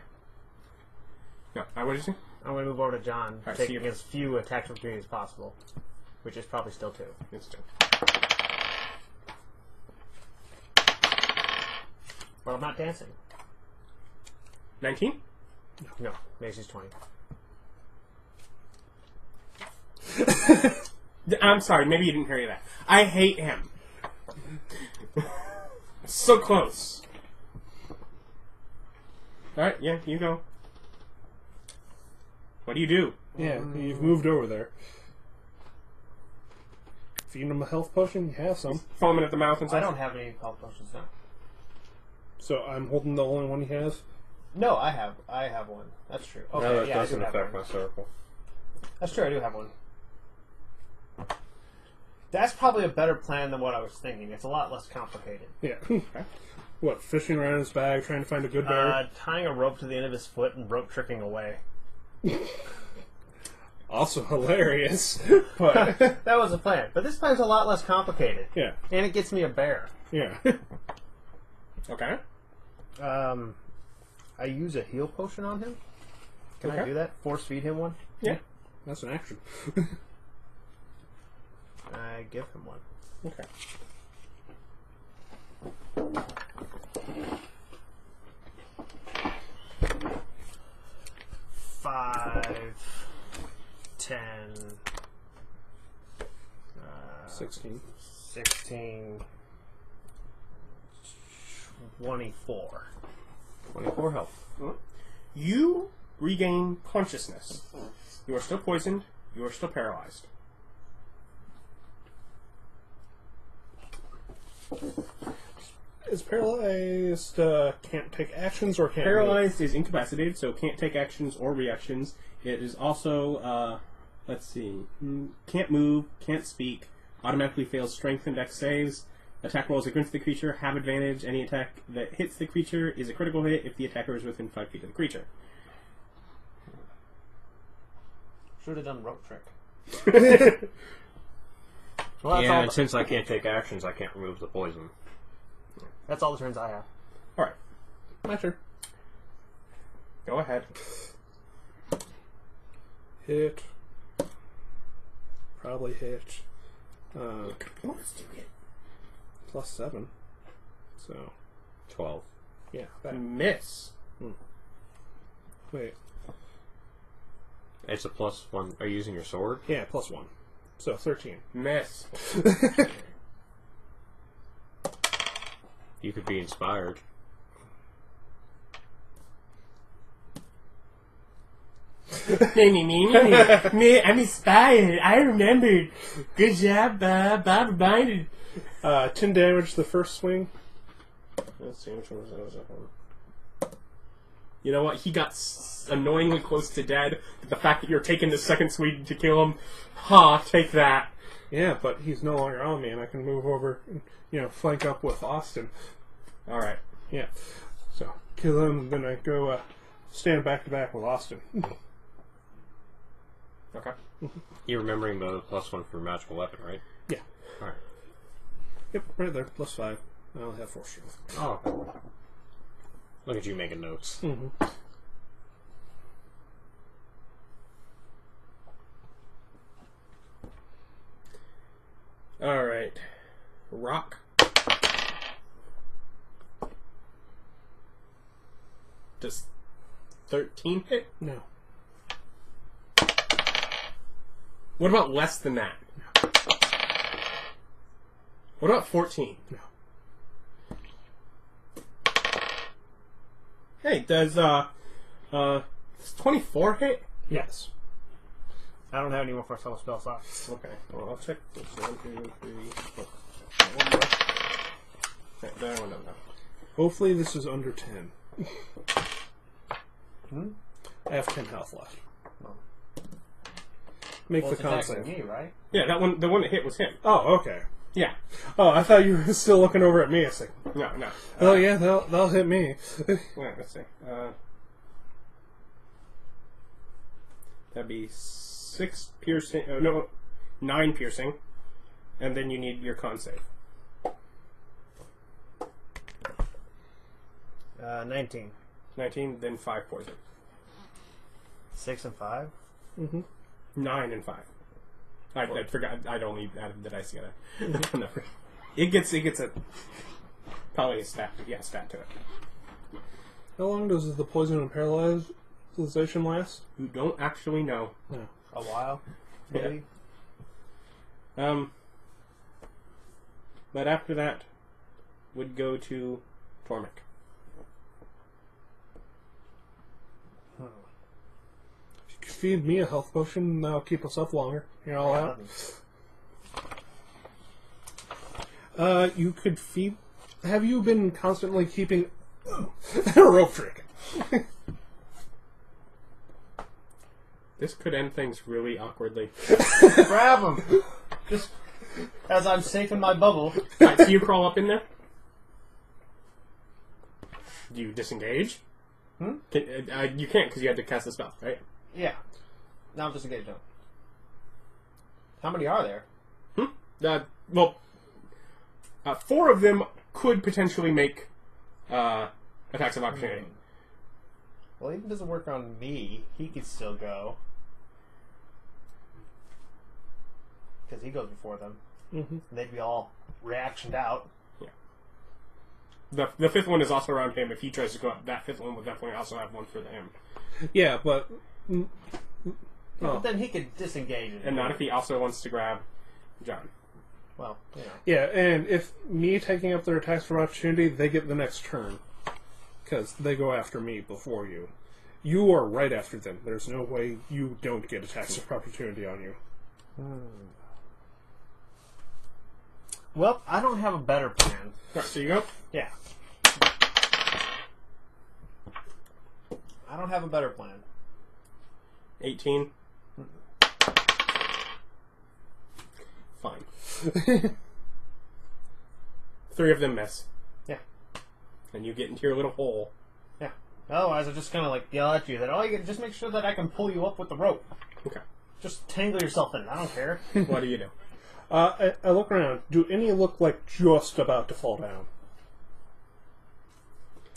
[SPEAKER 1] No, what did you say?
[SPEAKER 4] I'm gonna move over to John,
[SPEAKER 1] Alright,
[SPEAKER 4] taking
[SPEAKER 1] so you-
[SPEAKER 4] as few attacks opportunity as possible, which is probably still 2.
[SPEAKER 1] It's 2.
[SPEAKER 4] But I'm not dancing.
[SPEAKER 1] 19?
[SPEAKER 4] No, Macy's 20.
[SPEAKER 1] I'm sorry, maybe you didn't hear that. I hate him. So close. Alright, yeah, you go. What do you do?
[SPEAKER 3] Yeah, you've moved over there. Feed him a health potion, you have some.
[SPEAKER 1] Foaming at the mouth and
[SPEAKER 4] I
[SPEAKER 1] stuff?
[SPEAKER 4] don't have any health potions now.
[SPEAKER 3] So I'm holding the only one he has?
[SPEAKER 4] No, I have one. That's true. Okay,
[SPEAKER 2] No, that
[SPEAKER 4] yeah, I do
[SPEAKER 2] doesn't
[SPEAKER 4] have
[SPEAKER 2] affect
[SPEAKER 4] one.
[SPEAKER 2] my circle.
[SPEAKER 4] That's true, I do have one. That's probably a better plan than what I was thinking. It's a lot less complicated.
[SPEAKER 3] Yeah. What, fishing around his bag, trying to find a good bear?
[SPEAKER 4] Tying a rope to the end of his foot and rope tricking away.
[SPEAKER 3] Also hilarious. But,
[SPEAKER 4] That was the plan. But this plan's a lot less complicated.
[SPEAKER 3] yeah.
[SPEAKER 4] And it gets me a bear.
[SPEAKER 3] Yeah.
[SPEAKER 1] Okay.
[SPEAKER 4] I use a heal potion on him. Can I
[SPEAKER 1] Okay.
[SPEAKER 4] do that? Force feed him one?
[SPEAKER 1] Yeah.
[SPEAKER 3] That's an action.
[SPEAKER 4] I give him one.
[SPEAKER 1] Okay.
[SPEAKER 4] Five, 10,
[SPEAKER 3] 16.
[SPEAKER 4] 16, 24.
[SPEAKER 2] 24 health.
[SPEAKER 1] You regain consciousness. You are still poisoned. You are still paralyzed.
[SPEAKER 3] Is paralyzed, can't take actions or can't
[SPEAKER 1] Paralyzed is incapacitated, so can't take actions or reactions. It is also, let's see, can't move, can't speak, automatically fails strength and dex saves. Attack rolls against the creature have advantage. Any attack that hits the creature is a critical hit if the attacker is within 5 feet of the creature.
[SPEAKER 4] Should have done rope trick.
[SPEAKER 2] Yeah, and since I can't take actions, I can't remove the poison.
[SPEAKER 4] That's all the turns I have.
[SPEAKER 1] Alright,
[SPEAKER 3] My turn.
[SPEAKER 1] go ahead.
[SPEAKER 3] Hit. Probably hit.
[SPEAKER 1] Bonus do you get?
[SPEAKER 3] +7. So,
[SPEAKER 2] 12.
[SPEAKER 3] yeah. That,
[SPEAKER 1] Miss.
[SPEAKER 3] wait.
[SPEAKER 2] It's a +1. Are you using your sword?
[SPEAKER 3] Yeah, +1. So, 13.
[SPEAKER 1] Miss.
[SPEAKER 2] You could be inspired.
[SPEAKER 1] Me, I'm inspired. I remembered. Good job, Bob. Bob reminded.
[SPEAKER 3] 10 damage the first swing.
[SPEAKER 1] Let's see which one was that. You know what? He got annoyingly close to dead. But the fact that you're taking the second swing to kill him, take that.
[SPEAKER 3] Yeah, but he's no longer on me, and I can move over and, flank up with Austin.
[SPEAKER 1] Alright.
[SPEAKER 3] Yeah. So, kill him, then I go stand back to back with Austin.
[SPEAKER 1] Okay.
[SPEAKER 2] You're remembering the +1 for magical weapon, right?
[SPEAKER 3] Yeah.
[SPEAKER 2] Alright.
[SPEAKER 3] Yep, right there. +5. I only have 4 strength.
[SPEAKER 2] Oh, okay. Look at you making notes.
[SPEAKER 3] Mm-hmm.
[SPEAKER 1] Alright. Rock. Does 13 hit?
[SPEAKER 3] No.
[SPEAKER 1] What about less than that? What about 14?
[SPEAKER 3] No.
[SPEAKER 1] Hey, does 24 hit?
[SPEAKER 3] Yes.
[SPEAKER 4] I don't have any more first level spell slots.
[SPEAKER 1] Okay, well, I'll check this. 1, 2, 3, 4. One more. Okay, that one, no.
[SPEAKER 3] Hopefully this is under 10. I have 10 health left.
[SPEAKER 4] Oh.
[SPEAKER 3] Make
[SPEAKER 4] Well,
[SPEAKER 3] the
[SPEAKER 4] it's
[SPEAKER 3] con
[SPEAKER 4] attacking
[SPEAKER 3] save.
[SPEAKER 4] me, right?
[SPEAKER 1] Yeah, that one. The one that hit was him.
[SPEAKER 3] Oh, okay.
[SPEAKER 1] Yeah.
[SPEAKER 3] Oh, I thought you were still looking over at me. It's like,
[SPEAKER 1] No, no.
[SPEAKER 3] oh yeah, they'll hit me.
[SPEAKER 1] Yeah, let's see. That'd be 6 piercing. No, 9 piercing, and then you need your con save.
[SPEAKER 4] 19.
[SPEAKER 1] 19, then 5 poison.
[SPEAKER 4] 6 and 5?
[SPEAKER 1] 9 and 5. I forgot. I'd only added the dice together. Number. It gets a probably a stat. Yeah, stat to it.
[SPEAKER 3] How long does the poison and paralyzation last?
[SPEAKER 1] You don't actually know.
[SPEAKER 3] No.
[SPEAKER 4] A while?
[SPEAKER 1] Yeah.
[SPEAKER 4] Maybe?
[SPEAKER 1] But after that, would go to Tormmik.
[SPEAKER 3] If you could feed me a health potion, that'll keep us up longer. You're all out. You could feed... Have you been constantly keeping... a rope trick?
[SPEAKER 1] This could end things really awkwardly.
[SPEAKER 4] Grab him! Just as I'm safe in my bubble.
[SPEAKER 1] Alright, so you crawl up in there? Do you disengage?
[SPEAKER 4] Hmm?
[SPEAKER 1] You can't because you had to cast a spell, right?
[SPEAKER 4] Yeah. Now I'm disengaged now. How many are there?
[SPEAKER 1] Well, 4 of them could potentially make attacks of opportunity.
[SPEAKER 4] Well, even doesn't work on me. He could still go. Because he goes before them.
[SPEAKER 3] Mm-hmm.
[SPEAKER 4] And they'd be all reactioned out.
[SPEAKER 1] Yeah. The 5th one is also around him. If he tries to go up, that 5th one will definitely also have one for him.
[SPEAKER 3] Yeah, but...
[SPEAKER 4] But then he could disengage it.
[SPEAKER 1] And not if he also wants to grab John.
[SPEAKER 4] Well, you know.
[SPEAKER 3] Yeah, and if me taking up their attacks from opportunity, they get the next turn. Because they go after me before you. You are right after them. There's no way you don't get attacks of opportunity on you.
[SPEAKER 4] Well, I don't have a better plan.
[SPEAKER 1] Alright, so you go?
[SPEAKER 4] Yeah. I don't have a better plan.
[SPEAKER 1] 18. Fine. 3 of them miss.
[SPEAKER 4] Yeah.
[SPEAKER 1] And you get into your little hole.
[SPEAKER 4] Yeah. Otherwise, I just kind of yell at you that, oh, you can just make sure that I can pull you up with the rope.
[SPEAKER 1] Okay.
[SPEAKER 4] Just tangle yourself in it. I don't care.
[SPEAKER 1] What do you do?
[SPEAKER 3] I look around. Do any look like just about to fall down?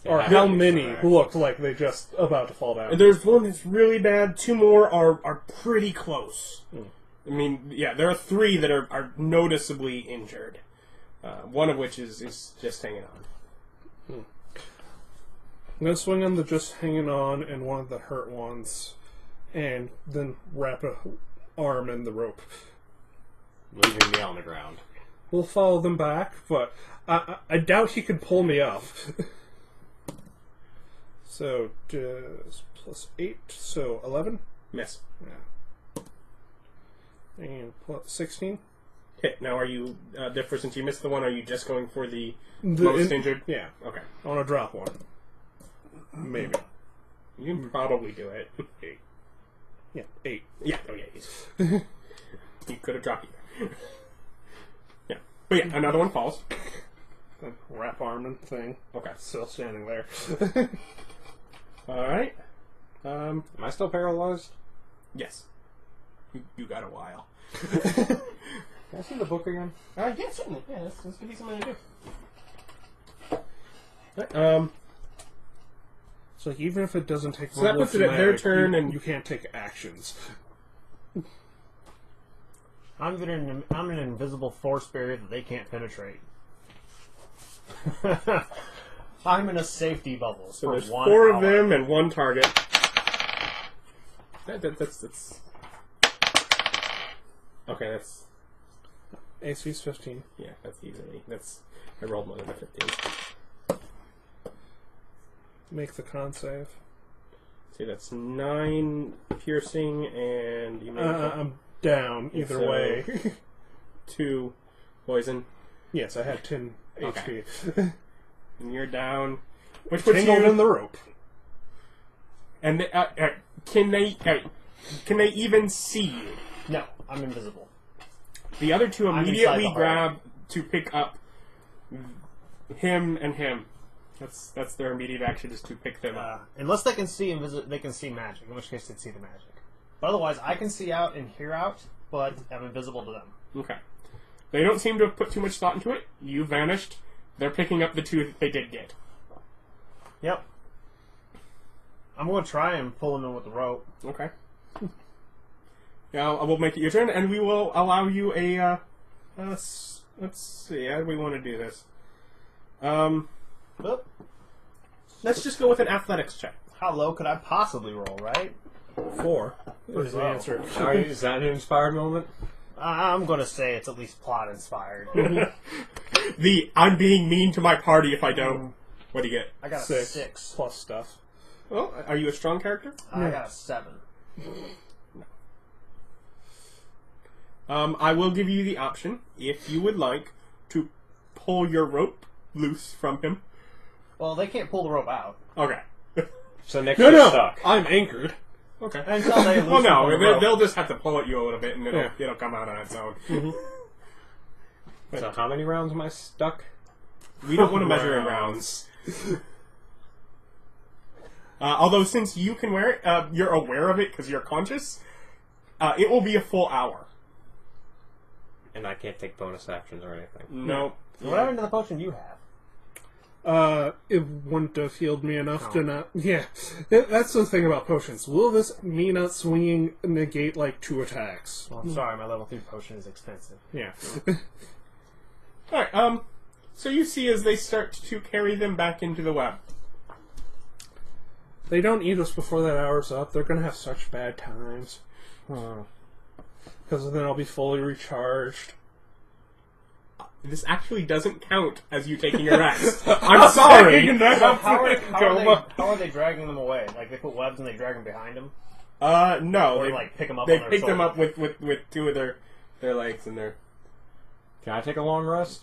[SPEAKER 3] Or how many look like they just about to fall down?
[SPEAKER 1] There's one that's really bad. 2 more are pretty close. I mean, yeah, there are 3 that are noticeably injured. One of which is just hanging on.
[SPEAKER 3] I'm going to swing on the just hanging on and one of the hurt ones, and then wrap a arm in the rope.
[SPEAKER 2] Leaving me on the ground.
[SPEAKER 3] We'll follow them back, but I doubt he could pull me up. So, plus 8, so 11?
[SPEAKER 1] Miss.
[SPEAKER 3] Yeah. And plus 16?
[SPEAKER 1] Hit. Now, are you, therefore, since you missed the one, are you just going for the most injured?
[SPEAKER 3] Yeah.
[SPEAKER 1] Okay.
[SPEAKER 3] I want to drop one. Maybe.
[SPEAKER 1] You can probably do it.
[SPEAKER 3] 8. Yeah, 8.
[SPEAKER 1] Yeah, oh yeah. You could have dropped it. Yeah. But yeah, another one falls.
[SPEAKER 3] Wrap arm and thing.
[SPEAKER 1] Okay.
[SPEAKER 3] Still standing there.
[SPEAKER 1] Alright.
[SPEAKER 2] Am I still paralyzed?
[SPEAKER 1] Yes. You got a while.
[SPEAKER 2] Can I see the book again?
[SPEAKER 1] Yeah, certainly. Yeah, this could be something to do.
[SPEAKER 3] So even if it doesn't take...
[SPEAKER 1] So that puts it at their turn, and
[SPEAKER 3] you can't take actions.
[SPEAKER 4] I'm an invisible force barrier that they can't penetrate. I'm in a safety bubble.
[SPEAKER 1] So
[SPEAKER 4] for
[SPEAKER 1] there's
[SPEAKER 4] 1
[SPEAKER 1] 4
[SPEAKER 4] hour.
[SPEAKER 1] of them and 1 target. That's... Okay, that's...
[SPEAKER 3] AC's 15.
[SPEAKER 1] Yeah, that's easily... I rolled more than a 15.
[SPEAKER 3] Make the con save.
[SPEAKER 1] See, that's 9 piercing, and you make
[SPEAKER 3] I'm down either
[SPEAKER 1] So-
[SPEAKER 3] way.
[SPEAKER 1] 2 poison,
[SPEAKER 3] Yes, I had 10
[SPEAKER 1] Okay.
[SPEAKER 3] HP.
[SPEAKER 1] and you're down. Which puts
[SPEAKER 3] Tangled
[SPEAKER 1] you
[SPEAKER 3] in the rope.
[SPEAKER 1] And can they even see you?
[SPEAKER 4] No, I'm invisible.
[SPEAKER 1] The other 2
[SPEAKER 4] I'm inside
[SPEAKER 1] immediately
[SPEAKER 4] the hole.
[SPEAKER 1] grab to pick up him and him. That's their immediate action, is to pick them up.
[SPEAKER 4] Unless they can see they can see magic, in which case they'd see the magic. But otherwise, I can see out and hear out, but I'm invisible to them.
[SPEAKER 1] Okay. They don't seem to have put too much thought into it. You vanished. They're picking up the 2 that they did get.
[SPEAKER 4] Yep. I'm going to try and pull him in with the rope.
[SPEAKER 1] Okay. Yeah, we'll make it your turn, and we will allow you a. Let's see. How do we want to do this?
[SPEAKER 4] Oop.
[SPEAKER 1] Let's just go with an athletics check.
[SPEAKER 4] How low could I possibly roll, right?
[SPEAKER 3] 4
[SPEAKER 4] Pretty
[SPEAKER 3] is the
[SPEAKER 4] low.
[SPEAKER 3] answer.
[SPEAKER 2] Is that an inspired moment?
[SPEAKER 4] I'm going to say it's at least plot inspired.
[SPEAKER 1] I'm being mean to my party if I don't. What do you get?
[SPEAKER 4] I got a 6
[SPEAKER 3] plus stuff.
[SPEAKER 1] Well, are you a strong character?
[SPEAKER 4] I got a 7.
[SPEAKER 1] I will give you the option, if you would like, to pull your rope loose from him.
[SPEAKER 4] Well, they can't pull the rope out.
[SPEAKER 1] Okay.
[SPEAKER 2] So Nick's
[SPEAKER 3] No,
[SPEAKER 2] just
[SPEAKER 3] no,
[SPEAKER 2] stuck.
[SPEAKER 3] I'm anchored.
[SPEAKER 1] Okay.
[SPEAKER 4] Until they
[SPEAKER 1] Well,
[SPEAKER 4] loosen
[SPEAKER 1] no,
[SPEAKER 4] the rope.
[SPEAKER 1] they'll just have to pull at you a little bit, and
[SPEAKER 3] Yeah.
[SPEAKER 1] it'll come out on its own.
[SPEAKER 2] So how many rounds am I stuck?
[SPEAKER 1] We don't want to measure in rounds. Although, since you can wear it, you're aware of it because you're conscious, it will be a full hour.
[SPEAKER 2] And I can't take bonus actions or anything.
[SPEAKER 1] No.
[SPEAKER 4] What happened to the potion you have?
[SPEAKER 3] It wouldn't have healed me enough to not... Yeah. That's the thing about potions. Will this me not swinging negate, like, 2 attacks?
[SPEAKER 4] Well, I'm sorry, my level 3 potion is expensive.
[SPEAKER 3] Yeah.
[SPEAKER 1] Alright, so you see as they start to carry them back into the web.
[SPEAKER 3] They don't eat us before that hour's up. They're going to have such bad times. Because then I'll be fully recharged.
[SPEAKER 1] This actually doesn't count as you taking a rest. I'm sorry.
[SPEAKER 4] So how are they dragging them away? Like, they put webs and they drag them behind them?
[SPEAKER 1] No.
[SPEAKER 4] Or,
[SPEAKER 1] They,
[SPEAKER 4] like, pick them up
[SPEAKER 1] they
[SPEAKER 4] on their
[SPEAKER 1] pick them
[SPEAKER 4] shoulder?
[SPEAKER 1] up with 2 of their legs and their...
[SPEAKER 2] Can I take a long rest?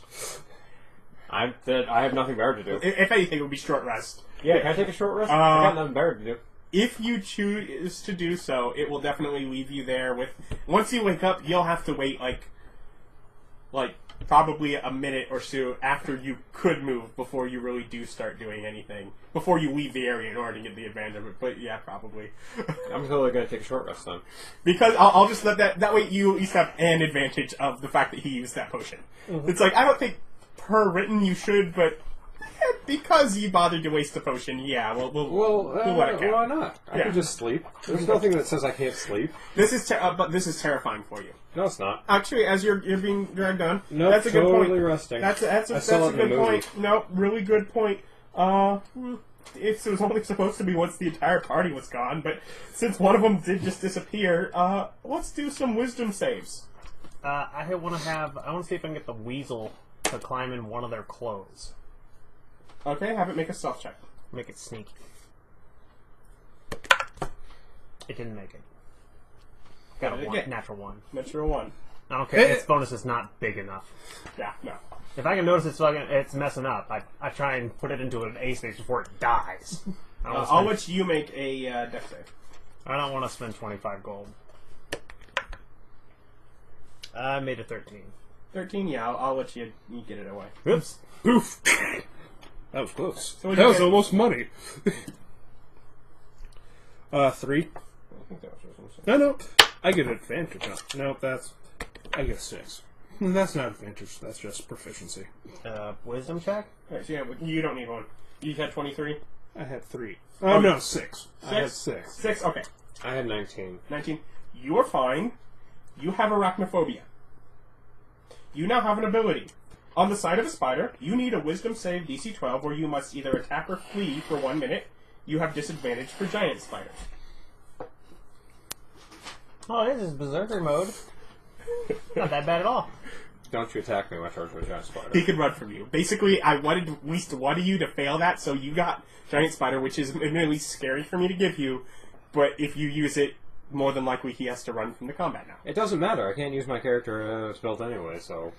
[SPEAKER 2] I have nothing better to do.
[SPEAKER 1] If anything, it would be short rest.
[SPEAKER 2] Yeah, can I take a short rest? I got nothing better to do.
[SPEAKER 1] If you choose to do so, it will definitely leave you there with... Once you wake up, you'll have to wait, like probably a minute or so after you could move before you really do start doing anything. Before you leave the area in order to get the advantage of it. But yeah, probably.
[SPEAKER 2] I'm totally going to take a short rest then.
[SPEAKER 1] Because I'll just let that way you at least have an advantage of the fact that he used that potion. It's like, I don't think per written you should, but because you bothered to waste the potion, yeah, we'll let it count.
[SPEAKER 2] Why not? I can just sleep. There's nothing that says I can't sleep.
[SPEAKER 1] This is but this is terrifying for you.
[SPEAKER 2] No, it's not.
[SPEAKER 1] Actually, as you're being dragged on,
[SPEAKER 2] Nope,
[SPEAKER 1] that's a good
[SPEAKER 2] totally
[SPEAKER 1] point.
[SPEAKER 2] resting.
[SPEAKER 1] That's a
[SPEAKER 2] saw it in the
[SPEAKER 1] good
[SPEAKER 2] movie.
[SPEAKER 1] point. No, really good point. It was only supposed to be once the entire party was gone, but since one of them did just disappear, let's do some wisdom saves.
[SPEAKER 4] I want to see if I can get the weasel to climb in one of their clothes.
[SPEAKER 1] Okay, have it make a stealth check.
[SPEAKER 4] Make it sneaky. It didn't make it. Got a natural 1.
[SPEAKER 1] Natural 1.
[SPEAKER 4] I don't care. Its bonus is not big enough.
[SPEAKER 1] Yeah, no.
[SPEAKER 4] If I can notice it's messing up, I try and put it into an A stage before it dies.
[SPEAKER 1] I'll let you make a dex save.
[SPEAKER 4] I don't want to spend 25 gold. I made a 13.
[SPEAKER 1] 13, yeah, I'll let you get it away.
[SPEAKER 4] Oops.
[SPEAKER 3] Oof. That was close.
[SPEAKER 1] So
[SPEAKER 3] That was almost money. 3.
[SPEAKER 1] I think that was wisdom save.
[SPEAKER 3] No. I get advantage. No, I get 6. That's not advantage. That's just proficiency.
[SPEAKER 4] Wisdom check?
[SPEAKER 1] Alright, so yeah, you don't need one. You had 23?
[SPEAKER 3] I had 3. Oh, no, 6. I had 6.
[SPEAKER 1] 6, okay.
[SPEAKER 2] I had 19.
[SPEAKER 1] 19. You're fine. You have arachnophobia. You now have an ability. On the side of a spider, you need a wisdom save DC 12 where you must either attack or flee for 1 minute. You have disadvantage for giant spiders.
[SPEAKER 4] Oh, this is berserker mode. Not that bad at all.
[SPEAKER 2] Don't you attack me when I charge with a giant spider.
[SPEAKER 1] He could run from you. Basically, I wanted at least one of you to fail that, so you got giant spider, which is admittedly scary for me to give you, but if you use it, more than likely he has to run from the combat now.
[SPEAKER 2] It doesn't matter. I can't use my character built anyway, so...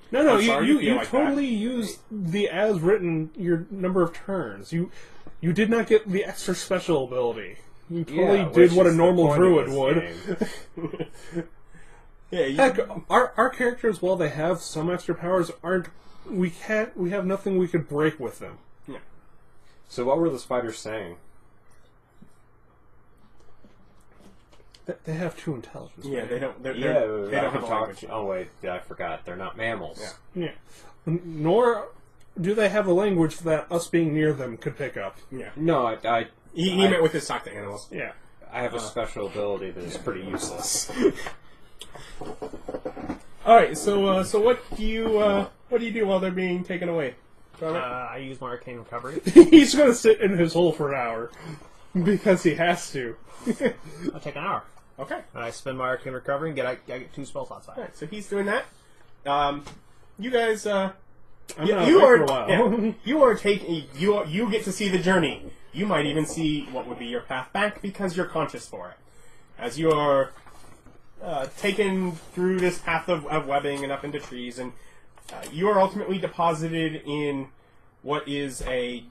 [SPEAKER 3] No,
[SPEAKER 1] I'm sorry you feel
[SPEAKER 3] you
[SPEAKER 1] like
[SPEAKER 3] totally used the as written your number of turns. You did not get the extra special ability. You totally did what a normal druid would.
[SPEAKER 1] Yeah,
[SPEAKER 3] Heck, our characters, while they have some extra powers, aren't. We have nothing we could break with them.
[SPEAKER 1] Yeah.
[SPEAKER 2] So what were the spiders saying?
[SPEAKER 3] They have 2 intelligence.
[SPEAKER 1] Yeah,
[SPEAKER 3] right?
[SPEAKER 1] they don't. They
[SPEAKER 2] Yeah,
[SPEAKER 1] don't
[SPEAKER 2] I
[SPEAKER 1] have
[SPEAKER 2] can
[SPEAKER 1] a
[SPEAKER 2] talk.
[SPEAKER 1] language.
[SPEAKER 2] Oh wait, yeah, I forgot. They're not mammals.
[SPEAKER 1] Yeah.
[SPEAKER 3] Yeah. Nor do they have a language that us being near them could pick up.
[SPEAKER 1] Yeah.
[SPEAKER 2] No,
[SPEAKER 1] He met with his stock animals.
[SPEAKER 3] Yeah.
[SPEAKER 2] I have a special ability that is pretty useless.
[SPEAKER 1] All right. So what do you do while they're being taken away?
[SPEAKER 4] I use my arcane recovery.
[SPEAKER 3] He's going to sit in his hole for an hour because he has to.
[SPEAKER 4] I'll take an hour.
[SPEAKER 1] Okay.
[SPEAKER 4] And I spend my Arcane Recovery and I get 2 spell slots back.
[SPEAKER 1] All right, so he's doing that. You guys,
[SPEAKER 3] I'm
[SPEAKER 1] you
[SPEAKER 3] not awake for
[SPEAKER 1] are
[SPEAKER 3] a while.
[SPEAKER 1] yeah, you are taking you get to see the journey. You might even see what would be your path back because you're conscious for it. As you are taken through this path of webbing and up into trees, and you are ultimately deposited in what is a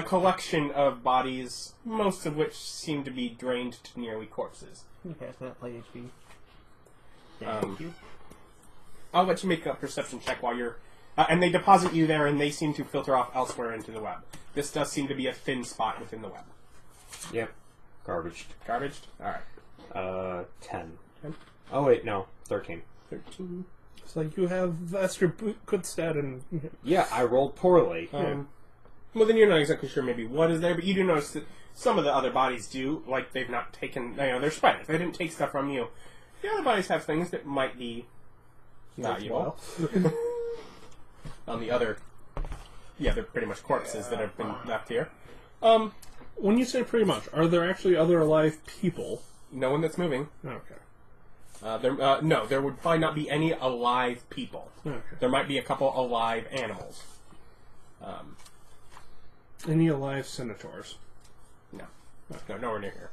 [SPEAKER 1] collection of bodies, most of which seem to be drained to nearly corpses.
[SPEAKER 4] Can you pass me that play HP?
[SPEAKER 1] Thank you. I'll let you make a perception check while you're... and they deposit you there, and they seem to filter off elsewhere into the web. This does seem to be a thin spot within the web.
[SPEAKER 2] Yep. Garbaged.
[SPEAKER 1] Garbaged? Alright.
[SPEAKER 2] 10.
[SPEAKER 1] 10?
[SPEAKER 2] Oh, wait, no. 13.
[SPEAKER 1] 13.
[SPEAKER 3] It's like you have extra good stat and...
[SPEAKER 2] Yeah, I rolled poorly.
[SPEAKER 1] Well, then you're not exactly sure maybe what is there, but you do notice that some of the other bodies do, like they've not taken... they're spiders. They didn't take stuff from you. The other bodies have things that might be valuable. On the other... Yeah, they're pretty much corpses that have been left here.
[SPEAKER 3] When you say pretty much, are there actually other alive people?
[SPEAKER 1] No one that's moving.
[SPEAKER 3] Okay.
[SPEAKER 1] No, there would probably not be any alive people.
[SPEAKER 3] Okay.
[SPEAKER 1] There might be a couple alive animals.
[SPEAKER 3] Any alive centaurs?
[SPEAKER 1] No. No, nowhere near here.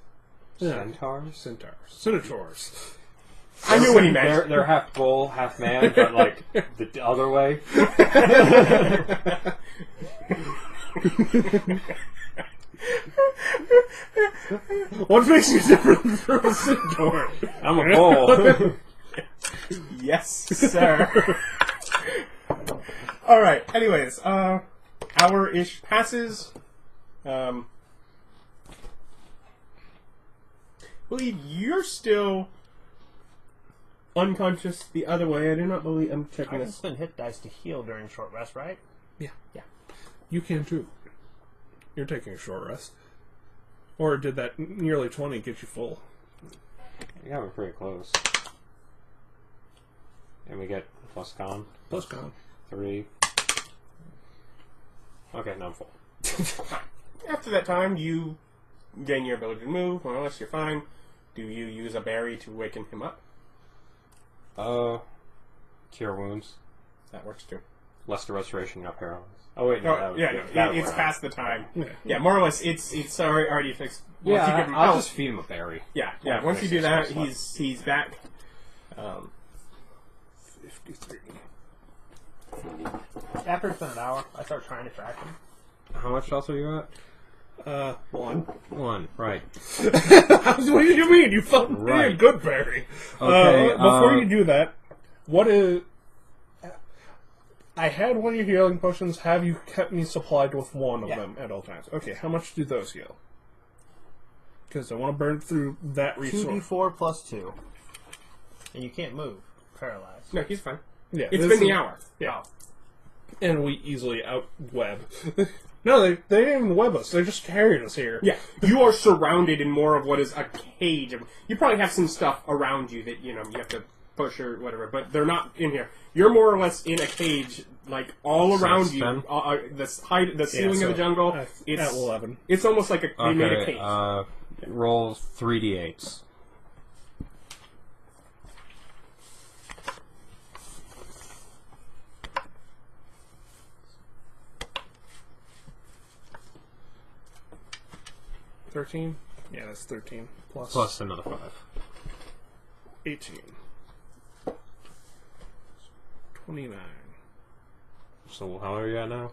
[SPEAKER 2] Centaurs?
[SPEAKER 3] Centaurs.
[SPEAKER 1] I knew what he meant.
[SPEAKER 2] They're half bull, half man, but like the other way.
[SPEAKER 3] What makes you different from a centaur?
[SPEAKER 2] I'm a bull.
[SPEAKER 1] Yes, sir. Alright, anyways, hour-ish passes. Believe you're still unconscious the other way. I do not believe... I'm
[SPEAKER 4] I
[SPEAKER 1] checking
[SPEAKER 4] can
[SPEAKER 1] this.
[SPEAKER 4] spend hit dice to heal during short rest, right?
[SPEAKER 3] Yeah.
[SPEAKER 1] Yeah.
[SPEAKER 3] You can too. You're taking a short rest. Or did that nearly 20 get you full?
[SPEAKER 2] Yeah, we're pretty close. And we get plus con.
[SPEAKER 3] Plus con.
[SPEAKER 2] 3. Okay, now I'm full.
[SPEAKER 1] After that time, you gain your ability to move. More or less, you're fine. Do you use a berry to waken him up?
[SPEAKER 2] Cure wounds.
[SPEAKER 1] That works too.
[SPEAKER 2] Lesser restoration, not paralyzed. Oh wait, no, that would
[SPEAKER 1] it's
[SPEAKER 2] work.
[SPEAKER 1] past the time.
[SPEAKER 3] Yeah.
[SPEAKER 1] Yeah, more or less, it's already fixed. Once
[SPEAKER 2] Yeah,
[SPEAKER 1] you give him
[SPEAKER 2] I'll
[SPEAKER 1] health-
[SPEAKER 2] just feed him a berry.
[SPEAKER 1] Yeah.
[SPEAKER 2] Yeah,
[SPEAKER 1] Once you do
[SPEAKER 2] fix
[SPEAKER 1] that,
[SPEAKER 2] this
[SPEAKER 1] he's back.
[SPEAKER 3] 53.
[SPEAKER 4] After it's been an hour, I start trying to track him.
[SPEAKER 2] How much health are you at?
[SPEAKER 3] 1.
[SPEAKER 2] 1, right.
[SPEAKER 3] What do you mean? You felt
[SPEAKER 2] Right.
[SPEAKER 3] a good berry.
[SPEAKER 2] Okay,
[SPEAKER 3] before you do that, what is... I had one of your healing potions. Have you kept me supplied with one of them at all times? Okay, how much do those heal? Because I want to burn through that resource.
[SPEAKER 4] 2d4 plus 2. And you can't move. Paralyzed.
[SPEAKER 1] No, he's fine.
[SPEAKER 3] Yeah,
[SPEAKER 1] It's
[SPEAKER 3] this
[SPEAKER 1] been the
[SPEAKER 3] is-
[SPEAKER 1] hour.
[SPEAKER 3] Yeah. And we easily out-web. No, they didn't even web us. They just carried us here.
[SPEAKER 1] Yeah, you are surrounded in more of what is a cage. You probably have some stuff around you that you have to push or whatever, but they're not in here. You're more or less in a cage, like all around you. The ceiling of the jungle. It's
[SPEAKER 3] at 11.
[SPEAKER 1] It's almost like they made a cage.
[SPEAKER 2] Roll 3d8s.
[SPEAKER 3] $13? Yeah, that's 13.
[SPEAKER 2] Plus another 5.
[SPEAKER 3] 18. 29.
[SPEAKER 2] So how are you at now?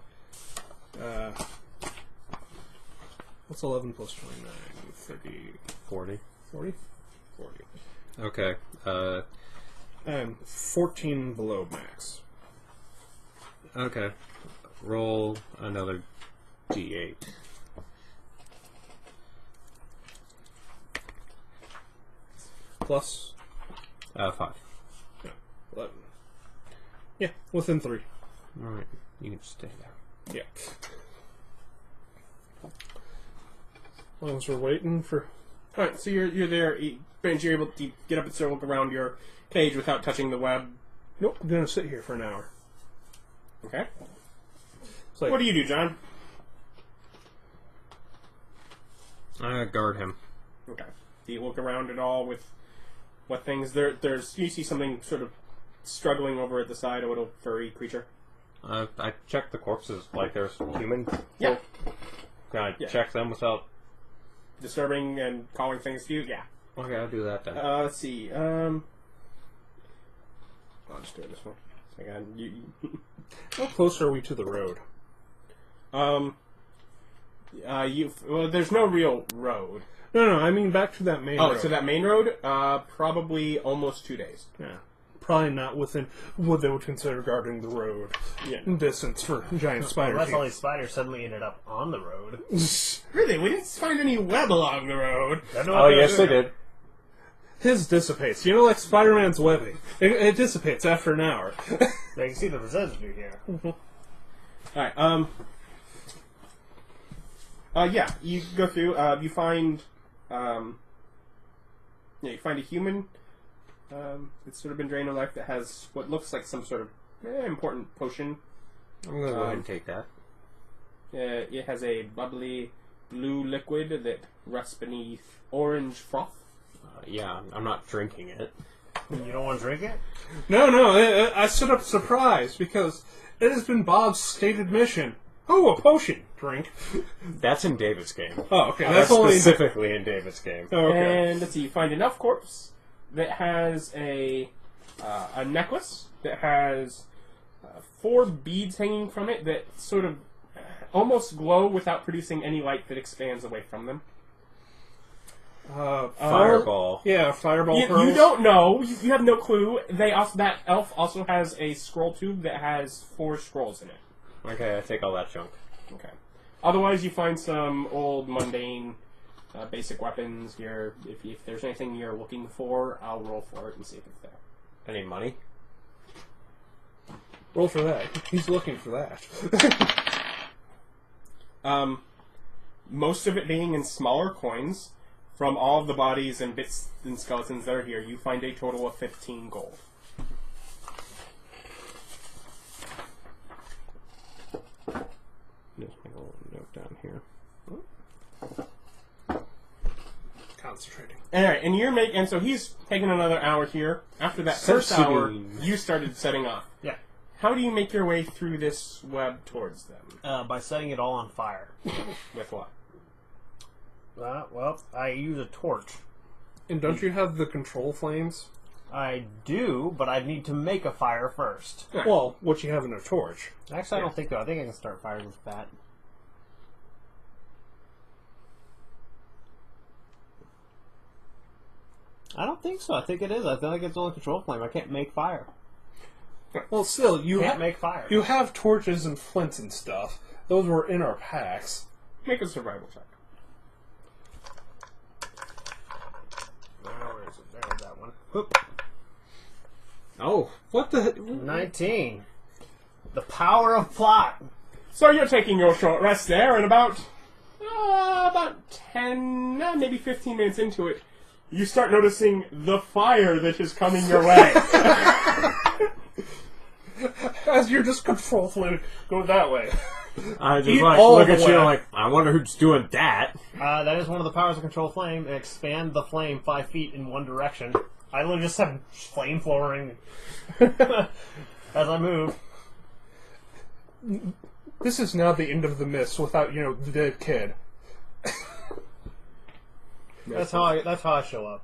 [SPEAKER 3] What's 11 plus 29? 30.
[SPEAKER 2] 40.
[SPEAKER 3] 40? 40.
[SPEAKER 2] Okay.
[SPEAKER 3] I'm 14 below max.
[SPEAKER 2] Okay. Roll another d8.
[SPEAKER 3] Plus
[SPEAKER 2] 5.
[SPEAKER 3] 11. Yeah, within 3.
[SPEAKER 2] Alright. You can stay there.
[SPEAKER 3] Yeah. As long as we're waiting for...
[SPEAKER 1] Alright, so you're there. Benj, you're able to get up and circle around your cage without touching the web.
[SPEAKER 3] Nope, I'm going to sit here for an hour.
[SPEAKER 1] Okay.
[SPEAKER 3] It's like,
[SPEAKER 1] What do you do, John?
[SPEAKER 2] Guard him.
[SPEAKER 1] Okay. Do you look around at all with what things. There's you see something sort of struggling over at the side, a little furry creature.
[SPEAKER 2] I check the corpses, like there's human.
[SPEAKER 1] Yeah.
[SPEAKER 2] Can I
[SPEAKER 1] Yeah.
[SPEAKER 2] check them without...
[SPEAKER 1] Disturbing and calling things to you? Yeah.
[SPEAKER 2] Okay, I'll do that then.
[SPEAKER 1] Let's see. I'll just do it this one. So again,
[SPEAKER 3] How close are we to the road?
[SPEAKER 1] well, there's no real road.
[SPEAKER 3] No, I mean back to that main road.
[SPEAKER 1] Oh, so that main road? Probably almost 2 days.
[SPEAKER 3] Yeah. Probably not within what they would consider guarding the road
[SPEAKER 1] Yeah.
[SPEAKER 3] distance for giant spider
[SPEAKER 4] Unless all
[SPEAKER 3] teeth.
[SPEAKER 4] these spiders suddenly ended up on the road.
[SPEAKER 1] Really? We didn't find any web along the road.
[SPEAKER 2] Oh, yes, they did.
[SPEAKER 3] His dissipates. You know, like Spider-Man's webbing. It dissipates after an hour.
[SPEAKER 4] They can see the residue here.
[SPEAKER 1] Alright, yeah, you go through, you find, you find a human, that's sort of been drained of life that has what looks like some sort of important potion.
[SPEAKER 2] I'm going to go ahead and take that.
[SPEAKER 1] It has a bubbly blue liquid that rests beneath orange froth.
[SPEAKER 2] Yeah, I'm not drinking it.
[SPEAKER 4] You don't want to drink it?
[SPEAKER 3] No, I set up a surprise because it has been Bob's stated mission. Oh, a potion. Drink.
[SPEAKER 2] That's in David's game.
[SPEAKER 3] Oh, okay.
[SPEAKER 2] That's
[SPEAKER 3] only
[SPEAKER 2] specifically in David's game.
[SPEAKER 3] Oh, okay.
[SPEAKER 1] And let's see, you find an elf corpse that has a necklace that has 4 beads hanging from it that sort of almost glow without producing any light that expands away from them.
[SPEAKER 2] Fireball.
[SPEAKER 3] Yeah, fireball
[SPEAKER 1] You
[SPEAKER 3] pearls.
[SPEAKER 1] don't know. You have no clue. That elf also has a scroll tube that has 4 scrolls in it.
[SPEAKER 2] Okay, I take all that junk.
[SPEAKER 1] Okay. Otherwise, you find some old, mundane, basic weapons. If there's anything you're looking for, I'll roll for it and see if it's there.
[SPEAKER 2] Any money?
[SPEAKER 3] Roll for that. He's looking for that.
[SPEAKER 1] Most of it being in smaller coins. From all of the bodies and bits and skeletons that are here, you find a total of 15 gold.
[SPEAKER 2] Just make a little note down here.
[SPEAKER 3] Concentrating.
[SPEAKER 1] Alright, and so he's taken another hour here. After that first hour, you started setting off.
[SPEAKER 4] Yeah.
[SPEAKER 1] How do you make your way through this web towards them?
[SPEAKER 4] By setting it all on fire.
[SPEAKER 1] With what?
[SPEAKER 4] Well, I use a torch.
[SPEAKER 3] And don't you have the control flames?
[SPEAKER 4] I do, but I need to make a fire first.
[SPEAKER 3] Well, what you have in a torch.
[SPEAKER 4] Actually, I don't think so. I think I can start fires with that. I don't think so. I think it is. I think it's only control flame. I can't make fire.
[SPEAKER 3] Well, still, you
[SPEAKER 4] Can't make fire.
[SPEAKER 3] You have torches and flints and stuff. Those were in our packs.
[SPEAKER 1] Make a survival check.
[SPEAKER 4] Where is it? There's that one.
[SPEAKER 3] Whoop.
[SPEAKER 2] Oh, what the...
[SPEAKER 4] 19. The power of plot.
[SPEAKER 1] So you're taking your short rest there, and about 10, maybe 15 minutes into it, you start noticing the fire that is coming your way.
[SPEAKER 3] As you're just control flame, go that way.
[SPEAKER 2] I just
[SPEAKER 3] Eat
[SPEAKER 2] like
[SPEAKER 3] all
[SPEAKER 2] look
[SPEAKER 3] the
[SPEAKER 2] at you
[SPEAKER 3] way.
[SPEAKER 2] like, I wonder who's doing that.
[SPEAKER 4] That is one of the powers of control flame. Expand the flame 5 feet in one direction. I literally just have flame flowering as I move.
[SPEAKER 3] This is now the end of the mist without, the dead kid.
[SPEAKER 4] That's how I show up.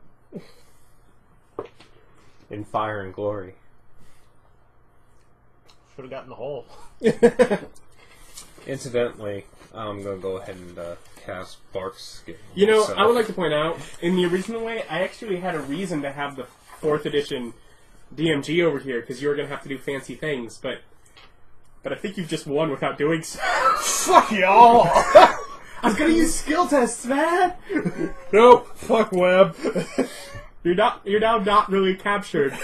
[SPEAKER 2] In fire and glory.
[SPEAKER 4] Should have gotten the hole.
[SPEAKER 2] Incidentally, I'm going to go ahead and cast Bark's Skin.
[SPEAKER 1] I would like to point out, in the original way, I actually had a reason to have the 4th edition DMG over here, because you were going to have to do fancy things, but I think you've just won without doing so.
[SPEAKER 3] Fuck y'all!
[SPEAKER 1] I was going to use skill tests, man!
[SPEAKER 3] Nope, fuck Webb.
[SPEAKER 1] You're now not really captured.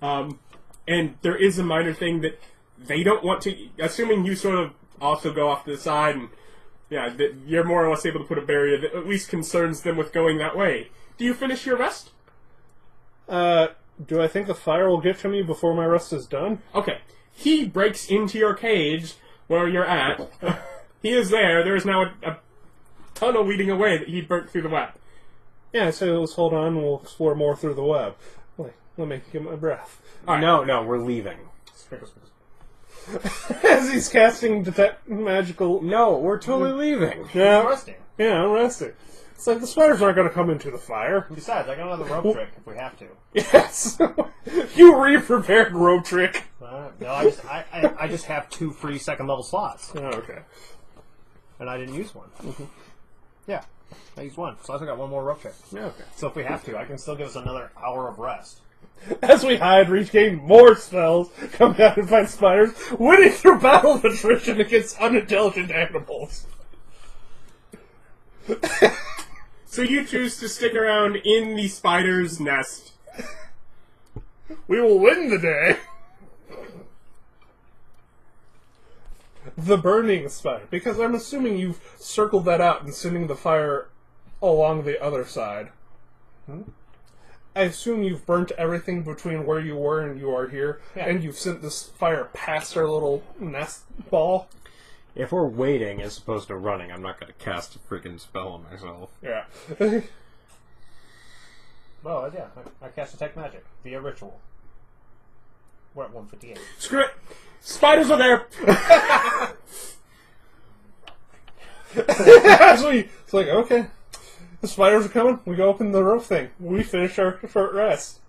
[SPEAKER 1] And there is a minor thing that they don't want to... Assuming you sort of also go off to the side, and that you're more or less able to put a barrier that at least concerns them with going that way. Do you finish your rest?
[SPEAKER 3] Do I think the fire will get to me before my rest is done?
[SPEAKER 1] Okay. He breaks into your cage where you're at. He is there. There is now a tunnel leading away that he burnt through the web.
[SPEAKER 3] Yeah, so let's hold on and we'll explore more through the web. Wait, let me get my breath.
[SPEAKER 2] No, we're leaving.
[SPEAKER 3] As he's casting detect magical...
[SPEAKER 2] No, we're totally leaving.
[SPEAKER 3] Yeah,
[SPEAKER 4] Resting.
[SPEAKER 3] yeah, I'm resting. It's like the spiders aren't going to come into the fire.
[SPEAKER 4] Besides, I got another rope trick if we have to.
[SPEAKER 3] Yes! You re-prepared rope trick.
[SPEAKER 4] No, I just have 2 free second level slots.
[SPEAKER 3] Oh, okay.
[SPEAKER 4] And I didn't use one. Yeah, I used one. So I still got 1 more rope trick.
[SPEAKER 3] Yeah, okay.
[SPEAKER 4] So if we have to, I can still give us another hour of rest.
[SPEAKER 3] As we hide, regain more spells, come down and fight spiders, winning through battle of attrition against unintelligent animals.
[SPEAKER 1] So you choose to stick around in the spider's nest.
[SPEAKER 3] We will win the day. The burning spider, because I'm assuming you've circled that out and sending the fire along the other side. I assume you've burnt everything between where you were and you are here, and you've sent this fire past our little nest ball.
[SPEAKER 2] If we're waiting as opposed to running, I'm not going to cast a freaking spell on myself.
[SPEAKER 3] Yeah.
[SPEAKER 4] Oh, yeah. I cast Detect Magic via ritual. We're at 158.
[SPEAKER 1] Screw it! Spiders are there!
[SPEAKER 3] It's like, okay. The spiders are coming. We go open the rope thing. We finish our short rest.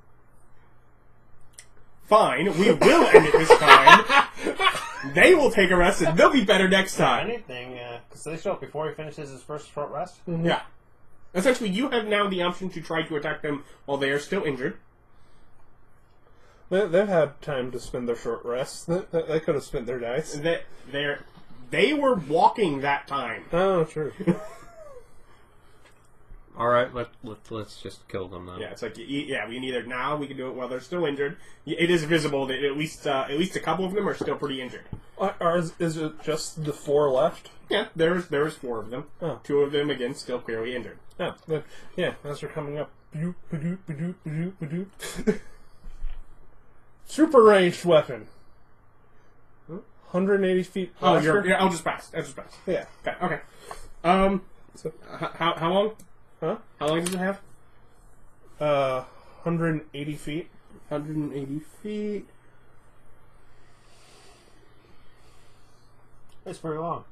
[SPEAKER 1] Fine, we will end it this time. They will take a rest and they'll be better next time.
[SPEAKER 4] Anything, because they show up before he finishes his first short rest.
[SPEAKER 1] Yeah. Essentially, you have now the option to try to attack them while they are still injured.
[SPEAKER 3] They've had time to spend their short rest. They could have spent their dice.
[SPEAKER 1] They were walking that time.
[SPEAKER 3] Oh, true.
[SPEAKER 2] All right, let's just kill them then.
[SPEAKER 1] Yeah, it's like we can either now we can do it while they're still injured. It is visible that at least a couple of them are still pretty injured.
[SPEAKER 3] Is it just the 4 left?
[SPEAKER 1] Yeah, there's 4 of them.
[SPEAKER 3] Oh.
[SPEAKER 1] 2 of them again still clearly injured.
[SPEAKER 3] Oh, yeah. As they're coming up, super ranged weapon. 180 feet.
[SPEAKER 1] Oh, I'll just pass.
[SPEAKER 3] Yeah.
[SPEAKER 1] Okay. So, how long?
[SPEAKER 3] Huh?
[SPEAKER 1] How long does it have?
[SPEAKER 3] 180 feet.
[SPEAKER 1] 180 feet.
[SPEAKER 4] It's very long.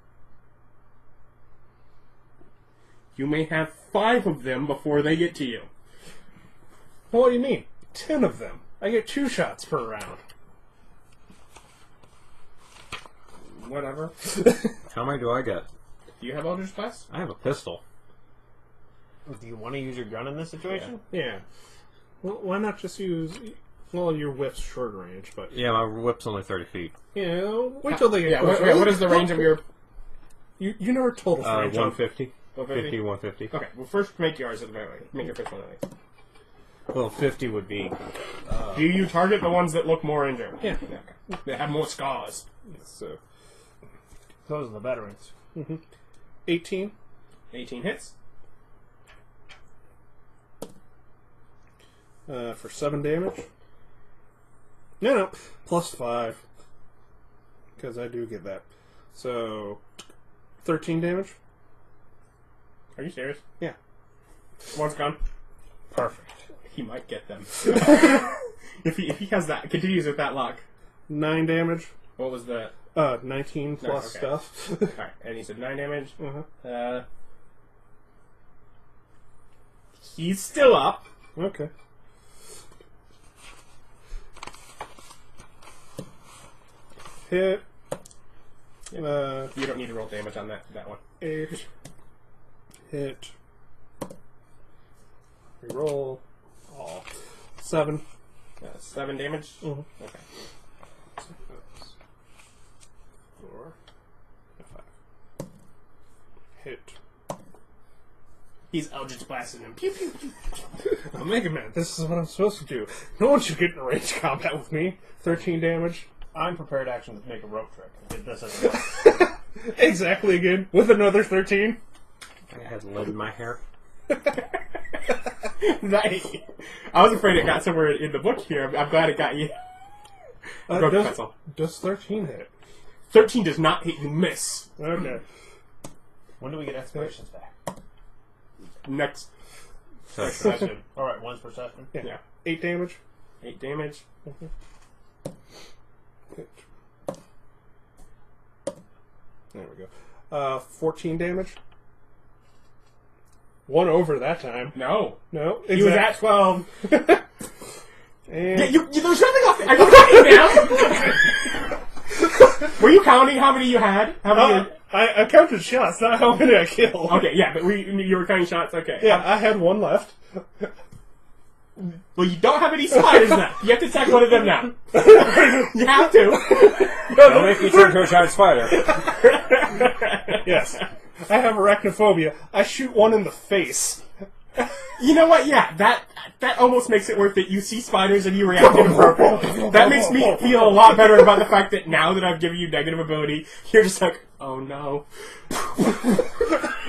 [SPEAKER 1] You may have 5 of them before they get to you.
[SPEAKER 3] Well, what do you mean? 10 of them. I get 2 shots per round.
[SPEAKER 1] Whatever.
[SPEAKER 2] How many do I get?
[SPEAKER 1] Do you have Eldritch Blast?
[SPEAKER 2] I have a pistol.
[SPEAKER 4] Do you want to use your gun in this situation?
[SPEAKER 3] Yeah. Well, why not just use... Well, your whip's short range, but...
[SPEAKER 2] Yeah, my whip's only 30 feet.
[SPEAKER 3] Yeah, wait till they get...
[SPEAKER 1] What is the range of your...
[SPEAKER 3] You never told us the range.
[SPEAKER 2] 150.
[SPEAKER 1] 150?
[SPEAKER 2] 50, 150.
[SPEAKER 1] Okay, well first make yours at the very least. Make your first one at least.
[SPEAKER 2] Well, 50 would be...
[SPEAKER 1] Do you target the ones that look more injured?
[SPEAKER 3] Yeah.
[SPEAKER 1] Okay. They have more scars.
[SPEAKER 3] So,
[SPEAKER 4] Those are the veterans.
[SPEAKER 3] 18.
[SPEAKER 1] 18 hits.
[SPEAKER 3] For 7 damage. No. Plus 5. Because I do get that. So, 13 damage.
[SPEAKER 1] Are you serious?
[SPEAKER 3] Yeah.
[SPEAKER 1] One's gone.
[SPEAKER 3] Perfect.
[SPEAKER 1] He might get them. if he has that, continues with that luck.
[SPEAKER 3] 9 damage.
[SPEAKER 1] What was the...
[SPEAKER 3] 19 plus
[SPEAKER 1] okay.
[SPEAKER 3] stuff.
[SPEAKER 1] Alright, and he said 9 damage.
[SPEAKER 3] Uh-huh.
[SPEAKER 1] He's still up.
[SPEAKER 3] Okay. Hit.
[SPEAKER 1] You don't need to roll damage on that one.
[SPEAKER 3] 8. Hit. Reroll. Oh. 7.
[SPEAKER 1] 7 damage?
[SPEAKER 3] Mhm.
[SPEAKER 1] Okay.
[SPEAKER 3] 4. 5. Hit.
[SPEAKER 1] He's Eldritch blasting him. Pew, pew, pew.
[SPEAKER 3] Oh, Mega Man, this is what I'm supposed to do. No one should get in range combat with me. 13 damage.
[SPEAKER 4] I'm prepared action to make a rope trick. I did this as well.
[SPEAKER 3] Exactly again. With another 13.
[SPEAKER 2] I had lead in my hair.
[SPEAKER 1] I was afraid it got somewhere in the book here. I'm glad it got you.
[SPEAKER 3] Does 13 hit?
[SPEAKER 1] 13 does not hit, you miss.
[SPEAKER 3] Okay.
[SPEAKER 4] When do we get explorations back?
[SPEAKER 1] Next.
[SPEAKER 4] Session. Alright, once per session.
[SPEAKER 3] Yeah. 8 damage.
[SPEAKER 1] 8 damage.
[SPEAKER 3] There we go. 14 damage. 1 over that time.
[SPEAKER 1] No.
[SPEAKER 3] No.
[SPEAKER 1] He was at 12.
[SPEAKER 3] And
[SPEAKER 1] Yeah, there's nothing else. Are you counting now? Were you counting how many you had? How many?
[SPEAKER 3] I counted shots, not how many I killed.
[SPEAKER 1] Okay, yeah, but you were counting shots. Okay.
[SPEAKER 3] Yeah, I had 1 left.
[SPEAKER 1] Well, you don't have any spiders left. You have to attack one of them now. You have to.
[SPEAKER 2] Don't make me turn to a giant spider.
[SPEAKER 3] Yes. I have arachnophobia. I shoot one in the face.
[SPEAKER 1] You know what? Yeah, that almost makes it worth it. You see spiders and you react inappropriately. That makes me feel a lot better about the fact that now that I've given you negative ability, you're just like, oh no.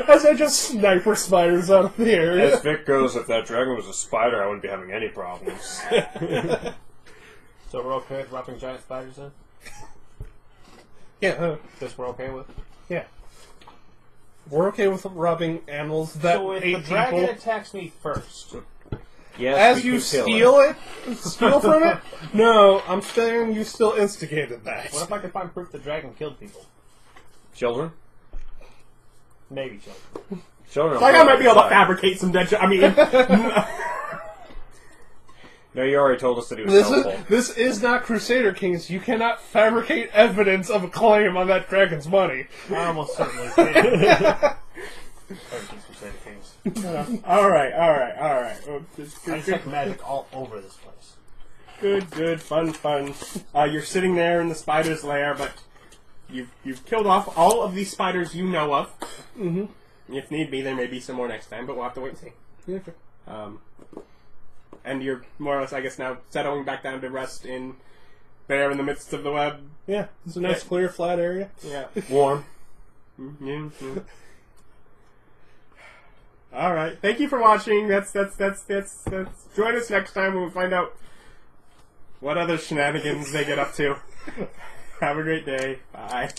[SPEAKER 3] As I just sniper spiders out of the area.
[SPEAKER 2] As Vic goes, if that dragon was a spider, I wouldn't be having any problems.
[SPEAKER 4] So we're okay with robbing giant spiders then?
[SPEAKER 3] Yeah,
[SPEAKER 4] This we're okay with?
[SPEAKER 3] yeah. We're okay with robbing animals that
[SPEAKER 4] So if
[SPEAKER 3] ate
[SPEAKER 4] the dragon
[SPEAKER 3] people.
[SPEAKER 4] attacks me first,
[SPEAKER 2] Yes,
[SPEAKER 3] As
[SPEAKER 2] we
[SPEAKER 3] you
[SPEAKER 2] can kill
[SPEAKER 3] steal steal from it? No, I'm saying you still instigated that.
[SPEAKER 4] what if I could find proof the dragon killed people?
[SPEAKER 2] Children?
[SPEAKER 4] Maybe children.
[SPEAKER 2] Children.
[SPEAKER 1] Like I might be able to fabricate some dead. I mean,
[SPEAKER 2] No, you already told us that he was helpful.
[SPEAKER 3] This is not Crusader Kings. You cannot fabricate evidence of a claim on that dragon's money.
[SPEAKER 4] I almost certainly can. Crusader Kings.
[SPEAKER 1] all right. Well,
[SPEAKER 4] I just like magic all over this place.
[SPEAKER 1] good, fun. You're sitting there in the spider's lair, but you've killed off all of these spiders you know of.
[SPEAKER 3] Mm-hmm.
[SPEAKER 1] If need be, there may be some more next time, but we'll have to wait and see.
[SPEAKER 3] Yeah, sure.
[SPEAKER 1] And you're more or less, I guess, now settling back down to rest in there in the midst of the web.
[SPEAKER 3] Yeah, it's a nice, clear, flat area.
[SPEAKER 1] Yeah.
[SPEAKER 2] Warm.
[SPEAKER 1] Mm-hmm. All right. Thank you for watching. That's. Join us next time when we find out what other shenanigans they get up to. Have a great day. Bye.